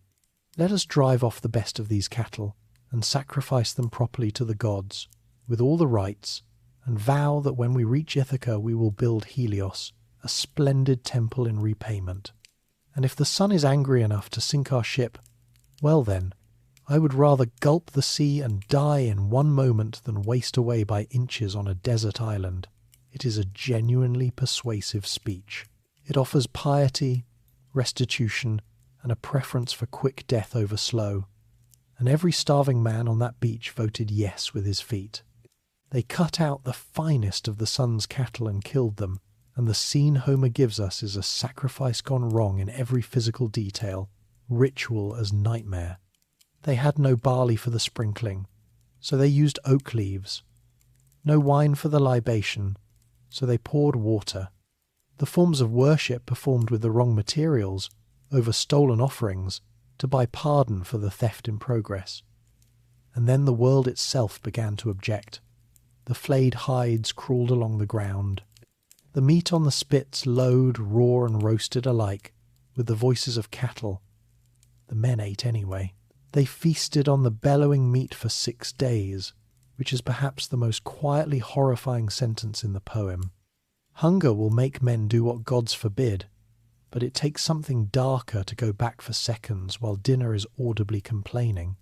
Let us drive off the best of these cattle, and sacrifice them properly to the gods, with all the rites, and vow that when we reach Ithaca we will build Helios, a splendid temple in repayment. And if the sun is angry enough to sink our ship, well then, I would rather gulp the sea and die in one moment than waste away by inches on a desert island. It is a genuinely persuasive speech. It offers piety, restitution, and a preference for quick death over slow. And every starving man on that beach voted yes with his feet. They cut out the finest of the sun's cattle and killed them, and the scene Homer gives us is a sacrifice gone wrong in every physical detail, ritual as nightmare. They had no barley for the sprinkling, so they used oak leaves. No wine for the libation, so they poured water. The forms of worship performed with the wrong materials, over stolen offerings, to buy pardon for the theft in progress. And then the world itself began to object. The flayed hides crawled along the ground. The meat on the spits lowed, raw and roasted alike, with the voices of cattle. The men ate anyway. They feasted on the bellowing meat for 6 days, which is perhaps the most quietly horrifying sentence in the poem. Hunger will make men do what gods forbid, but it takes something darker to go back for seconds while dinner is audibly complaining.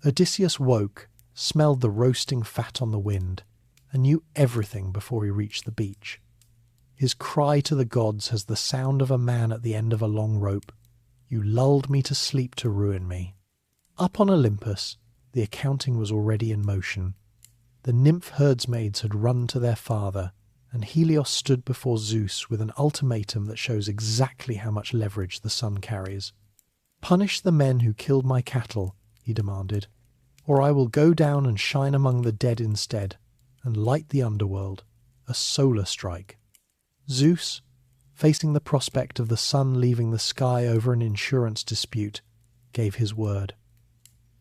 Odysseus woke, smelled the roasting fat on the wind, and knew everything before he reached the beach. His cry to the gods has the sound of a man at the end of a long rope. You lulled me to sleep to ruin me. Up on Olympus, the accounting was already in motion. The nymph herdsmaids had run to their father, and Helios stood before Zeus with an ultimatum that shows exactly how much leverage the sun carries. "Punish the men who killed my cattle," he demanded, "or I will go down and shine among the dead instead, and light the underworld, a solar strike." Zeus, facing the prospect of the sun leaving the sky over an insurance dispute, gave his word.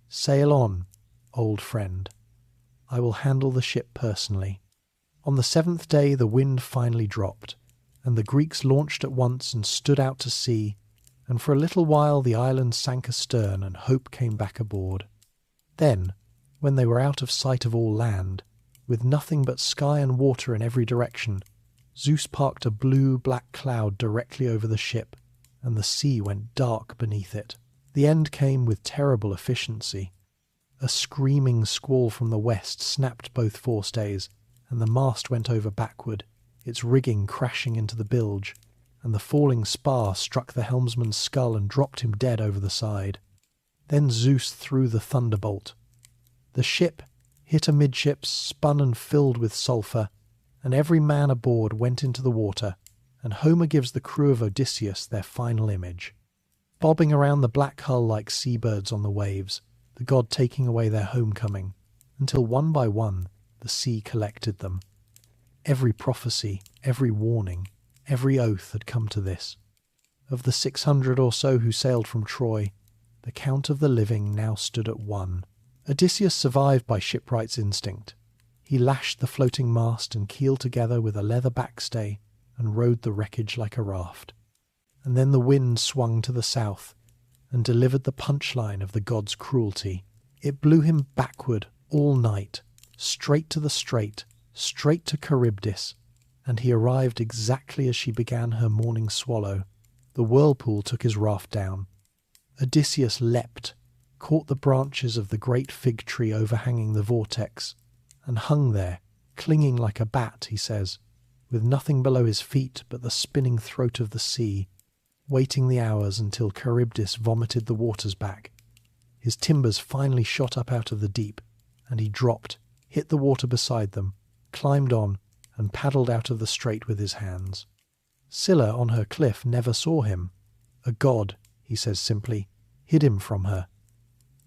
"Sail on, old friend. I will handle the ship personally." On the 7th day the wind finally dropped, and the Greeks launched at once and stood out to sea, and for a little while the island sank astern and hope came back aboard. Then, when they were out of sight of all land, With nothing but sky and water in every direction, Zeus parked a blue-black cloud directly over the ship, and the sea went dark beneath it. The end came with terrible efficiency. A screaming squall from the west snapped both forestays, and the mast went over backward, its rigging crashing into the bilge, and the falling spar struck the helmsman's skull and dropped him dead over the side. Then Zeus threw the thunderbolt. The ship hit amidships, spun and filled with sulphur, and every man aboard went into the water, and Homer gives the crew of Odysseus their final image. Bobbing around the black hull like seabirds on the waves, the god taking away their homecoming, until one by one the sea collected them. Every prophecy, every warning, every oath had come to this. Of the 600 or so who sailed from Troy, the count of the living now stood at 1. Odysseus survived by shipwright's instinct. He lashed the floating mast and keel together with a leather backstay and rode the wreckage like a raft. And then the wind swung to the south and delivered the punchline of the god's cruelty. It blew him backward all night, straight to the strait, straight to Charybdis, and he arrived exactly as she began her morning swallow. The whirlpool took his raft down. Odysseus leapt, caught the branches of the great fig tree overhanging the vortex, and hung there, clinging like a bat, he says, with nothing below his feet but the spinning throat of the sea, waiting the hours until Charybdis vomited the waters back. His timbers finally shot up out of the deep, and he dropped, hit the water beside them, climbed on, and paddled out of the strait with his hands. Scylla on her cliff never saw him. A god, he says simply, hid him from her.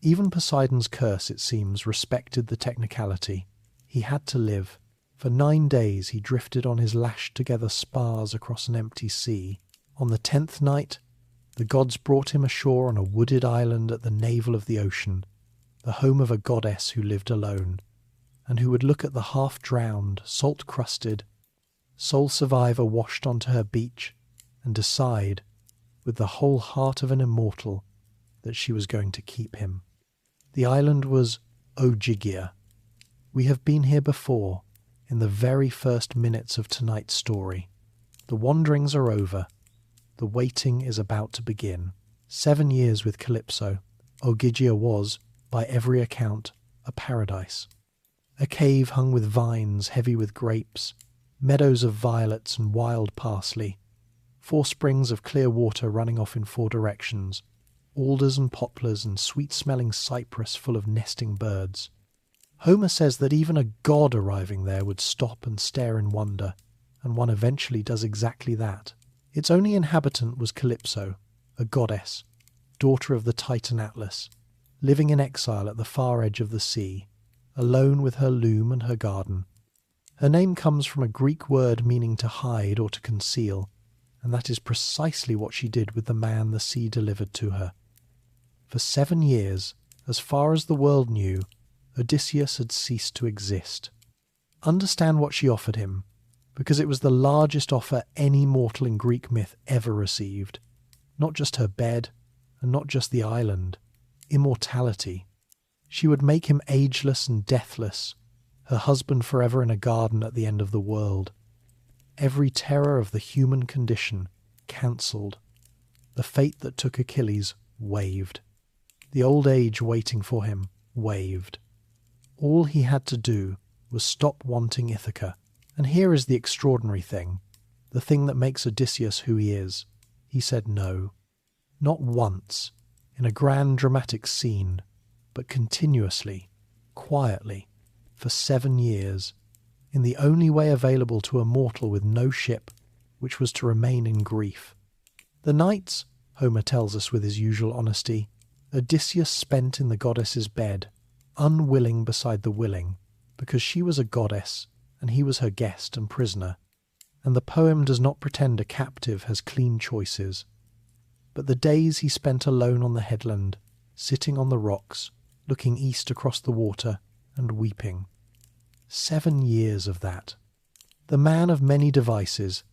Even Poseidon's curse, it seems, respected the technicality. He had to live. For 9 days he drifted on his lashed-together spars across an empty sea. On the 10th night, the gods brought him ashore on a wooded island at the navel of the ocean, the home of a goddess who lived alone, and who would look at the half-drowned, salt-crusted, sole survivor washed onto her beach and decide, with the whole heart of an immortal, that she was going to keep him. The island was Ogygia. We have been here before, in the very first minutes of tonight's story. The wanderings are over. The waiting is about to begin. 7 years with Calypso, Ogygia was, by every account, a paradise. A cave hung with vines heavy with grapes, meadows of violets and wild parsley, 4 springs of clear water running off in 4 directions, alders and poplars and sweet-smelling cypress full of nesting birds. Homer says that even a god arriving there would stop and stare in wonder, and one eventually does exactly that. Its only inhabitant was Calypso, a goddess, daughter of the Titan Atlas, living in exile at the far edge of the sea, alone with her loom and her garden. Her name comes from a Greek word meaning to hide or to conceal, and that is precisely what she did with the man the sea delivered to her. For 7 years, as far as the world knew, Odysseus had ceased to exist. Understand what she offered him, because it was the largest offer any mortal in Greek myth ever received. Not just her bed, and not just the island. Immortality. She would make him ageless and deathless, her husband forever in a garden at the end of the world. Every terror of the human condition cancelled. The fate that took Achilles waived. The old age waiting for him waived. All he had to do was stop wanting Ithaca. And here is the extraordinary thing, the thing that makes Odysseus who he is. He said no. Not once, in a grand dramatic scene, but continuously, quietly, for 7 years, in the only way available to a mortal with no ship, which was to remain in grief. The nights, Homer tells us with his usual honesty, Odysseus spent in the goddess's bed, unwilling beside the willing, because she was a goddess, and he was her guest and prisoner, and the poem does not pretend a captive has clean choices. But the days he spent alone on the headland, sitting on the rocks, looking east across the water, and weeping. 7 years of that. The man of many devices,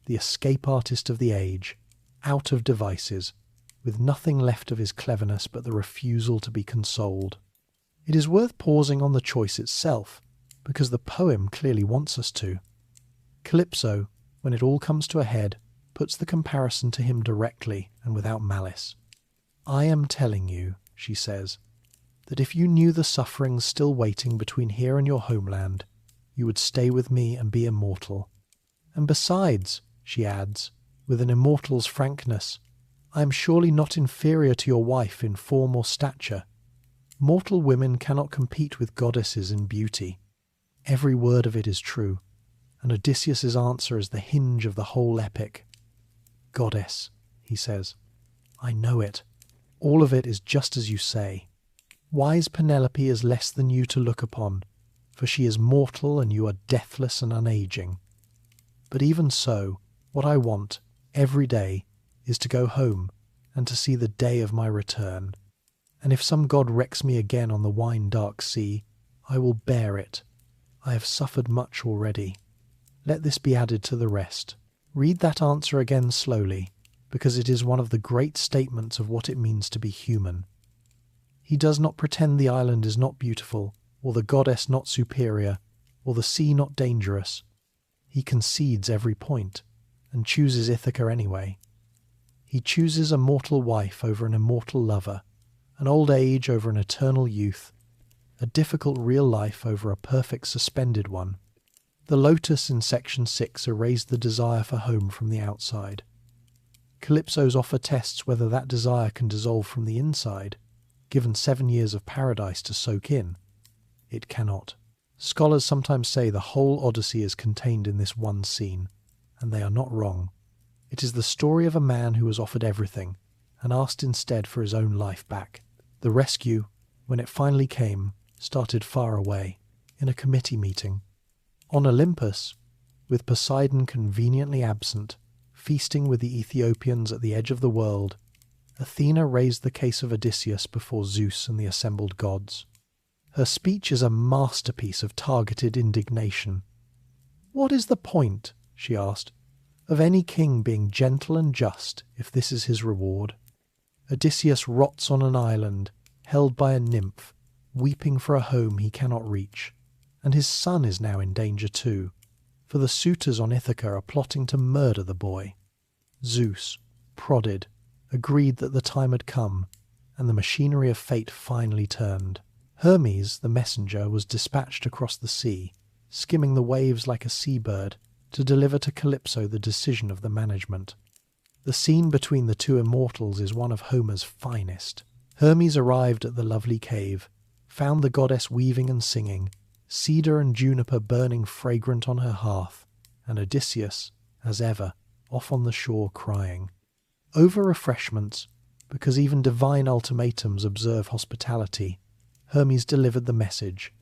the escape artist of the age, out of devices, with nothing left of his cleverness but the refusal to be consoled. It is worth pausing on the choice itself, because the poem clearly wants us to. Calypso, when it all comes to a head, puts the comparison to him directly and without malice. "I am telling you," she says, "that if you knew the sufferings still waiting between here and your homeland, you would stay with me and be immortal. And besides," she adds, with an immortal's frankness, "I am surely not inferior to your wife in form or stature. Mortal women cannot compete with goddesses in beauty." Every word of it is true, and Odysseus's answer is the hinge of the whole epic. "Goddess," he says, "I know it. All of it is just as you say. Wise Penelope is less than you to look upon, for she is mortal and you are deathless and unaging. But even so, what I want, every day, is to go home and to see the day of my return. And if some god wrecks me again on the wine-dark sea, I will bear it. I have suffered much already. Let this be added to the rest." Read that answer again slowly, because it is one of the great statements of what it means to be human. He does not pretend the island is not beautiful, or the goddess not superior, or the sea not dangerous. He concedes every point, and chooses Ithaca anyway. He chooses a mortal wife over an immortal lover, an old age over an eternal youth, a difficult real life over a perfect suspended one. The lotus in section 6 erased the desire for home from the outside. Calypso's offer tests whether that desire can dissolve from the inside, given 7 years of paradise to soak in. It cannot. Scholars sometimes say the whole Odyssey is contained in this one scene, and they are not wrong. It is the story of a man who was offered everything, and asked instead for his own life back. The rescue, when it finally came, started far away, in a committee meeting. On Olympus, with Poseidon conveniently absent, feasting with the Ethiopians at the edge of the world, Athena raised the case of Odysseus before Zeus and the assembled gods. Her speech is a masterpiece of targeted indignation. "What is the point," she asked, "of any king being gentle and just if this is his reward? Odysseus rots on an island, held by a nymph, weeping for a home he cannot reach, and his son is now in danger too, for the suitors on Ithaca are plotting to murder the boy." Zeus, prodded, agreed that the time had come, and the machinery of fate finally turned. Hermes, the messenger, was dispatched across the sea, skimming the waves like a seabird, to deliver to Calypso the decision of the management. The scene between the two immortals is one of Homer's finest. Hermes arrived at the lovely cave, found the goddess weaving and singing, cedar and juniper burning fragrant on her hearth, and Odysseus, as ever, off on the shore crying. Over refreshments, because even divine ultimatums observe hospitality, Hermes delivered the message.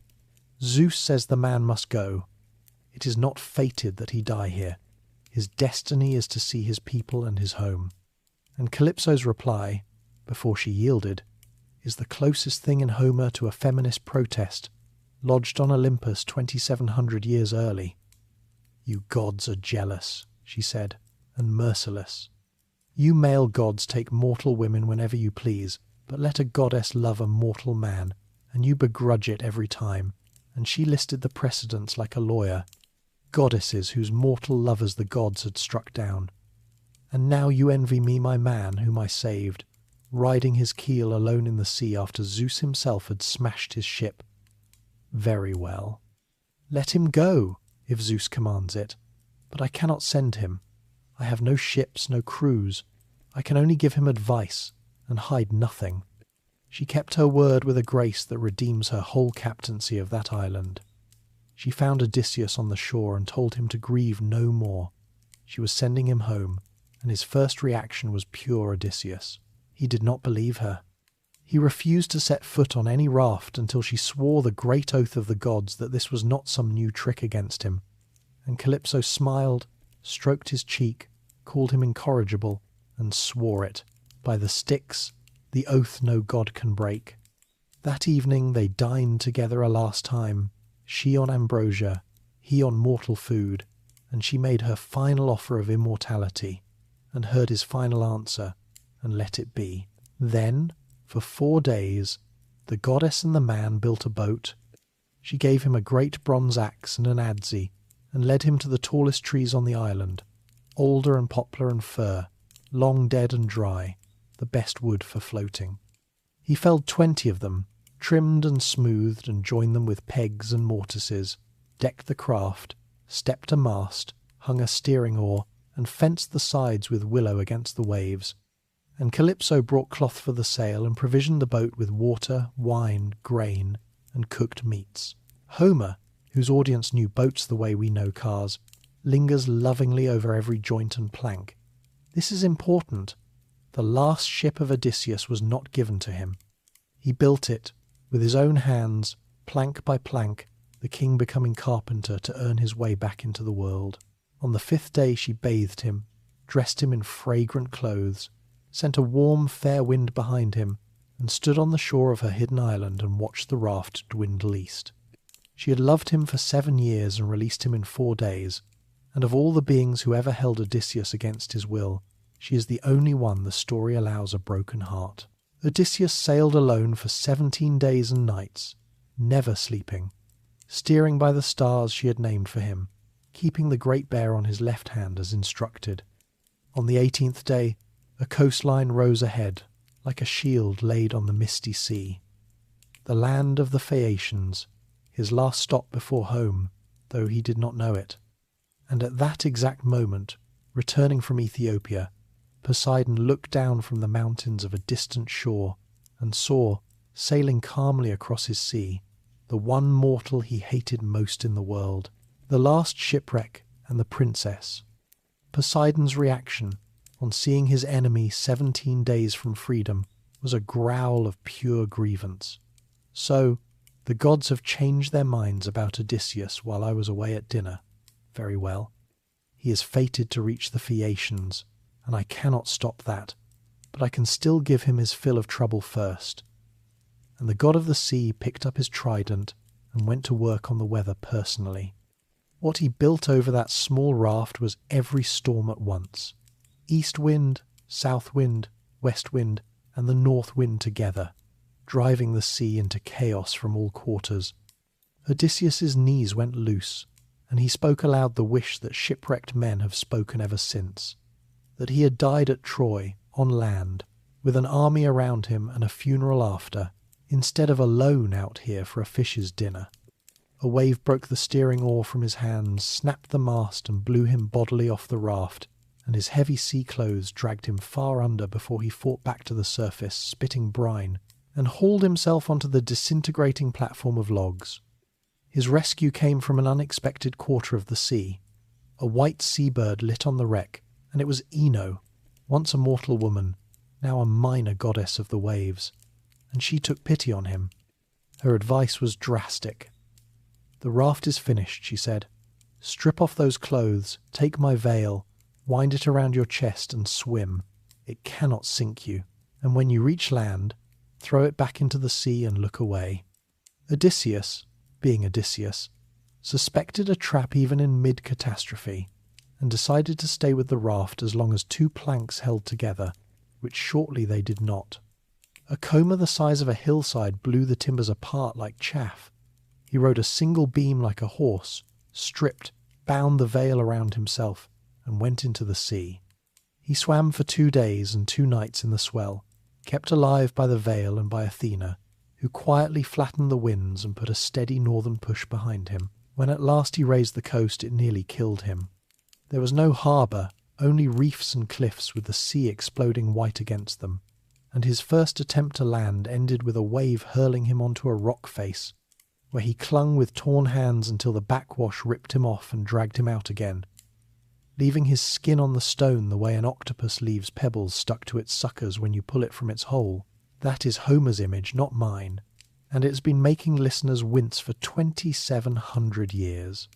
Zeus says the man must go. It is not fated that he die here. His destiny is to see his people and his home. And Calypso's reply, before she yielded, is the closest thing in Homer to a feminist protest lodged on Olympus 2,700 years early. "You gods are jealous," she said, "and merciless. You male gods take mortal women whenever you please, but let a goddess love a mortal man, and you begrudge it every time." And she listed the precedents like a lawyer, goddesses whose mortal lovers the gods had struck down. "And now you envy me my man whom I saved, riding his keel alone in the sea after Zeus himself had smashed his ship. Very well. Let him go, if Zeus commands it, but I cannot send him. I have no ships, no crews. I can only give him advice, and hide nothing." She kept her word with a grace that redeems her whole captaincy of that island. She found Odysseus on the shore and told him to grieve no more. She was sending him home, and his first reaction was pure Odysseus. He did not believe her. He refused to set foot on any raft until she swore the great oath of the gods that this was not some new trick against him. And Calypso smiled, stroked his cheek, called him incorrigible, and swore it. By the Styx, the oath no god can break. That evening they dined together a last time, she on ambrosia, he on mortal food, and she made her final offer of immortality, and heard his final answer, and let it be. Then, for 4 days, the goddess and the man built a boat. She gave him a great bronze axe and an adze, and led him to the tallest trees on the island, alder and poplar and fir, long dead and dry, the best wood for floating. He felled 20 of them, trimmed and smoothed, and joined them with pegs and mortises, decked the craft, stepped a mast, hung a steering oar, and fenced the sides with willow against the waves. And Calypso brought cloth for the sail and provisioned the boat with water, wine, grain, and cooked meats. Homer, whose audience knew boats the way we know cars, lingers lovingly over every joint and plank. This is important. The last ship of Odysseus was not given to him. He built it, with his own hands, plank by plank, the king becoming carpenter to earn his way back into the world. On the 5th day she bathed him, dressed him in fragrant clothes, sent a warm, fair wind behind him, and stood on the shore of her hidden island and watched the raft dwindle east. She had loved him for 7 years and released him in 4 days, and of all the beings who ever held Odysseus against his will, she is the only one the story allows a broken heart. Odysseus sailed alone for 17 days and nights, never sleeping, steering by the stars she had named for him, keeping the Great Bear on his left hand as instructed. On the 18th day, a coastline rose ahead, like a shield laid on the misty sea. The land of the Phaeacians, his last stop before home, though he did not know it. And at that exact moment, returning from Ethiopia, Poseidon looked down from the mountains of a distant shore and saw, sailing calmly across his sea, the one mortal he hated most in the world, the last shipwreck and the princess. Poseidon's reaction, on seeing his enemy 17 days from freedom, was a growl of pure grievance. So, the gods have changed their minds about Odysseus while I was away at dinner. Very well. He is fated to reach the Phaeacians, and I cannot stop that, but I can still give him his fill of trouble first. And the god of the sea picked up his trident and went to work on the weather personally. What he built over that small raft was every storm at once. East wind, south wind, west wind, and the north wind together, driving the sea into chaos from all quarters. Odysseus's knees went loose, and he spoke aloud the wish that shipwrecked men have spoken ever since, that he had died at Troy, on land, with an army around him and a funeral after, instead of alone out here for a fish's dinner. A wave broke the steering oar from his hands, snapped the mast and blew him bodily off the raft, and his heavy sea clothes dragged him far under before he fought back to the surface, spitting brine, and hauled himself onto the disintegrating platform of logs. His rescue came from an unexpected quarter of the sea. A white seabird lit on the wreck, and it was Ino, once a mortal woman, now a minor goddess of the waves, and she took pity on him. Her advice was drastic. "The raft is finished," she said. "Strip off those clothes, take my veil, wind it around your chest and swim. It cannot sink you, and when you reach land, throw it back into the sea and look away." Odysseus, being Odysseus, suspected a trap even in mid-catastrophe, and decided to stay with the raft as long as 2 planks held together, which shortly they did not. A comber the size of a hillside blew the timbers apart like chaff. He rode a single beam like a horse, stripped, bound the veil around himself, and went into the sea. He swam for 2 days and 2 nights in the swell, kept alive by the veil and by Athena, who quietly flattened the winds and put a steady northern push behind him. When at last he raised the coast, it nearly killed him. There was no harbour, only reefs and cliffs with the sea exploding white against them, and his first attempt to land ended with a wave hurling him onto a rock face, where he clung with torn hands until the backwash ripped him off and dragged him out again, leaving his skin on the stone the way an octopus leaves pebbles stuck to its suckers when you pull it from its hole. That is Homer's image, not mine, and it's been making listeners wince for 2,700 years.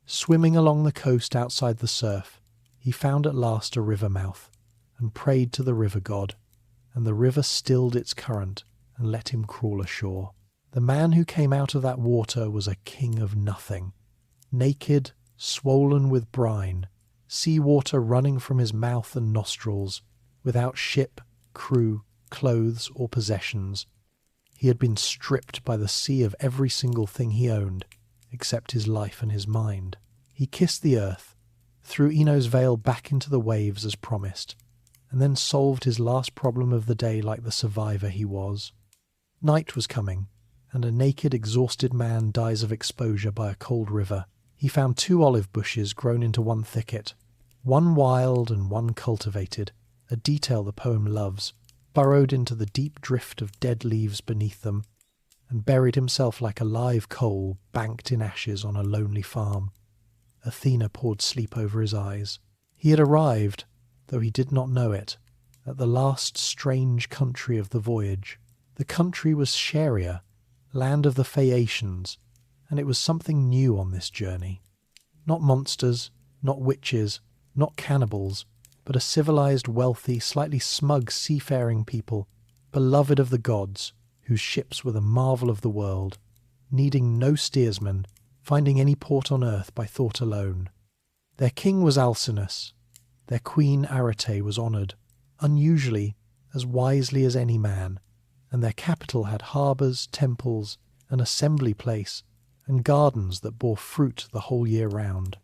Swimming along the coast outside the surf, he found at last a river mouth, and prayed to the river god, and the river stilled its current and let him crawl ashore. The man who came out of that water was a king of nothing, naked, swollen with brine, sea water running from his mouth and nostrils, without ship, crew, clothes or possessions. He had been stripped by the sea of every single thing he owned, except his life and his mind. He kissed the earth, threw Ino's veil back into the waves as promised, and then solved his last problem of the day like the survivor he was. Night was coming, and a naked, exhausted man dies of exposure by a cold river. He found 2 olive bushes grown into one thicket, one wild and one cultivated, a detail the poem loves, burrowed into the deep drift of dead leaves beneath them, and buried himself like a live coal banked in ashes on a lonely farm. Athena poured sleep over his eyes. He had arrived, though he did not know it, at the last strange country of the voyage. The country was Scheria, land of the Phaeacians, and it was something new on this journey. Not monsters, not witches, not cannibals, but a civilized, wealthy, slightly smug seafaring people, beloved of the gods, whose ships were the marvel of the world, needing no steersman, finding any port on earth by thought alone. Their king was Alcinous, their queen Arete was honoured, unusually, as wisely as any man, and their capital had harbours, temples, an assembly place, and gardens that bore fruit the whole year round.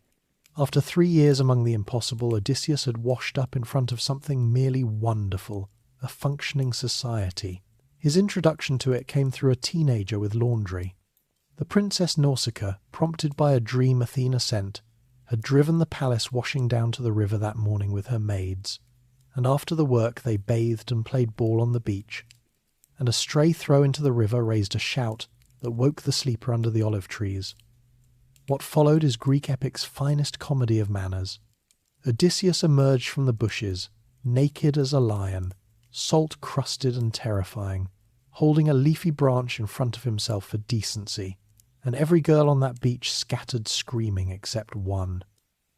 After 3 years among the impossible, Odysseus had washed up in front of something merely wonderful, a functioning society. His introduction to it came through a teenager with laundry. The Princess Nausicaa, prompted by a dream Athena sent, had driven the palace washing down to the river that morning with her maids, and after the work they bathed and played ball on the beach, and a stray throw into the river raised a shout that woke the sleeper under the olive trees. What followed is Greek epic's finest comedy of manners. Odysseus emerged from the bushes, naked as a lion, salt-crusted and terrifying, holding a leafy branch in front of himself for decency, and every girl on that beach scattered screaming except one.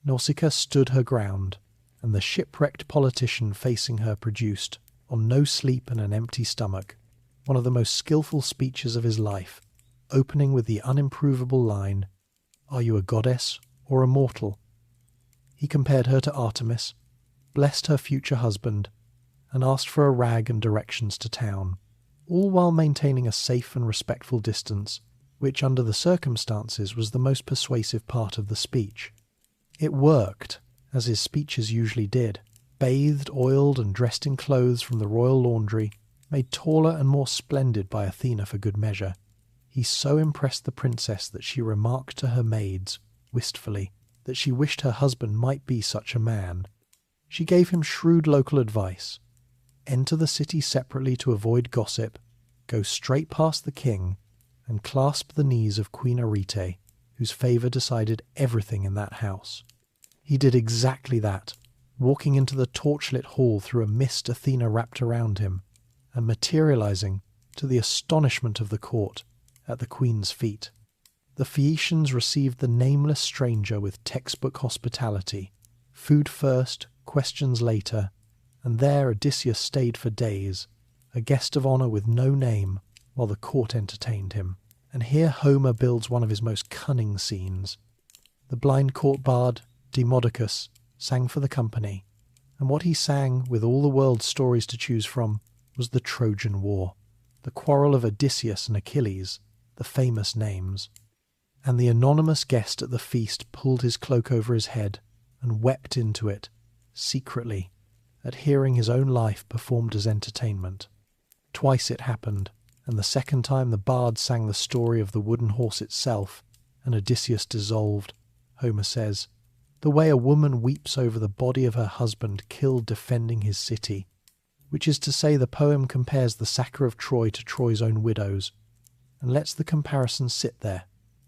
Nausicaa stood her ground, and the shipwrecked politician facing her produced, on no sleep and an empty stomach, one of the most skilful speeches of his life, opening with the unimprovable line, "Are you a goddess or a mortal?" He compared her to Artemis, blessed her future husband, and asked for a rag and directions to town, all while maintaining a safe and respectful distance, which under the circumstances was the most persuasive part of the speech. It worked, as his speeches usually did. Bathed, oiled, and dressed in clothes from the royal laundry, made taller and more splendid by Athena for good measure, he so impressed the princess that she remarked to her maids, wistfully, that she wished her husband might be such a man. She gave him shrewd local advice. Enter the city separately to avoid gossip, go straight past the king, and clasp the knees of Queen Arete, whose favour decided everything in that house. He did exactly that, walking into the torchlit hall through a mist Athena wrapped around him, and materializing, to the astonishment of the court, at the queen's feet. The Phaeacians received the nameless stranger with textbook hospitality, food first, questions later, and there Odysseus stayed for days, a guest of honour with no name, while the court entertained him. And here Homer builds one of his most cunning scenes. The blind court bard, Demodocus, sang for the company, and what he sang, with all the world's stories to choose from, was the Trojan War, the quarrel of Odysseus and Achilles, the famous names. And the anonymous guest at the feast pulled his cloak over his head and wept into it, secretly, at hearing his own life performed as entertainment. Twice it happened, and the second time the bard sang the story of the wooden horse itself, and Odysseus dissolved, Homer says, the way a woman weeps over the body of her husband killed defending his city, which is to say the poem compares the sacker of Troy to Troy's own widows, and lets the comparison sit there,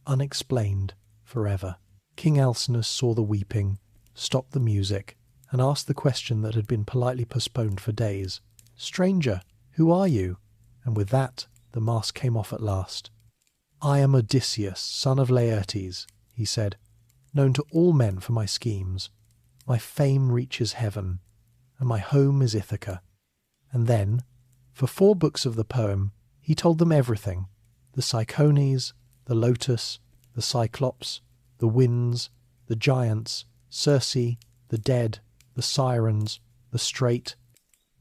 unexplained, forever. King Alcinous saw the weeping, stopped the music, and asked the question that had been politely postponed for days. "Stranger, who are you?" And with that, the mask came off at last. "I am Odysseus, son of Laertes," he said, "known to all men for my schemes. My fame reaches heaven, and my home is Ithaca." And then, for 4 books of the poem, he told them everything: the Cyclones, the Lotus, the Cyclops, the winds, the giants, Circe, the dead, the Sirens, the strait,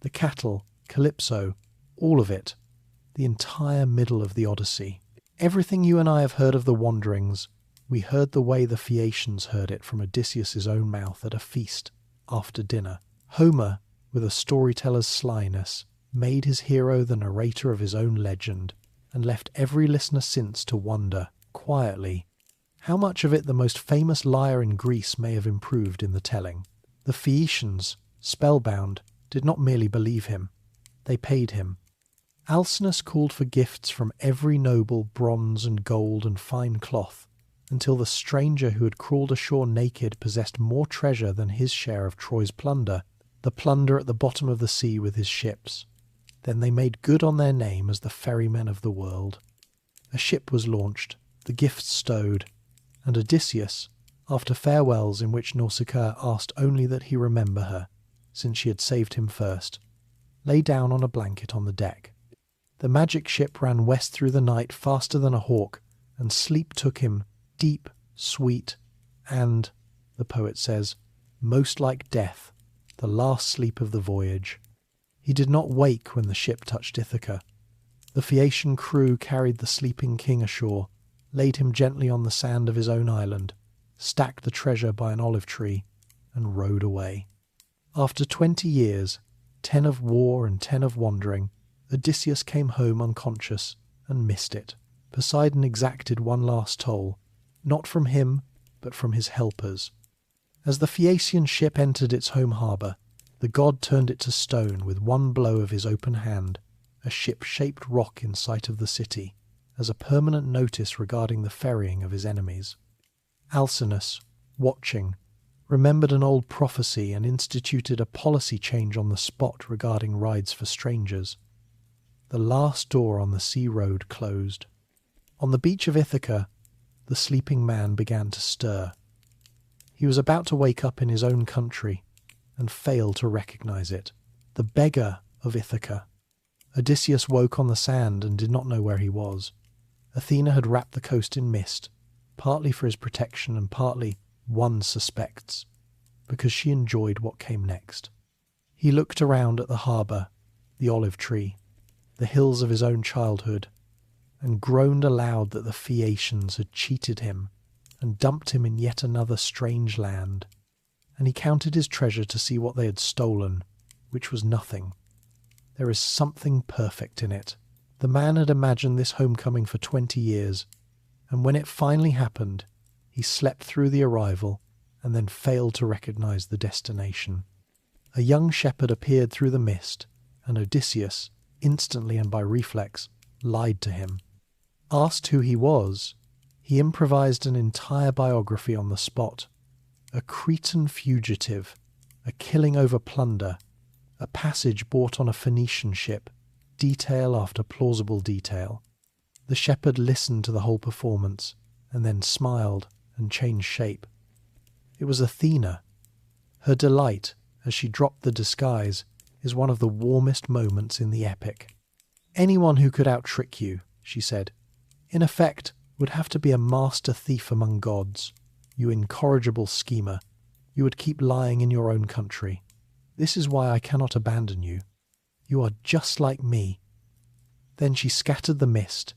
the cattle, Calypso, all of it. the entire middle of the Odyssey. Everything you and I have heard of the wanderings, we heard the way the Phaeacians heard it from Odysseus' own mouth at a feast after dinner. Homer, with a storyteller's slyness, made his hero the narrator of his own legend, and left every listener since to wonder, quietly, how much of it the most famous liar in Greece may have improved in the telling. The Phaeacians, spellbound, did not merely believe him, they paid him. Alcinous called for gifts from every noble, bronze and gold and fine cloth, until the stranger who had crawled ashore naked possessed more treasure than his share of Troy's plunder, the plunder at the bottom of the sea with his ships. Then they made good on their name as the ferrymen of the world. A ship was launched, the gifts stowed, and Odysseus, after farewells in which Nausicaa asked only that he remember her, since she had saved him first, lay down on a blanket on the deck. The magic ship ran west through the night faster than a hawk, and sleep took him, deep, sweet, and, the poet says, most like death, the last sleep of the voyage. He did not wake when the ship touched Ithaca. The Phaeacian crew carried the sleeping king ashore, laid him gently on the sand of his own island, stacked the treasure by an olive tree, and rowed away. After 20 years, 10 of war and 10 of wandering, Odysseus came home unconscious and missed it. Poseidon exacted one last toll, not from him, but from his helpers. As the Phaeacian ship entered its home harbour, the god turned it to stone with one blow of his open hand, a ship-shaped rock in sight of the city, as a permanent notice regarding the ferrying of his enemies. Alcinous, watching, remembered an old prophecy and instituted a policy change on the spot regarding rides for strangers. The last door on the sea road closed. On the beach of Ithaca, the sleeping man began to stir. He was about to wake up in his own country, and fail to recognize it. The beggar of Ithaca. Odysseus woke on the sand and did not know where he was. Athena had wrapped the coast in mist, partly for his protection and partly, one suspects, because she enjoyed what came next. He looked around at the harbour, the olive tree, the hills of his own childhood, and groaned aloud that the Phaeacians had cheated him and dumped him in yet another strange land. And he counted his treasure to see what they had stolen, which was nothing. There is something perfect in it. The man had imagined this homecoming for 20 years, and when it finally happened, he slept through the arrival and then failed to recognize the destination. A young shepherd appeared through the mist, and Odysseus, instantly and by reflex, lied to him. Asked who he was, he improvised an entire biography on the spot. A Cretan fugitive, a killing over plunder, a passage bought on a Phoenician ship, detail after plausible detail. The shepherd listened to the whole performance, and then smiled and changed shape. It was Athena. Her delight, as she dropped the disguise, is one of the warmest moments in the epic. Anyone who could out-trick you, she said, in effect, would have to be a master thief among gods. You incorrigible schemer, you would keep lying in your own country. This is why I cannot abandon you. You are just like me. Then she scattered the mist,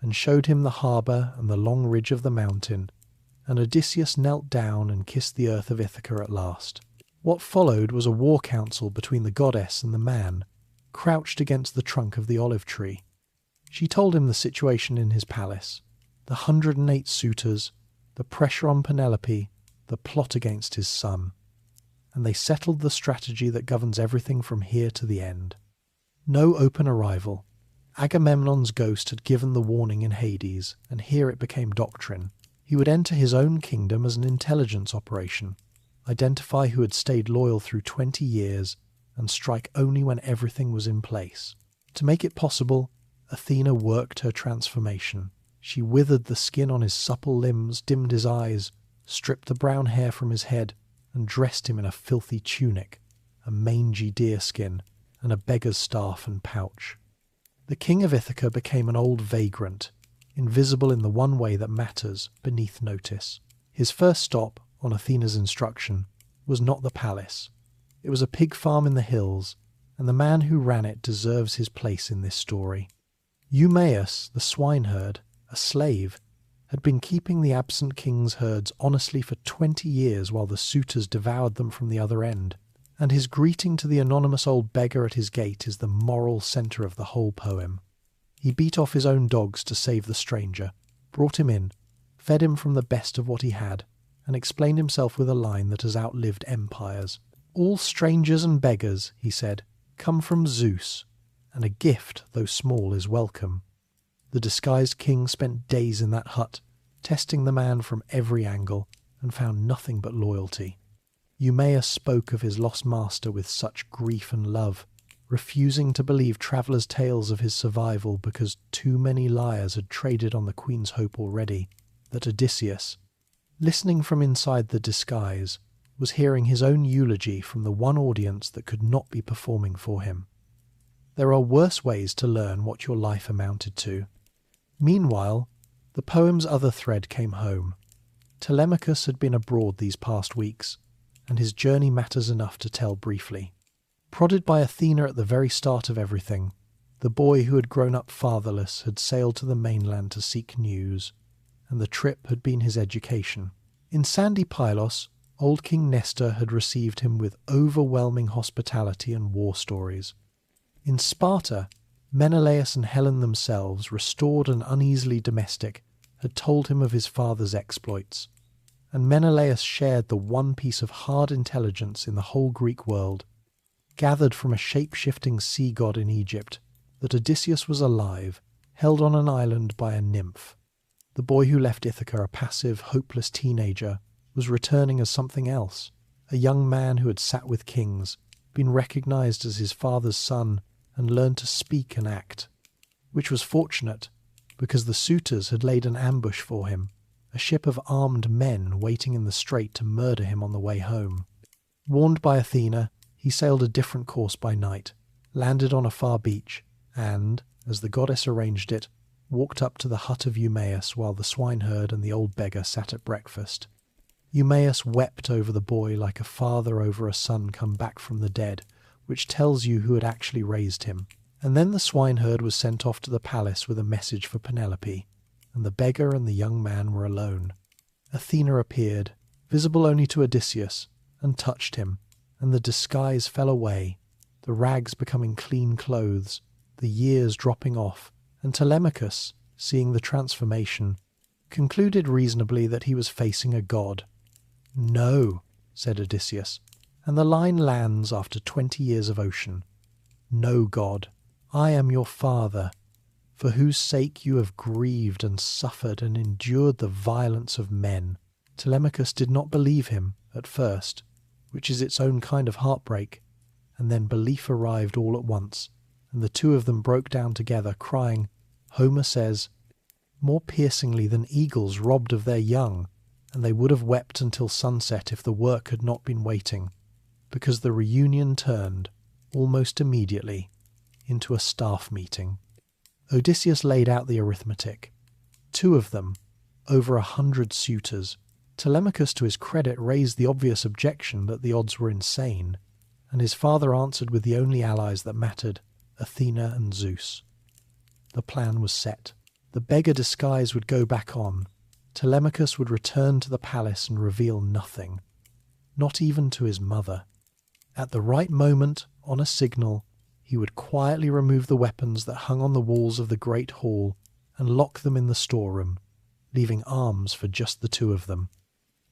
and showed him the harbour and the long ridge of the mountain, and Odysseus knelt down and kissed the earth of Ithaca at last. What followed was a war council between the goddess and the man, crouched against the trunk of the olive tree. She told him the situation in his palace, the 108 suitors, the pressure on Penelope, the plot against his son, and they settled the strategy that governs everything from here to the end. No open arrival. Agamemnon's ghost had given the warning in Hades, and here it became doctrine. He would enter his own kingdom as an intelligence operation, identify who had stayed loyal through 20 years, and strike only when everything was in place. To make it possible, Athena worked her transformation. She withered the skin on his supple limbs, dimmed his eyes, stripped the brown hair from his head, and dressed him in a filthy tunic, a mangy deerskin, and a beggar's staff and pouch. The king of Ithaca became an old vagrant, invisible in the one way that matters, beneath notice. His first stop, on Athena's instruction, was not the palace. It was a pig farm in the hills, and the man who ran it deserves his place in this story. Eumaeus, the swineherd, a slave, had been keeping the absent king's herds honestly for 20 years while the suitors devoured them from the other end, and his greeting to the anonymous old beggar at his gate is the moral centre of the whole poem. He beat off his own dogs to save the stranger, brought him in, fed him from the best of what he had, and explained himself with a line that has outlived empires. "All strangers and beggars," he said, "come from Zeus, and a gift, though small, is welcome." The disguised king spent days in that hut, testing the man from every angle, and found nothing but loyalty. Eumaeus spoke of his lost master with such grief and love, refusing to believe travellers' tales of his survival because too many liars had traded on the queen's hope already, that Odysseus, listening from inside the disguise, was hearing his own eulogy from the one audience that could not be performing for him. There are worse ways to learn what your life amounted to. Meanwhile, the poem's other thread came home. Telemachus had been abroad these past weeks, and his journey matters enough to tell briefly. Prodded by Athena at the very start of everything, the boy who had grown up fatherless had sailed to the mainland to seek news, and the trip had been his education. In sandy Pylos, old King Nestor had received him with overwhelming hospitality and war stories. In Sparta, Menelaus and Helen themselves, restored and uneasily domestic, had told him of his father's exploits, and Menelaus shared the one piece of hard intelligence in the whole Greek world, gathered from a shape-shifting sea god in Egypt, that Odysseus was alive, held on an island by a nymph. The boy who left Ithaca a passive, hopeless teenager was returning as something else, a young man who had sat with kings, been recognized as his father's son, and learned to speak and act, which was fortunate, because the suitors had laid an ambush for him, a ship of armed men waiting in the strait to murder him on the way home. Warned by Athena, he sailed a different course by night, landed on a far beach, and, as the goddess arranged it, walked up to the hut of Eumaeus while the swineherd and the old beggar sat at breakfast. Eumaeus wept over the boy like a father over a son come back from the dead, which tells you who had actually raised him. And then the swineherd was sent off to the palace with a message for Penelope, and the beggar and the young man were alone. Athena appeared, visible only to Odysseus, and touched him, and the disguise fell away, the rags becoming clean clothes, the years dropping off, and Telemachus, seeing the transformation, concluded reasonably that he was facing a god. "No," said Odysseus, and the line lands after 20 years of ocean. "No, God, I am your father, for whose sake you have grieved and suffered and endured the violence of men." Telemachus did not believe him at first, which is its own kind of heartbreak, and then belief arrived all at once, and the two of them broke down together, crying, Homer says, more piercingly than eagles robbed of their young, and they would have wept until sunset if the work had not been waiting, because the reunion turned, almost immediately, into a staff meeting. Odysseus laid out the arithmetic. 2 of them, over 100 suitors. Telemachus, to his credit, raised the obvious objection that the odds were insane, and his father answered with the only allies that mattered, Athena and Zeus. The plan was set. The beggar disguise would go back on. Telemachus would return to the palace and reveal nothing, not even to his mother. At the right moment, on a signal, he would quietly remove the weapons that hung on the walls of the great hall and lock them in the storeroom, leaving arms for just the 2 of them.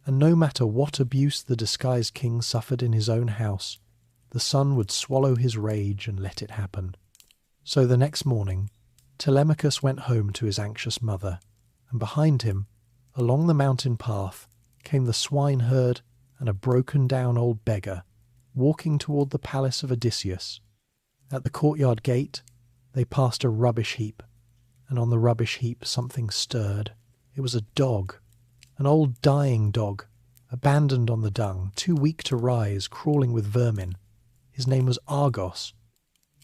And no matter what abuse the disguised king suffered in his own house, the son would swallow his rage and let it happen. So the next morning, Telemachus went home to his anxious mother, and behind him, along the mountain path, came the swineherd and a broken-down old beggar, walking toward the palace of Odysseus. At the courtyard gate, they passed a rubbish heap, and on the rubbish heap something stirred. It was a dog, an old dying dog, abandoned on the dung, too weak to rise, crawling with vermin. His name was Argos.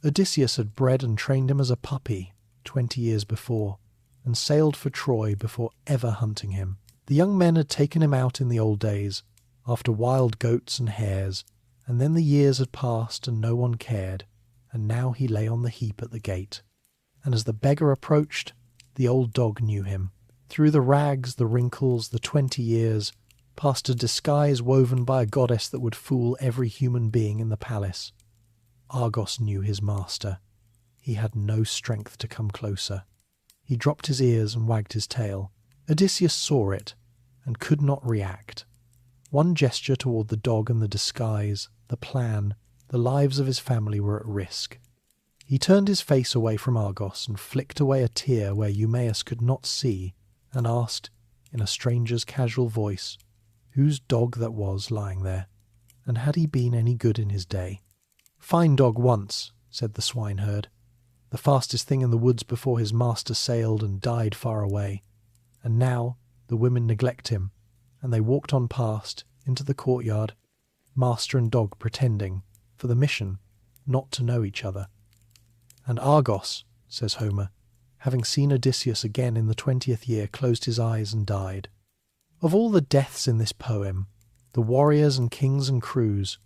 Odysseus had bred and trained him as a puppy 20 years before, and sailed for Troy before ever hunting him. The young men had taken him out in the old days, after wild goats and hares, and then the years had passed and no one cared, and now he lay on the heap at the gate. and as the beggar approached, the old dog knew him. Through the rags, the wrinkles, the 20 years, past a disguise woven by a goddess that would fool every human being in the palace, Argos knew his master. He had no strength to come closer. He dropped his ears and wagged his tail. Odysseus saw it, and could not react. One gesture toward the dog and the disguise, the plan, the lives of his family were at risk. He turned his face away from Argos and flicked away a tear where Eumaeus could not see, and asked, in a stranger's casual voice, whose dog that was lying there, and had he been any good in his day. "Fine dog once," said the swineherd, "the fastest thing in the woods before his master sailed and died far away. And now the women neglect him," and they walked on past, into the courtyard, master and dog pretending, for the mission, not to know each other. And Argos, says Homer, having seen Odysseus again in the 20th year, closed his eyes and died. Of all the deaths in this poem, the warriors and kings and crews,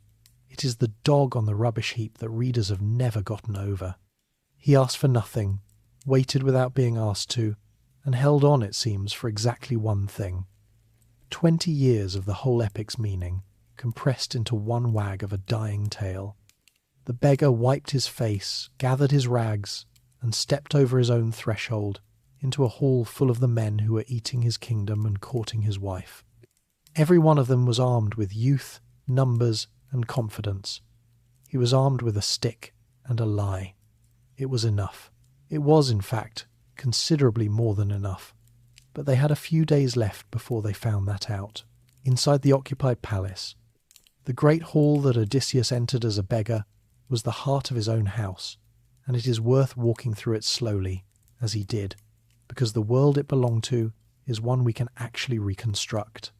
it is the dog on the rubbish heap that readers have never gotten over. He asked for nothing, waited without being asked to, and held on, it seems, for exactly one thing. 20 years of the whole epic's meaning, compressed into one wag of a dying tale. The beggar wiped his face, gathered his rags, and stepped over his own threshold into a hall full of the men who were eating his kingdom and courting his wife. Every one of them was armed with youth, numbers, and confidence. He was armed with a stick and a lie. It was enough. It was, in fact, considerably more than enough. But they had a few days left before they found that out. Inside the occupied palace, the great hall that Odysseus entered as a beggar was the heart of his own house, and it is worth walking through it slowly, as he did, because the world it belonged to is one we can actually reconstruct.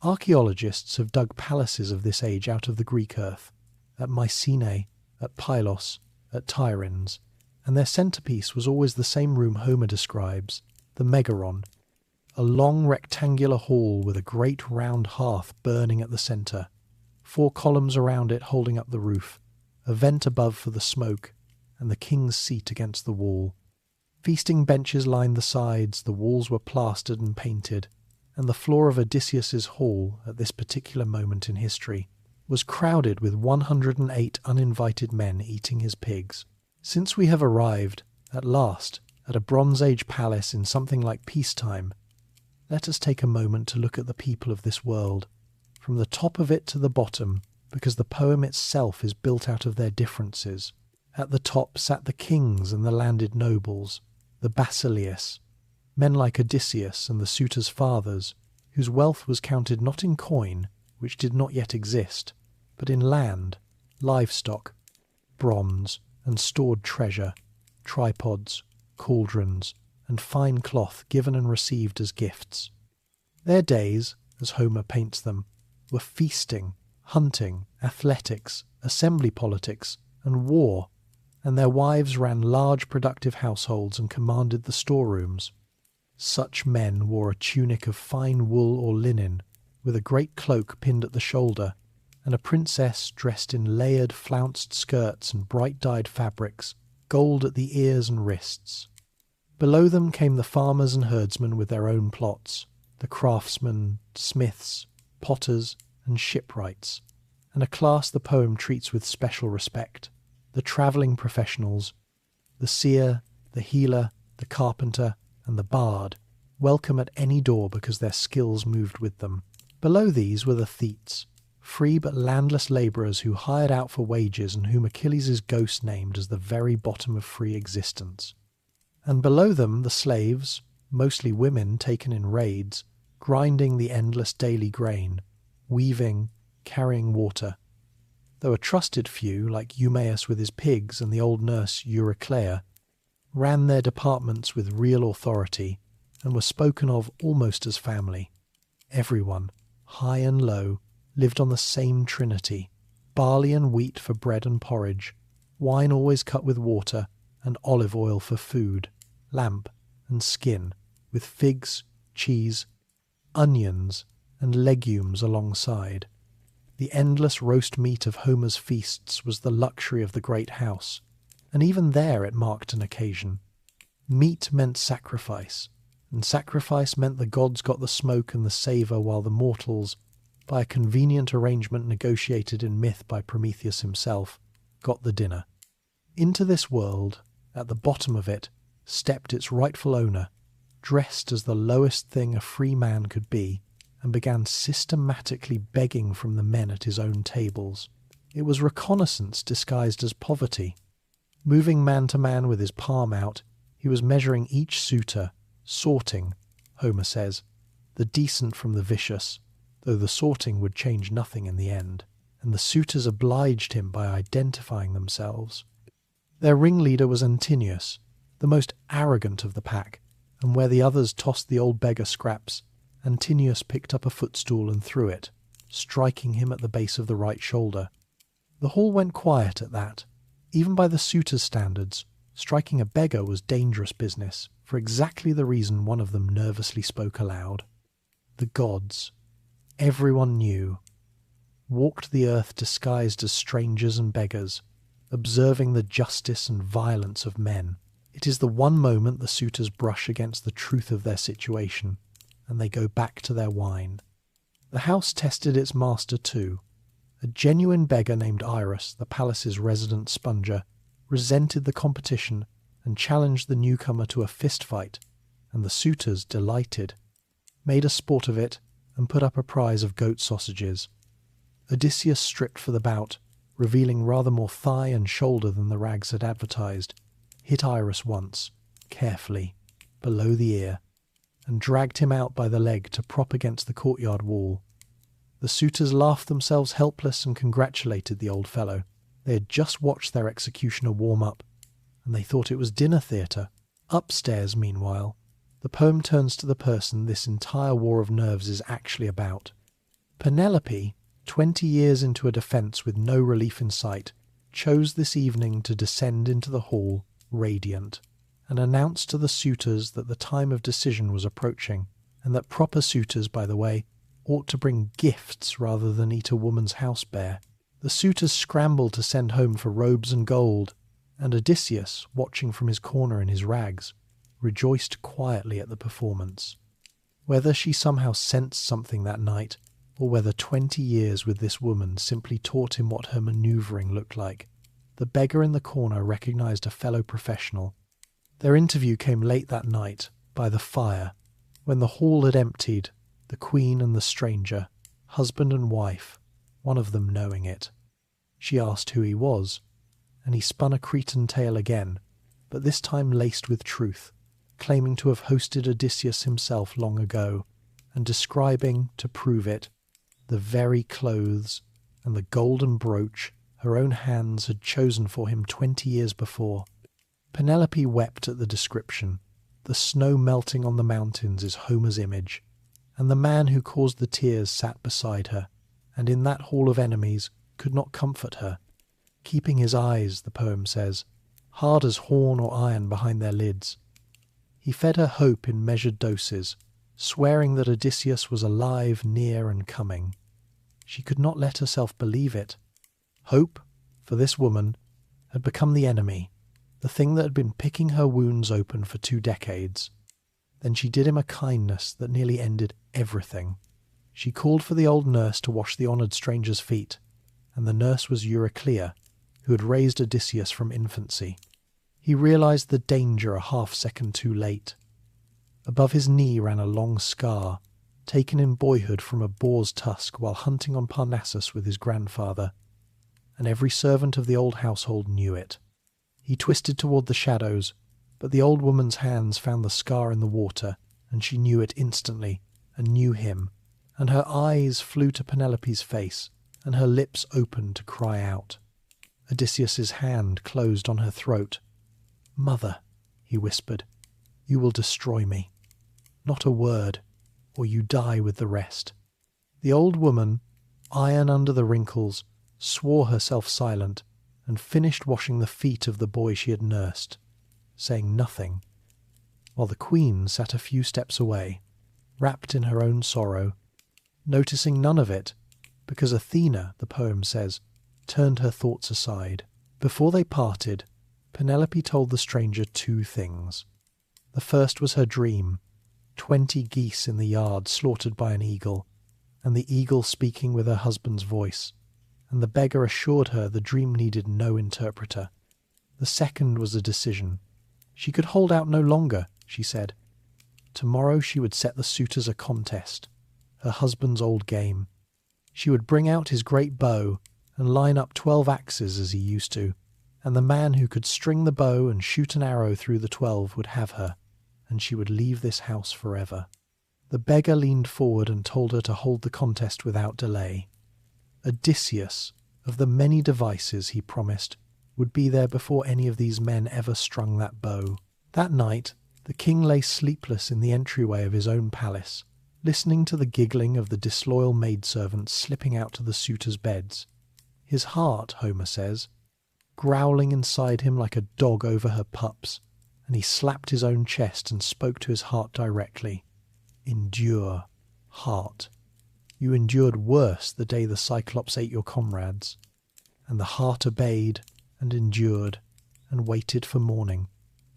Archaeologists have dug palaces of this age out of the Greek earth, at Mycenae, at Pylos, at Sirens, and their centrepiece was always the same room Homer describes, the Megaron, a long rectangular hall with a great round hearth burning at the centre, 4 columns around it holding up the roof, a vent above for the smoke, and the king's seat against the wall. Feasting benches lined the sides, the walls were plastered and painted, and the floor of Odysseus's hall, at this particular moment in history, was crowded with 108 uninvited men eating his pigs. Since we have arrived, at last, at a Bronze Age palace in something like peacetime, let us take a moment to look at the people of this world, from the top of it to the bottom, because the poem itself is built out of their differences. At the top sat the kings and the landed nobles, the basileus, men like Odysseus and the suitors' fathers, whose wealth was counted not in coin, which did not yet exist, but in land, livestock, bronze, and stored treasure, tripods, cauldrons, and fine cloth given and received as gifts. Their days, as Homer paints them, were feasting, hunting, athletics, assembly politics, and war, and their wives ran large productive households and commanded the storerooms. Such men wore a tunic of fine wool or linen, with a great cloak pinned at the shoulder, and a princess dressed in layered flounced skirts and bright-dyed fabrics, gold at the ears and wrists. Below them came the farmers and herdsmen with their own plots, the craftsmen, smiths, potters, and shipwrights, and a class the poem treats with special respect, the travelling professionals, the seer, the healer, the carpenter, and the bard, welcome at any door because their skills moved with them. Below these were the Thetes, free but landless labourers who hired out for wages and whom Achilles' ghost named as the very bottom of free existence. And below them the slaves, mostly women taken in raids, grinding the endless daily grain, weaving, carrying water, though a trusted few, like Eumaeus with his pigs and the old nurse Euryclea, ran their departments with real authority and were spoken of almost as family. Everyone, high and low, lived on the same trinity, barley and wheat for bread and porridge, wine always cut with water, and olive oil for food, lamp and skin, with figs, cheese, onions, and legumes alongside. The endless roast meat of Homer's feasts was the luxury of the great house, and even there it marked an occasion. Meat meant sacrifice, and sacrifice meant the gods got the smoke and the savour while the mortals, by a convenient arrangement negotiated in myth by Prometheus himself, got the dinner. Into this world, at the bottom of it, stepped its rightful owner, dressed as the lowest thing a free man could be, and began systematically begging from the men at his own tables. It was reconnaissance disguised as poverty. Moving man to man with his palm out, he was measuring each suitor, sorting, Homer says, the decent from the vicious, though the sorting would change nothing in the end, and the suitors obliged him by identifying themselves. Their ringleader was Antinous, the most arrogant of the pack, and where the others tossed the old beggar scraps, Antinous picked up a footstool and threw it, striking him at the base of the right shoulder. The hall went quiet at that. Even by the suitors' standards, striking a beggar was dangerous business, for exactly the reason one of them nervously spoke aloud. The gods, everyone knew, walked the earth disguised as strangers and beggars, observing the justice and violence of men. It is the one moment the suitors brush against the truth of their situation, and they go back to their wine. The house tested its master too. A genuine beggar named Iris, the palace's resident sponger, resented the competition and challenged the newcomer to a fist fight, and the suitors, delighted, made a sport of it and put up a prize of goat sausages. Odysseus stripped for the bout, revealing rather more thigh and shoulder than the rags had advertised, hit Iris once, carefully, below the ear, and dragged him out by the leg to prop against the courtyard wall. The suitors laughed themselves helpless and congratulated the old fellow. They had just watched their executioner warm up, and they thought it was dinner theatre. Upstairs, meanwhile, the poem turns to the person this entire war of nerves is actually about. Penelope, 20 years into a defence with no relief in sight, chose this evening to descend into the hall, radiant, and announced to the suitors that the time of decision was approaching, and that proper suitors, by the way, ought to bring gifts rather than eat a woman's house bare. The suitors scrambled to send home for robes and gold, and Odysseus, watching from his corner in his rags, rejoiced quietly at the performance. Whether she somehow sensed something that night, or whether 20 years with this woman simply taught him what her manoeuvring looked like, the beggar in the corner recognized a fellow professional. Their interview came late that night, by the fire, when the hall had emptied, the queen and the stranger, husband and wife, one of them knowing it. She asked who he was, and he spun a Cretan tale again, but this time laced with truth, claiming to have hosted Odysseus himself long ago, and describing, to prove it, the very clothes and the golden brooch her own hands had chosen for him 20 years before. Penelope wept at the description. The snow melting on the mountains is Homer's image, and the man who caused the tears sat beside her, and in that hall of enemies could not comfort her, keeping his eyes, the poem says, hard as horn or iron behind their lids. He fed her hope in measured doses, swearing that Odysseus was alive, near, and coming. She could not let herself believe it. Hope, for this woman, had become the enemy, the thing that had been picking her wounds open for 2 decades. Then she did him a kindness that nearly ended everything. She called for the old nurse to wash the honoured stranger's feet, and the nurse was Euryclea, who had raised Odysseus from infancy. He realized the danger a half-second too late. Above his knee ran a long scar, taken in boyhood from a boar's tusk while hunting on Parnassus with his grandfather, and every servant of the old household knew it. He twisted toward the shadows, but the old woman's hands found the scar in the water, and she knew it instantly, and knew him, and her eyes flew to Penelope's face, and her lips opened to cry out. Odysseus's hand closed on her throat. "Mother," he whispered, "you will destroy me. Not a word, or you die with the rest." The old woman, iron under the wrinkles, swore herself silent, and finished washing the feet of the boy she had nursed, saying nothing, while the queen sat a few steps away, wrapped in her own sorrow, noticing none of it, because Athena, the poem says, turned her thoughts aside. Before they parted, Penelope told the stranger 2 things. The first was her dream, 20 geese in the yard slaughtered by an eagle, and the eagle speaking with her husband's voice, and the beggar assured her the dream needed no interpreter. The second was a decision. She could hold out no longer, she said. Tomorrow she would set the suitors a contest, her husband's old game. She would bring out his great bow and line up 12 axes as he used to, and the man who could string the bow and shoot an arrow through the 12 would have her, and she would leave this house forever. The beggar leaned forward and told her to hold the contest without delay. Odysseus, of the many devices he promised, would be there before any of these men ever strung that bow. That night, the king lay sleepless in the entryway of his own palace, listening to the giggling of the disloyal maidservants slipping out to the suitors' beds. His heart, Homer says, growling inside him like a dog over her pups, and he slapped his own chest and spoke to his heart directly. Endure, heart. You endured worse the day the Cyclops ate your comrades. And the heart obeyed and endured and waited for morning,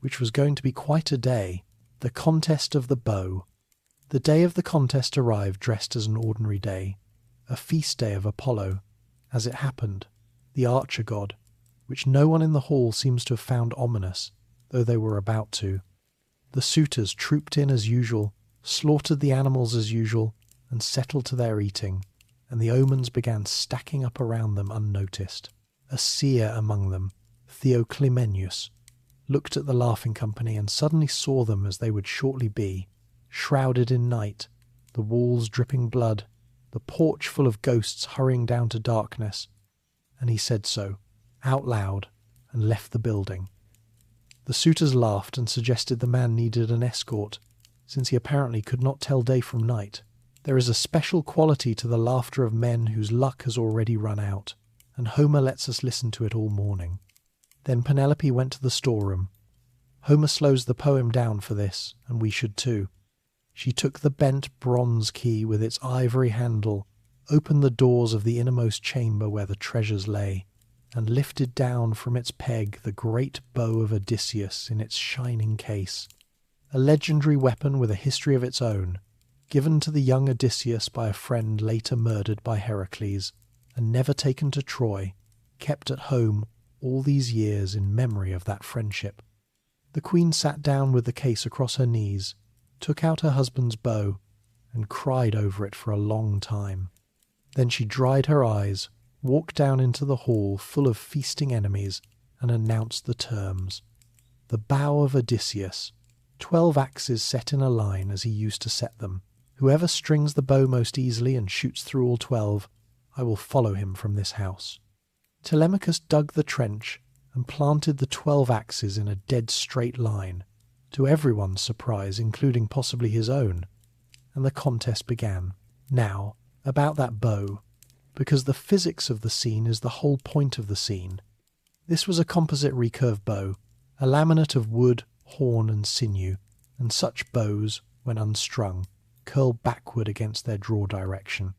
which was going to be quite a day, the contest of the bow. The day of the contest arrived dressed as an ordinary day, a feast day of Apollo, as it happened, the archer god, which no one in the hall seems to have found ominous, though they were about to. The suitors trooped in as usual, slaughtered the animals as usual, and settled to their eating, and the omens began stacking up around them unnoticed. A seer among them, Theoclymenus, looked at the laughing company and suddenly saw them as they would shortly be, shrouded in night, the walls dripping blood, the porch full of ghosts hurrying down to darkness, and he said so, out loud, and left the building. The suitors laughed and suggested the man needed an escort, since he apparently could not tell day from night. There is a special quality to the laughter of men whose luck has already run out, and Homer lets us listen to it all morning. Then Penelope went to the storeroom. Homer slows the poem down for this, and we should too. She took the bent bronze key with its ivory handle, opened the doors of the innermost chamber where the treasures lay, and lifted down from its peg the great bow of Odysseus in its shining case, a legendary weapon with a history of its own, given to the young Odysseus by a friend later murdered by Heracles, and never taken to Troy, kept at home all these years in memory of that friendship. The queen sat down with the case across her knees, took out her husband's bow, and cried over it for a long time. Then she dried her eyes, walked down into the hall full of feasting enemies, and announced the terms. The bow of Odysseus, 12 axes set in a line as he used to set them. Whoever strings the bow most easily and shoots through all 12, I will follow him from this house. Telemachus dug the trench and planted the 12 axes in a dead straight line, to everyone's surprise, including possibly his own, and the contest began. Now, about that bow, because the physics of the scene is the whole point of the scene. This was a composite recurve bow, a laminate of wood, horn and sinew, and such bows, when unstrung, curl backward against their draw direction.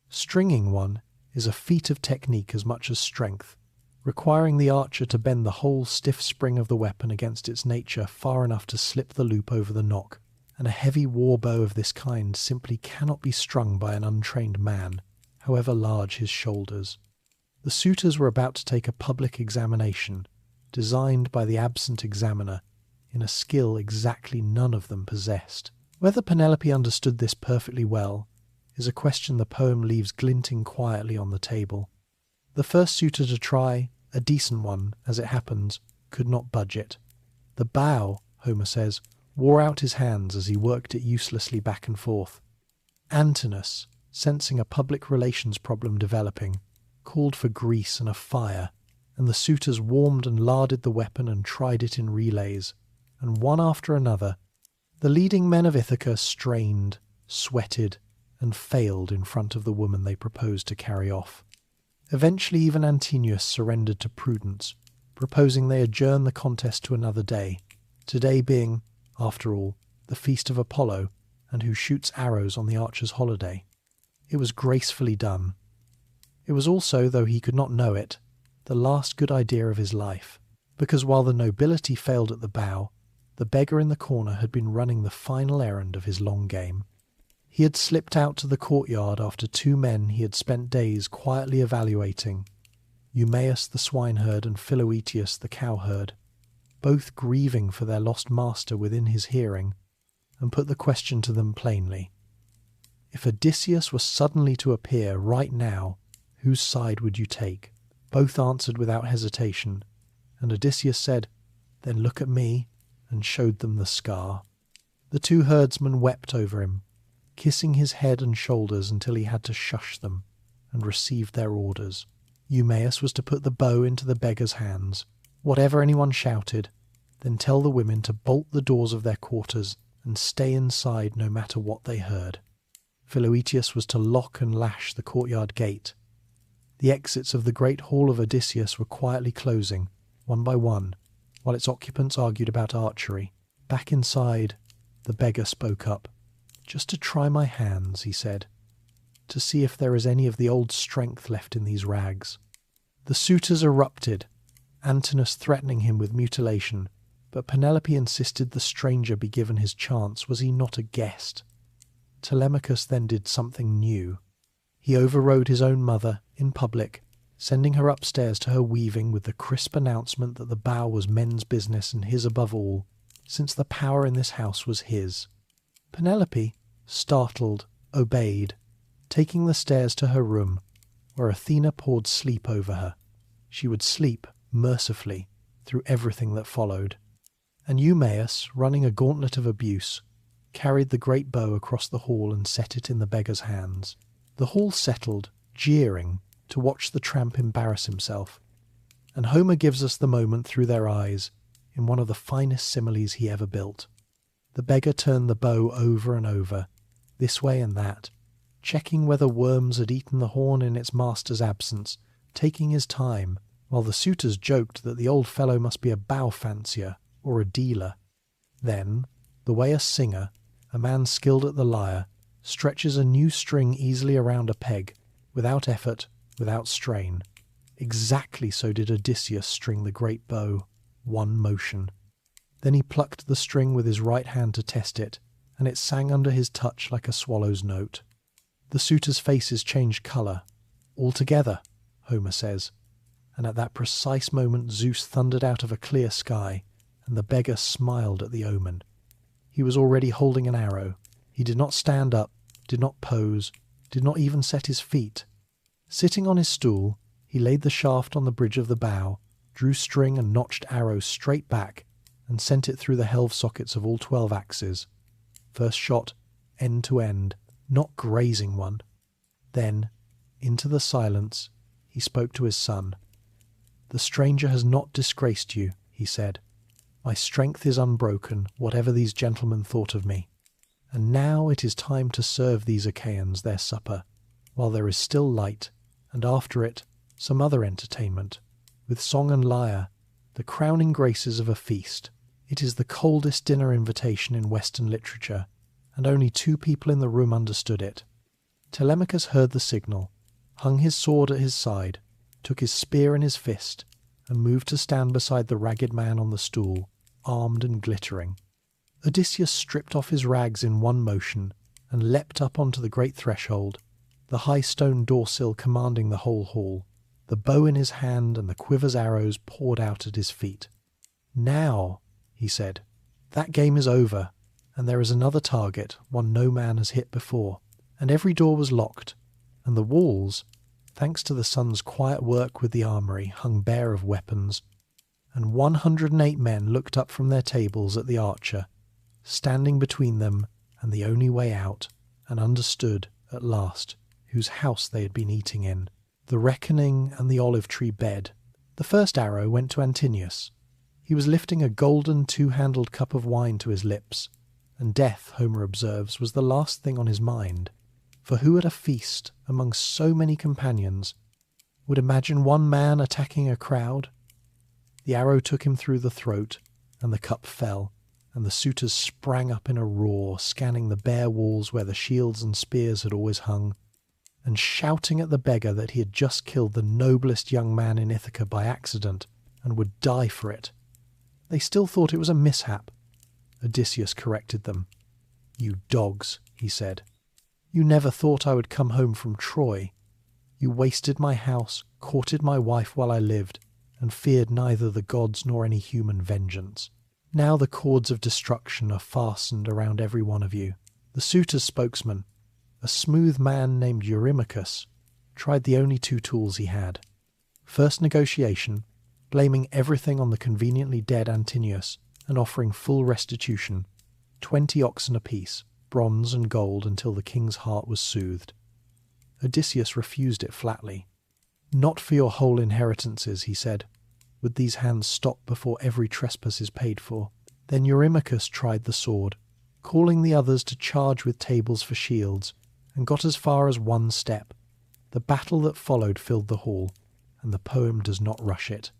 Stringing one is a feat of technique as much as strength, requiring the archer to bend the whole stiff spring of the weapon against its nature far enough to slip the loop over the nock, and a heavy war bow of this kind simply cannot be strung by an untrained man, however large his shoulders. The suitors were about to take a public examination, designed by the absent examiner, in a skill exactly none of them possessed. Whether Penelope understood this perfectly well is a question the poem leaves glinting quietly on the table. The first suitor to try, a decent one, as it happens, could not budge it. The bow, Homer says, wore out his hands as he worked it uselessly back and forth. Antinous, sensing a public relations problem developing, called for grease and a fire, and the suitors warmed and larded the weapon and tried it in relays, and one after another, the leading men of Ithaca strained, sweated, and failed in front of the woman they proposed to carry off. Eventually even Antinous surrendered to prudence, proposing they adjourn the contest to another day, today being, after all, the feast of Apollo, and who shoots arrows on the archer's holiday. It was gracefully done. It was also, though he could not know it, the last good idea of his life, because while the nobility failed at the bow, the beggar in the corner had been running the final errand of his long game. He had slipped out to the courtyard after two men he had spent days quietly evaluating, Eumaeus the swineherd and Philoetius the cowherd, both grieving for their lost master within his hearing, and put the question to them plainly. If Odysseus were suddenly to appear right now, whose side would you take? Both answered without hesitation, and Odysseus said, "Then look at me," and showed them the scar. The two herdsmen wept over him, kissing his head and shoulders until he had to shush them, and received their orders. Eumaeus was to put the bow into the beggar's hands, whatever anyone shouted, then tell the women to bolt the doors of their quarters and stay inside no matter what they heard. Philoetius was to lock and lash the courtyard gate. The exits of the great hall of Odysseus were quietly closing, one by one, while its occupants argued about archery. Back inside, the beggar spoke up. "Just to try my hands," he said, "to see if there is any of the old strength left in these rags." The suitors erupted, Antinous threatening him with mutilation, but Penelope insisted the stranger be given his chance. Was he not a guest? Telemachus then did something new. He overrode his own mother, in public, sending her upstairs to her weaving with the crisp announcement that the bow was men's business and his above all, since the power in this house was his. Penelope, startled, obeyed, taking the stairs to her room, where Athena poured sleep over her. She would sleep, mercifully, through everything that followed. And Eumaeus, running a gauntlet of abuse, carried the great bow across the hall and set it in the beggar's hands. The hall settled, jeering, to watch the tramp embarrass himself, and Homer gives us the moment through their eyes in one of the finest similes he ever built. The beggar turned the bow over and over, this way and that, checking whether worms had eaten the horn in its master's absence, taking his time, while the suitors joked that the old fellow must be a bow fancier or a dealer. Then, the way a singer, a man skilled at the lyre, stretches a new string easily around a peg, without effort, without strain, exactly so did Odysseus string the great bow, one motion. Then he plucked the string with his right hand to test it, and it sang under his touch like a swallow's note. The suitors' faces changed colour. "Altogether," Homer says, and at that precise moment Zeus thundered out of a clear sky, and the beggar smiled at the omen. He was already holding an arrow. He did not stand up, did not pose, did not even set his feet. Sitting on his stool, he laid the shaft on the bridge of the bow, drew string and notched arrow straight back, and sent it through the helve sockets of all 12 axes. First shot, end to end, not grazing one. Then, into the silence, he spoke to his son. "The stranger has not disgraced you," he said. "My strength is unbroken, whatever these gentlemen thought of me. And now it is time to serve these Achaeans their supper, while there is still light, and after it, some other entertainment, with song and lyre, the crowning graces of a feast. It is the coldest dinner invitation in Western literature, and only 2 people in the room understood it." Telemachus heard the signal, hung his sword at his side, took his spear in his fist, and moved to stand beside the ragged man on the stool, armed and glittering. Odysseus stripped off his rags in one motion, and leapt up onto the great threshold, the high stone door-sill commanding the whole hall, the bow in his hand and the quiver's arrows poured out at his feet. "Now," he said, "that game is over, and there is another target, one no man has hit before." And every door was locked, and the walls, thanks to the sun's quiet work with the armoury, hung bare of weapons, and 108 men looked up from their tables at the archer, standing between them and the only way out, and understood, at last, whose house they had been eating in, the reckoning and the olive-tree bed. The first arrow went to Antinous. He was lifting a golden 2-handled cup of wine to his lips, and death, Homer observes, was the last thing on his mind. For who at a feast, among so many companions, would imagine one man attacking a crowd? The arrow took him through the throat, and the cup fell, and the suitors sprang up in a roar, scanning the bare walls where the shields and spears had always hung, and shouting at the beggar that he had just killed the noblest young man in Ithaca by accident, and would die for it. They still thought it was a mishap, Odysseus corrected them. "You dogs," he said. "You never thought I would come home from Troy. You wasted my house, courted my wife while I lived, and feared neither the gods nor any human vengeance. Now the cords of destruction are fastened around every one of you." The suitors' spokesman, a smooth man named Eurymachus, tried the only two tools he had. First negotiation, blaming everything on the conveniently dead Antinous and offering full restitution, 20 oxen apiece, bronze and gold, until the king's heart was soothed. Odysseus refused it flatly. "Not for your whole inheritances," he said. "Would these hands stop before every trespass is paid for?" Then Eurymachus tried the sword, calling the others to charge with tables for shields, and got as far as one step. The battle that followed filled the hall, and the poem does not rush it.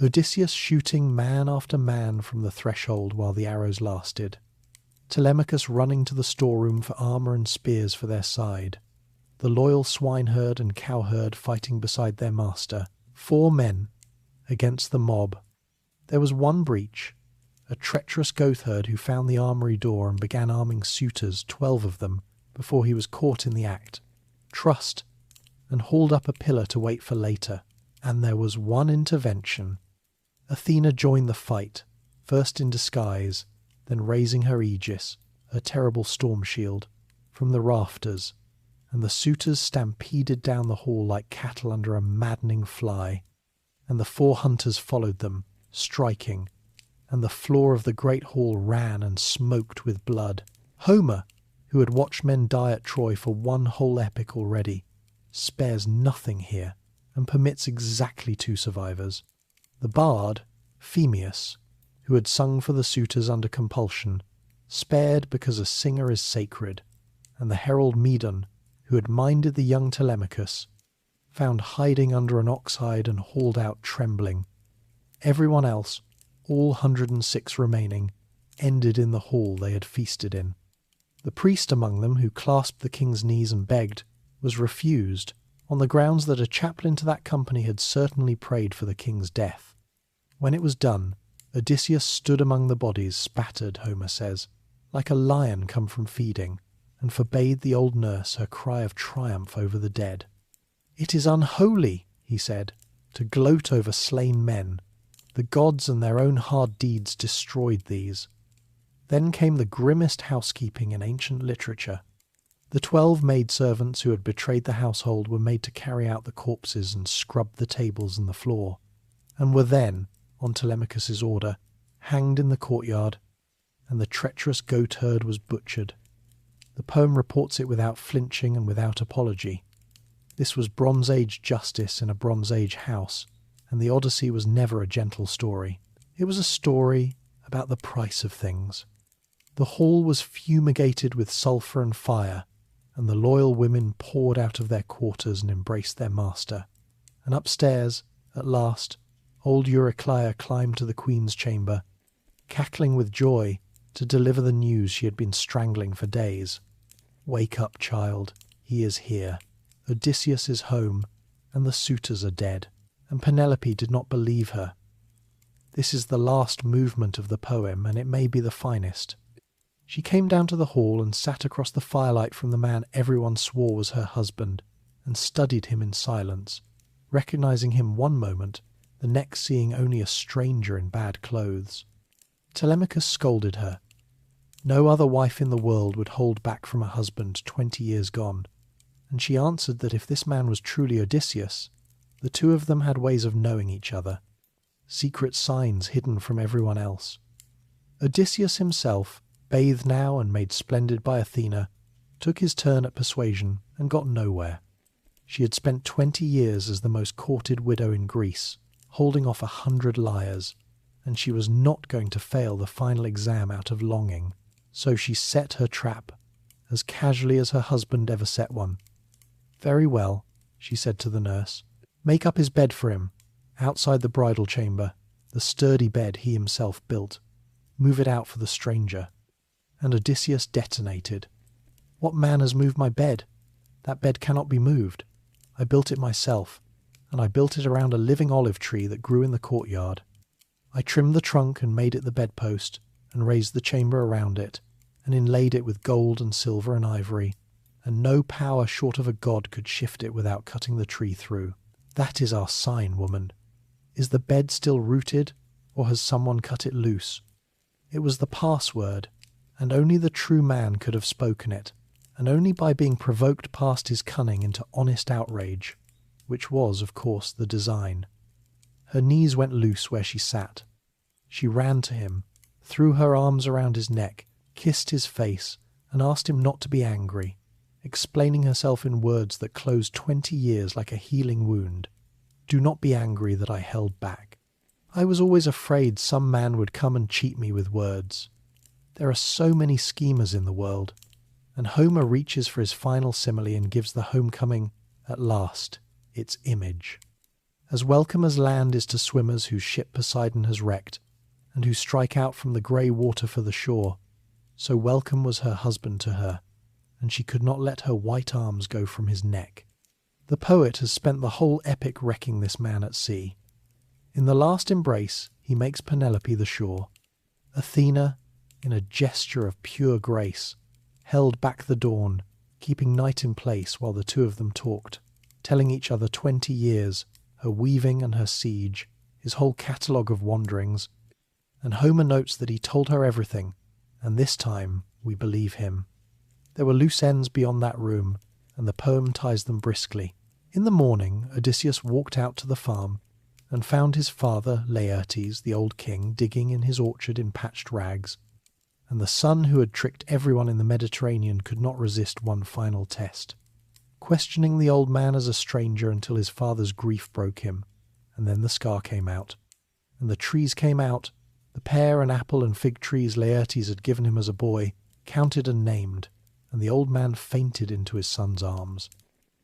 Odysseus shooting man after man from the threshold while the arrows lasted. Telemachus running to the storeroom for armour and spears for their side. The loyal swineherd and cowherd fighting beside their master. 4 men against the mob. There was one breach, a treacherous goatherd who found the armoury door and began arming suitors, 12 of them, before he was caught in the act. Trust, and hauled up a pillar to wait for later. And there was one intervention. Athena joined the fight, first in disguise, then raising her aegis, her terrible storm shield, from the rafters, and the suitors stampeded down the hall like cattle under a maddening fly, and the 4 hunters followed them, striking, and the floor of the great hall ran and smoked with blood. Homer, who had watched men die at Troy for one whole epic already, spares nothing here, and permits exactly 2 survivors. The bard, Phemius, who had sung for the suitors under compulsion, spared because a singer is sacred, and the herald Medon, who had minded the young Telemachus, found hiding under an ox-hide and hauled out trembling. Everyone else, all 106 remaining, ended in the hall they had feasted in. The priest among them, who clasped the king's knees and begged, was refused, on the grounds that a chaplain to that company had certainly prayed for the king's death. When it was done, Odysseus stood among the bodies, spattered, Homer says, like a lion come from feeding, and forbade the old nurse her cry of triumph over the dead. "It is unholy," he said, "to gloat over slain men. The gods and their own hard deeds destroyed these." Then came the grimmest housekeeping in ancient literature. The 12 maidservants who had betrayed the household were made to carry out the corpses and scrub the tables and the floor, and were then, on Telemachus's order, hanged in the courtyard, and the treacherous goatherd was butchered. The poem reports it without flinching and without apology. This was Bronze Age justice in a Bronze Age house, and the Odyssey was never a gentle story. It was a story about the price of things. The hall was fumigated with sulphur and fire, and the loyal women poured out of their quarters and embraced their master. And upstairs, at last, old Eurycleia climbed to the queen's chamber, cackling with joy to deliver the news she had been strangling for days. "Wake up, child, he is here. Odysseus is home, and the suitors are dead." And Penelope did not believe her. This is the last movement of the poem, and it may be the finest. She came down to the hall and sat across the firelight from the man everyone swore was her husband, and studied him in silence, recognizing him one moment, the next seeing only a stranger in bad clothes. Telemachus scolded her. No other wife in the world would hold back from a husband 20 years gone, and she answered that if this man was truly Odysseus, the 2 of them had ways of knowing each other, secret signs hidden from everyone else. Odysseus himself, bathed now and made splendid by Athena, took his turn at persuasion and got nowhere. She had spent 20 years as the most courted widow in Greece, holding off 100 liars, and she was not going to fail the final exam out of longing, so she set her trap, as casually as her husband ever set one. "Very well," she said to the nurse, "make up his bed for him, outside the bridal chamber, the sturdy bed he himself built. Move it out for the stranger." And Odysseus detonated. "What man has moved my bed? That bed cannot be moved. I built it myself, and I built it around a living olive tree that grew in the courtyard. I trimmed the trunk and made it the bedpost, and raised the chamber around it, and inlaid it with gold and silver and ivory, and no power short of a god could shift it without cutting the tree through. That is our sign, woman. Is the bed still rooted, or has someone cut it loose? It was the password, and only the true man could have spoken it, and only by being provoked past his cunning into honest outrage, which was, of course, the design. Her knees went loose where she sat. She ran to him, threw her arms around his neck, kissed his face, and asked him not to be angry, explaining herself in words that closed 20 years like a healing wound. Do not be angry that I held back. I was always afraid some man would come and cheat me with words. There are so many schemers in the world, and Homer reaches for his final simile and gives the homecoming, at last, its image. As welcome as land is to swimmers whose ship Poseidon has wrecked, and who strike out from the grey water for the shore, so welcome was her husband to her, and she could not let her white arms go from his neck. The poet has spent the whole epic wrecking this man at sea. In the last embrace, he makes Penelope the shore. Athena, in a gesture of pure grace, held back the dawn, keeping night in place while the two of them talked, telling each other 20 years, her weaving and her siege, his whole catalogue of wanderings, and Homer notes that he told her everything, and this time we believe him. There were loose ends beyond that room, and the poem ties them briskly. In the morning, Odysseus walked out to the farm, and found his father, Laertes, the old king, digging in his orchard in patched rags, and the son who had tricked everyone in the Mediterranean could not resist one final test, questioning the old man as a stranger until his father's grief broke him, and then the scar came out, and the trees came out, the pear and apple and fig trees Laertes had given him as a boy, counted and named, and the old man fainted into his son's arms.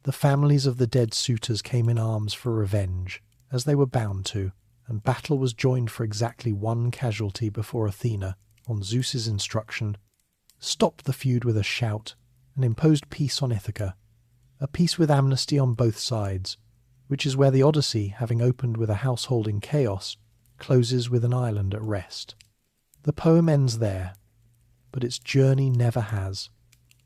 The families of the dead suitors came in arms for revenge, as they were bound to, and battle was joined for exactly one casualty before Athena, on Zeus's instruction, stopped the feud with a shout and imposed peace on Ithaca, a peace with amnesty on both sides, which is where the Odyssey, having opened with a household in chaos, closes with an island at rest. The poem ends there, but its journey never has.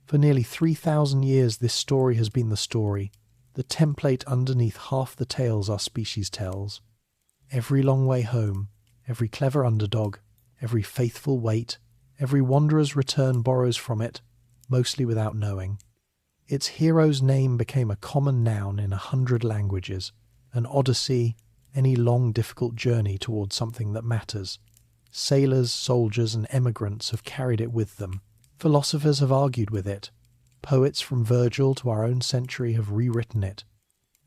For nearly 3,000 years this story has been the story, the template underneath half the tales our species tells. Every long way home, every clever underdog, every faithful wait, every wanderer's return borrows from it, mostly without knowing. Its hero's name became a common noun in 100 languages, an Odyssey, any long difficult journey towards something that matters. Sailors, soldiers and emigrants have carried it with them. Philosophers have argued with it. Poets from Virgil to our own century have rewritten it.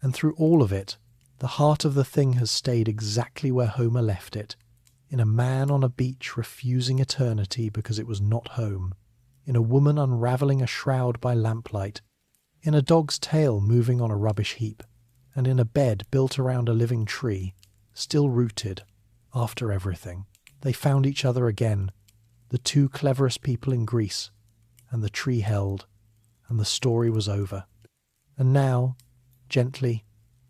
And through all of it, the heart of the thing has stayed exactly where Homer left it, in a man on a beach refusing eternity because it was not home, in a woman unravelling a shroud by lamplight, in a dog's tail moving on a rubbish heap, and in a bed built around a living tree, still rooted, after everything. They found each other again, the two cleverest people in Greece, and the tree held, and the story was over. And now, gently,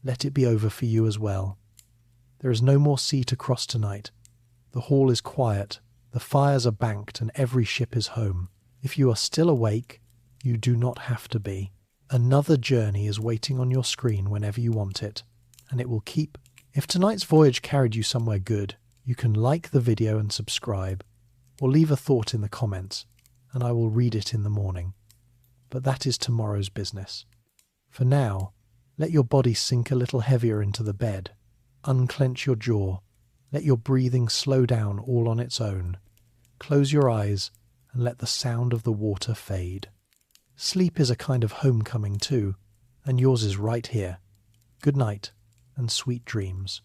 let it be over for you as well. There is no more sea to cross tonight. The hall is quiet, the fires are banked, and every ship is home. If you are still awake, you do not have to be. Another journey is waiting on your screen whenever you want it, and it will keep. If tonight's voyage carried you somewhere good, you can like the video and subscribe, or leave a thought in the comments, and I will read it in the morning. But that is tomorrow's business. For now, let your body sink a little heavier into the bed, unclench your jaw, let your breathing slow down all on its own, close your eyes and let the sound of the water fade. Sleep is a kind of homecoming too, and yours is right here. Good night and sweet dreams.